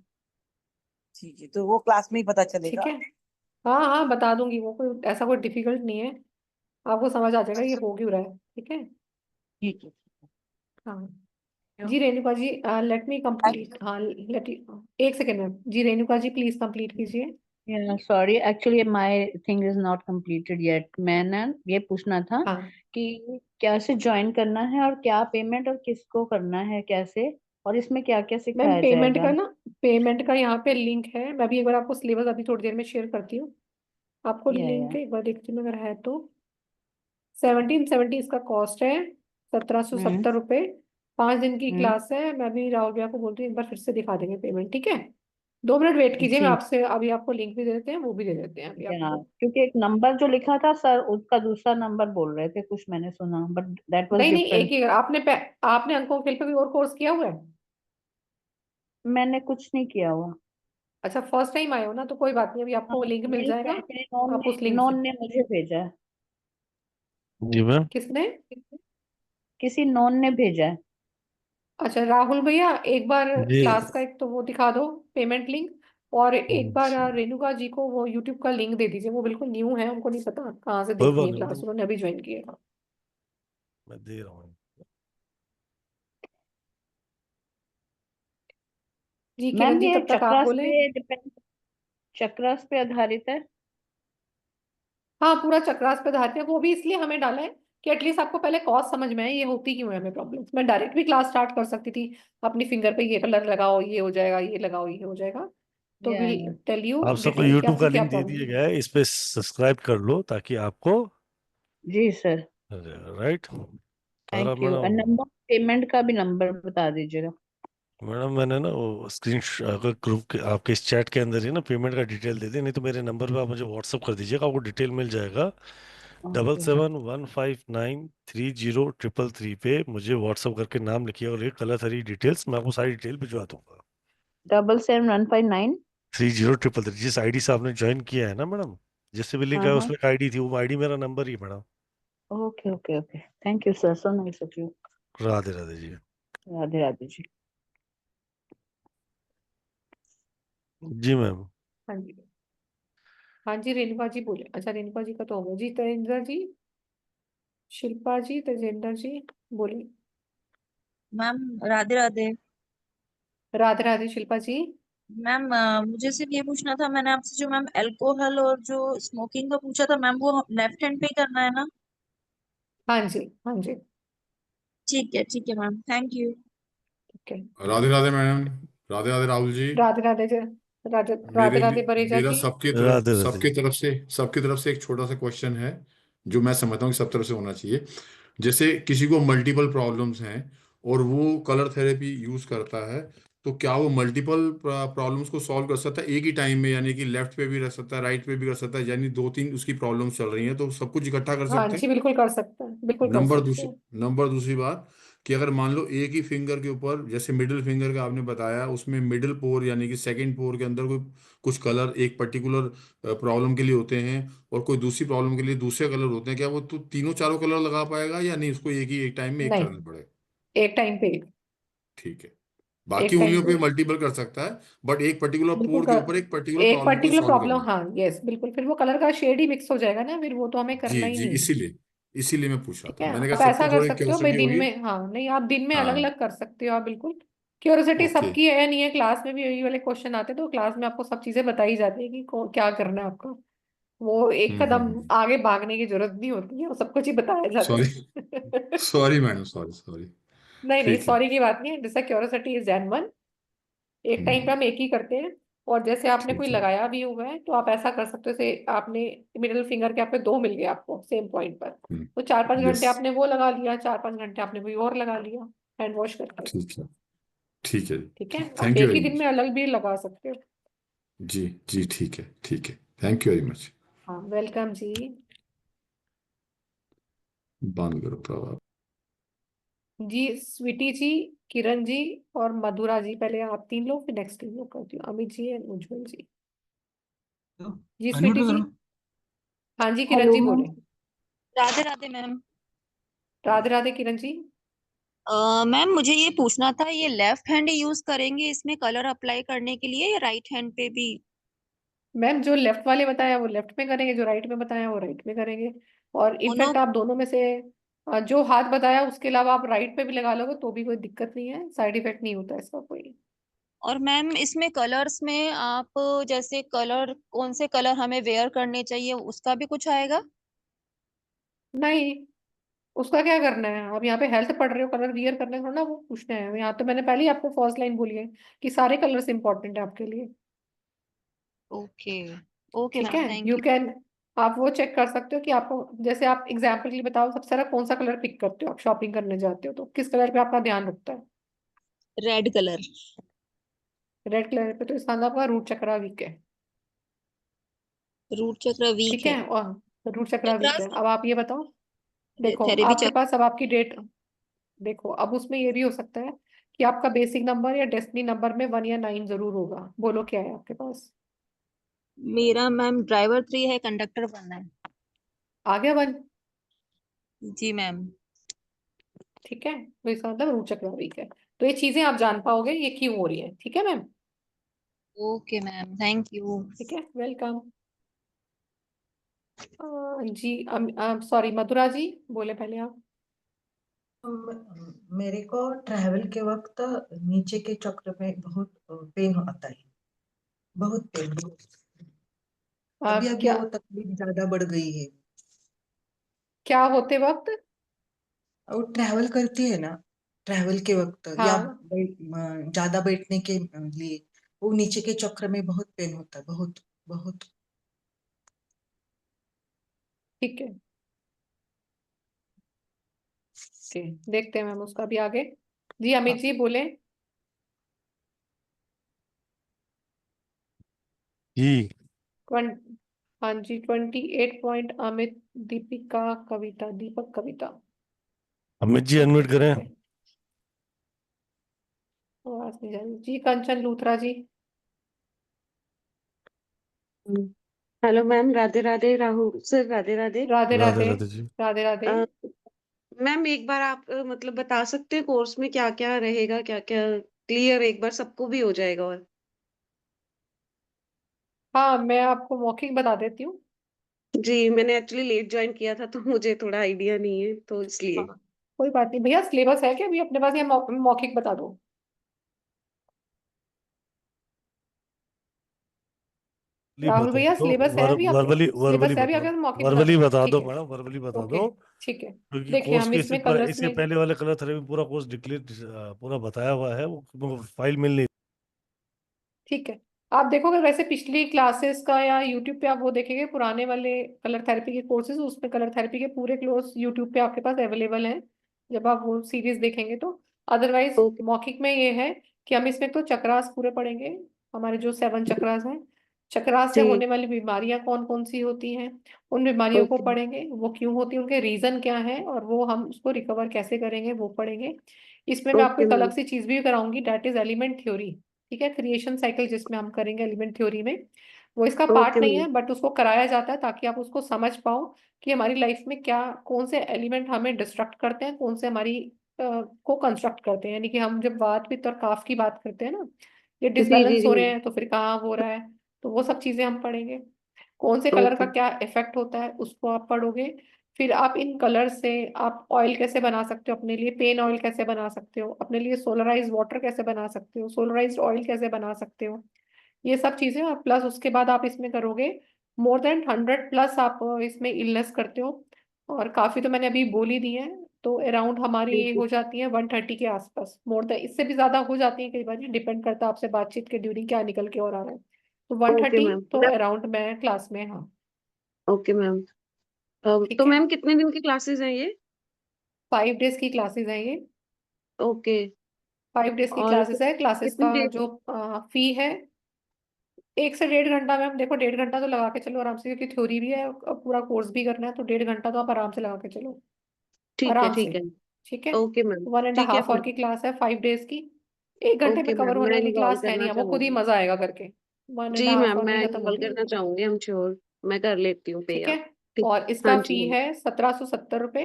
ठीक है, तो वो क्लास में ही पता ठीक चलेगा। है। हाँ हाँ, बता दूंगी, वो कोई ऐसा कोई डिफिकल्ट नहीं है। आपको समझ आ जाएगा ये हो क्यों रहा है। ठीक है। ठीक है। हाँ जी, रेणुका जी, लेट मी कंप्लीट। हाँ लेट, एक सेकेंड मैम जी, रेणुका जी प्लीज कंप्लीट कीजिए। Sorry, actually my thing is not completed yet. मैं ना ये पूछना था हाँ कि कैसे ज्वाइन करना है और क्या पेमेंट और किसको करना है कैसे, और इसमें क्या क्या मैम, सिखाया पेमेंट जाएगा? का ना, पेमेंट का यहाँ पे लिंक है। मैं भी एक बार आपको सिलेबस अभी थोड़ी देर में शेयर करती हूँ। आपको या लिंक एक बार देखती हूँ अगर है तो। 1770 इसका कॉस्ट है, सत्रह सौ हम्म सत्तर रुपये 5 दिन की हम्म क्लास है। मैं भी राहुल भैया को बोलती हूँ एक बार फिर से दिखा देंगे पेमेंट। ठीक है। 2 मिनट वेट कीजिए, मैं ठीक। आपसे अभी आपको लिंक भी दे देते हैं, वो भी दे देते हैं अभी या आपको। क्योंकि एक नंबर जो लिखा था सर, उसका दूसरा नंबर बोल रहे थे कुछ, मैंने सुना, बट दैट वाज नहीं नहीं, एक डिफरेंट। ही आपने अंकों खेल पे कोई और कोर्स किया हुआ है? मैंने कुछ नहीं किया हुआ। अच्छा, फर्स्ट टाइम आए हो ना, तो कोई बात नहीं, अभी हाँ, आपको लिंक मिल नहीं जाएगा। एक्चुअली नॉन आप ने उस लिंक से। नॉन ने मुझे भेजा है। जी मैम। किसने? किसी नॉन ने भेजा है। अच्छा, राहुल भैया, एक बार जी। क्लास का एक तो वो दिखा दो, पेमेंट लिंक। और एक बार अच्छा, रेणुका जी को वो यूट्यूब का लिंक दे दीजिए, वो बिल्कुल न्यू है, उनको नहीं पता कहाँ से कोई देखनी बात है नहीं क्लास, मैम, उन्होंने अभी ज्वाइन किया है। मैं दे रहा हूँ। जी किरण मैम जी, ये तब तक आप चक्रास बोले। पे डिपेंड, चक्रास पे आधारित है? हाँ, पूरा चक्रास पे आधारित है, वो भी इसलिए हमें डाला है कि एटलीस्ट आपको पहले कॉज समझ में आए ये होती क्यों है हमें प्रॉब्लम्स। मैं डायरेक्ट भी क्लास स्टार्ट कर सकती थी, अपनी फिंगर पे ये कलर लगाओ ये हो जाएगा, ये लगाओ ये हो जाएगा, तो या विल टेल यू आप सबको डिटेल कि यूट्यूब का आपको क्या लिंक दे दिया प्रॉब्लम गया है, इस पे सब्सक्राइब कर लो ताकि आपको, जी सर, राइट। और अब thank you. Madam, number payment का भी नंबर बता दीजिएगा। मैडम मैंने ना वो स्क्रीन, अगर ग्रुप के आपके इस चैट के अंदर ही ना पेमेंट का डिटेल दे दें, नहीं तो मेरे नंबर पे आप मुझे व्हाट्सअप कर दीजिएगा, आपको डिटेल मिल जाएगा। Double okay. सेवन 159 30 333 पे मुझे व्हाट्सअप करके नाम लिखिए और एक कलर सारी डिटेल्स, मैं आपको सारी डिटेल भिजवा दूंगा। 77159। 30 333, जिस आईडी से आपने ज्वाइन किया है ना मैडम, जिससे भी लिंक हाँ आया हाँ, उसमें एक आईडी थी, वो आईडी मेरा नंबर ही है madam. Okay okay okay, thank you sir, so nice of you. Radhe Radhe जी। राधे राधे जी। जी मैम। हाँ जी, हाँ जी रेणुका जी बोले। अच्छा रेणुका जी का तो होगा जी। तेजेंद्र जी, शिल्पा जी, तेजेंद्र जी बोले। मैम राधे राधे। राधे राधे शिल्पा जी। मैम मुझे सिर्फ ये पूछना था, मैंने आपसे जो मैम अल्कोहल और जो स्मोकिंग का पूछा था मैम, वो लेफ्ट हैंड पे ही करना है ना? हाँ जी हाँ जी। ठीक है मैम, थैंक यू। ठीक है, राधे राधे मैडम। राधे राधे राहुल जी। राधे राधे जी। राधे राधे मेरे राधे बरेजा मेरा जी। राधे राधे सबकी जी। तरफ से एक छोटा सा क्वेश्चन है, जो मैं समझता हूँ कि सब तरफ से होना चाहिए। जैसे किसी को मल्टीपल प्रॉब्लम्स हैं और वो कलर थेरेपी यूज करता है, तो क्या वो मल्टीपल प्रॉब्लम्स को सॉल्व कर सकता है एक ही टाइम में? यानी कि लेफ्ट पे भी रख सकता है, राइट पे भी कर सकता है, यानी दो तीन उसकी प्रॉब्लम्स चल रही हैं तो सब कुछ इकट्ठा कर हाँ सकते जी हैं? बिल्कुल कर सकते हैं, बिल्कुल कर नंबर सकते दूसरी हैं। नंबर दूसरी बात, कि अगर मान लो एक ही फिंगर के ऊपर, जैसे मिडिल फिंगर का आपने बताया, उसमें मिडिल पोर यानी कि सेकंड पोर के अंदर कोई कुछ कलर एक पर्टिकुलर प्रॉब्लम के लिए होते हैं और कोई दूसरी प्रॉब्लम के लिए दूसरे कलर होते हैं, क्या वो तो तीनों चारों कलर लगा पाएगा या नहीं, उसको एक टाइम में एक नहीं, करना पड़ेगा? एक टाइम पे एक। ठीक है। बाकी एक टाइम उंगलियों पे पे एक, मल्टीपल कर सकता है, बट एक पर्टिकुलर बिल्कुल पोर के ऊपर कर। एक पर्टिकुलर एक प्रॉब्लम को पर्टिकुलर सॉल्व प्रॉब्लम, करना है। हाँ यस बिल्कुल, फिर वो कलर का शेड ही मिक्स हो जाएगा ना, फिर वो तो हमें जी करना ही जी, नहीं है। इसीलिए इसीलिए मैं पूछ रहा ठीक था, है, मैंने आप कहा ऐसा सबको कर थोड़ी सकते हो भाई क्यूरियोसिटी दिन होगी। में, हाँ नहीं आप दिन में अलग हाँ। अलग कर सकते हो आप बिल्कुल। Curiosity okay. सबकी है नहीं है, क्लास में भी यही वाले क्वेश्चन आते हैं तो क्लास में आपको सब चीजें बताई जाती है कि क्या करना है आपका। वो एक कदम हम्म। आगे भागने की जरूरत नहीं होती है, वो सब कुछ ही बताया जाता सॉरी, है। Sorry madam, sorry sorry. नहीं नहीं ठीक है। सॉरी की बात नहीं है, जैसा क्यूरियोसिटी इज जेन्युइन। एक टाइम पे हम्म। हम एक ही करते हैं। और जैसे आपने कोई ठीक है। लगाया भी हुआ है तो आप ऐसा कर सकते हो, जैसे आपने मिडिल फिंगर के आपने दो मिल गए आपको सेम पॉइंट पर, तो 4-5 घंटे यस। आपने वो लगा लिया, 4-5 घंटे आपने कोई और लगा लिया हैंड वॉश करके। ठीक है। ठीक है। ठीक है, ठीक, आप थैंक यू एक ही वेरी दिन मच। में अलग भी लगा सकते हो। जी जी, ठीक है ठीक है, थैंक यू वेरी मच। हाँ वेलकम जी। बंद करो प्रभाव। जी स्वीटी जी, किरण जी और मधुरा जी, पहले आप तीन लोग फिर नेक्स्ट तीन लोग करती हूँ, अमित जी एंड उज्जवल जी। जी अनम्यूट स्वीटी जी। करो। हाँ जी किरण हेलो जी मैम। बोले। राधे राधे मैम। राधे राधे किरण जी। मैम मुझे ये पूछना था, ये लेफ्ट हैंड यूज करेंगे इसमें कलर अप्लाई करने के लिए या राइट हैंड पे भी? मैम जो लेफ्ट वाले बताया वो लेफ्ट में करेंगे, जो राइट में बताया वो राइट में करेंगे। और दोनों? इनफैक्ट आप दोनों में से जो हाथ बताया उसके अलावा आप राइट पे भी लगा लोगे तो भी कोई दिक्कत नहीं है, साइड इफेक्ट नहीं होता इसका कोई। और मैम इसमें कलर्स में आप जैसे कलर कौन से कलर हमें वेयर करने चाहिए उसका भी कुछ आएगा? नहीं, उसका क्या करना है, आप यहाँ पे हेल्थ पढ़ रहे हो, कलर वियर करने को ना वो पूछना है यहाँ, तो मैंने पहले ही आपको फर्स्ट लाइन बोली है कि सारे कलर्स इंपॉर्टेंट है आपके लिए। ओके। ओके ठीक मैम, है, थैंक यू यू। कैन, आप वो चेक कर सकते हो कि आपको, जैसे आप एग्जाम्पल के लिए बताओ सबसे ज्यादा कौन सा कलर पिक करते हो, आप शॉपिंग करने जाते हो तो किस कलर पे आपका ध्यान रुकता है। Red colour. रेड कलर पे, तो इसका मतलब आपका रूट चक्रा वीक है। रूट चक्र वीक ठीक है। है, और रूट चक्रा वीक चक्रास है। अब आप ये बताओ, देखो थेरेपी आपके चक्र। पास अब आपकी डेट, देखो अब उसमें ये भी हो सकता है कि आपका बेसिक नंबर या डेस्टिनी नंबर में 1 या 9 जरूर होगा, बोलो क्या है आपके पास। मेरा मैम ड्राइवर 3 है, कंडक्टर 1 है। आ गया 1। जी मैम। ठीक है, तो इसका मतलब रूट चक्रा वीक है, तो ये चीजें आप जान पाओगे ये क्यों हो रही है। ठीक है ma'am. Okay ma'am, thank you. ठीक है, वेलकम। जी सॉरी मधुरा जी बोले पहले आप। मेरे को ट्रैवल के वक्त नीचे के चक्र में बहुत पेन आता है, बहुत पेन। अभी अभी क्या वो तकलीफ ज्यादा बढ़ गई है। क्या होते वक्त। वो ट्रैवल करती है ना, ट्रैवल के वक्त या हाँ ज्यादा बैठने के लिए वो नीचे के चक्र में बहुत पेन होता है, बहुत बहुत। ठीक है, ओके, देखते हैं मैम उसका भी आगे। जी अमित जी बोले। जी हाँ जी, 28 पॉइंट अमित, दीपिका, कविता, दीपक, कविता। अमित जी अनम्यूट करें। ओके, आवाज नहीं जा रही जी। कंचन लूथरा जी। Hello ma'am, Radhe Radhe. Rahul sir, Radhe Radhe. Radhe Radhe Radhe Radhe जी। राधे राधे। मैम एक बार आप मतलब बता सकते हैं कोर्स में क्या क्या रहेगा, क्या क्या क्लियर एक बार सबको भी हो जाएगा। और हाँ मैं आपको मौखिक बता देती हूँ। जी, मैंने एक्चुअली लेट ज्वाइन किया था तो मुझे थोड़ा आइडिया नहीं है, तो इसलिए। हाँ कोई बात नहीं भैया, सिलेबस है क्या अभी अपने पास, या मौखिक बता दो। राहुल बता भैया दो, सिलेबस है अभी आपके, वर्बली सिलेबस वर्बली है अभी बता आपके, दो, मौखिक बता वर्बली दो। बता ठीक दो है, मैडम, वर्बली बता ओके दो। ठीक है। क्योंकि देखिए कोर्स हम के इसमें कलर्स इसके में, पहले वाले कलर थेरेपी पूरा कोर्स डिक्लेयर पूरा बताया हुआ है, वो फाइल मिल नहीं। ठीक है, आप देखोगे वैसे पिछली क्लासेस का या यूट्यूब पे आप वो देखेंगे पुराने वाले कलर थेरेपी के कोर्सेज, उसमें कलर थेरेपी के पूरे क्लोज यूट्यूब पे आपके पास अवेलेबल हैं जब आप वो सीरीज देखेंगे तो। अदरवाइज ओके मौखिक में ये है कि हम इसमें तो चक्रास पूरे पढ़ेंगे, हमारे जो 7 चक्रास हैं। चक्रास से जी। होने वाली बीमारियां कौन कौन सी होती हैं, उन बीमारियों को ओके पढ़ेंगे, वो क्यों होती है, उनके रीजन क्या है, और वो हम उसको रिकवर कैसे करेंगे वो पढ़ेंगे। इसमें मैं आपको ओके एक अलग मैम। सी चीज भी कराऊंगी, डेट इज एलिमेंट थ्योरी। ठीक है, क्रिएशन साइकिल जिसमें हम करेंगे एलिमेंट थ्योरी में, वो इसका पार्ट ओके नहीं मैम। है बट उसको कराया जाता है ताकि आप उसको समझ पाओ कि हमारी लाइफ में क्या, कौन से एलिमेंट हमें डिस्ट्रक्ट करते हैं, कौन से हमारी को कंस्ट्रक्ट करते हैं। यानी कि हम जब वात पित्त और काफ की बात करते हैं ना, ये जी जी डिसबैलेंस हो जी। रहे हैं तो फिर कहाँ हो रहा है, तो वो सब चीजें हम पढ़ेंगे। कौन से कलर का ओके क्या इफेक्ट होता है उसको आप पढ़ोगे। फिर आप इन कलर से आप ऑयल कैसे बना सकते हो अपने लिए, पेन ऑयल कैसे बना सकते हो अपने लिए, सोलराइज वाटर कैसे बना सकते हो, सोलराइज ऑयल कैसे बना सकते हो, ये सब चीजें। और प्लस उसके बाद आप इसमें करोगे मोर देन 100 प्लस आप इसमें इलनेस करते हो, और काफी तो मैंने अभी बोल ही दी है। तो अराउंड हमारी ओके हो जाती है 130 के आसपास, मोर देन इससे भी ज्यादा हो जाती है कई बार, डिपेंड करता है आपसे बातचीत के ड्यूरिंग क्या निकल के और आ रहा है। तो ओके 130 मैम। तो मैम अराउंड मैं क्लास में, हाँ। Okay ma'am. ठीक तो है, मैम कितने दिन की क्लासेस हैं ये? 5 डेज की क्लासेस है ये। ओके। 5 डेज की और क्लासेस है। क्लासेस कितनी का देर? जो फी है 1 से 1.5 घंटा। मैम देखो 1.5 घंटा तो लगा के चलो आराम से, क्योंकि थ्योरी भी है और पूरा कोर्स भी करना है, तो 1.5 घंटा तो आप आराम से लगा के चलो, ठीक है आराम से। ठीक है। ठीक है, ओके मैम। वन एंड ठीक है हाफ आवर मैम। की क्लास है 5 डेज की। 1 घंटे ओके में कवर मैम, होने मैं वाली इन्वॉल्व क्लास है नहीं, करना वो खुद ही चाहूंगी। मजा आएगा करके। वन एंड जी हाफ मैम, आवर में मैं खत्म इन्वॉल्व होती है। करना चाहूंगी, हम श्योर। मैं कर लेती हूँ पे ठीक है, आप। ठीक। और हाँ इसका जी फी मैम। है 1770 रुपये,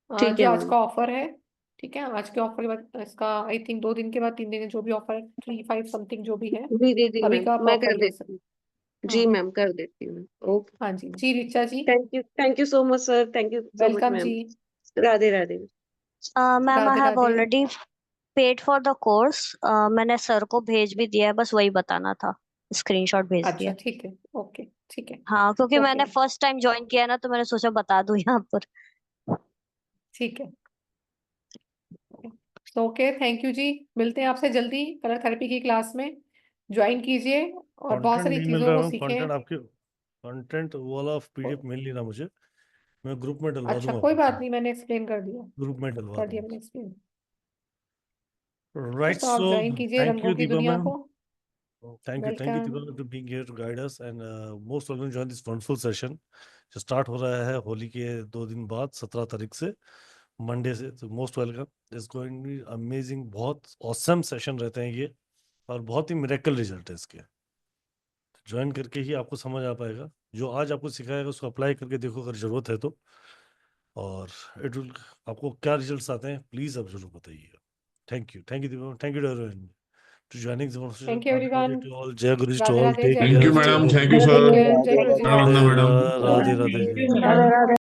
ठीक जो है आज मैम। का ऑफर है। ठीक है, आज के ऑफर के बाद इसका आई थिंक 2 दिन के बाद, 3 दिन जो भी ऑफर है, 3-5 समथिंग जो भी है, जी जी जी अभी मैम, का आप मैं ऑफर कर ले देती सकते। हूँ। जी हाँ मैम, कर देती हूँ। ओके। हाँ जी, जी रिचा जी। Thank you so much sir, thank you so much welcome ma'am. जी। Radhe Radhe. Ma'am I Radhe have Radhe. Already paid for the course. मैंने सर को भेज भी दिया है, बस वही बताना था, स्क्रीनशॉट भेज अच्छा दिया। ठीक है, ओके ठीक है। हाँ, क्योंकि ओके मैंने फर्स्ट टाइम ज्वाइन किया है ना, तो मैंने सोचा बता दूं यहाँ पर। ठीक है, ओके थैंक यू जी। मिलते हैं आपसे जल्दी कलर थेरेपी की क्लास में, ज्वाइन कीजिए और बहुत कंटेंट सारी नहीं मिल चीज़ों रहा को मैम, सीखें। कंटेंट आपके कंटेंट वाला पीडीएफ मिल नहीं रहा मुझे। मैं ग्रुप में डलवा अच्छा दूंगा कोई बात आपको, नहीं, मैंने एक्सप्लेन कर दिया, ग्रुप में डलवा मैंने दूंगा। एक्सप्लेन। राइट, तो आप सो ज्वाइन कीजिए थैंक रंगों यू की दीपा दुनिया मैम, को। thank you welcome. Deepa to being here to guide us and most welcome join this wonderful session जो स्टार्ट हो रहा है होली के 2 दिन बाद 17 तारीख से, मंडे से। तो most welcome, is going be amazing, बहुत ऑसम सेशन रहते हैं ये, और बहुत ही मिरेकल रिजल्ट है इसके। ज्वाइन करके ही आपको समझ आ पाएगा, जो आज आपको सिखाएगा उसको अप्लाई करके देखो अगर जरूरत है तो, और इट विल, आपको क्या रिजल्ट्स आते हैं प्लीज आप जरूर बताइएगा। Thank you Deepa, thank you to joining the conversation. Thank you Radhe everyone. Radhe to all, Jai Guruji to Radhe all, Radhe, take जय थैंक गुरु यू care, जी। stay madam, home. Thank you Radhe sir. Radhe, जय जय गुरु गुरु जी जी। राधे महाराज। Madam. Radhe Radhe ji. Radhe Radhe.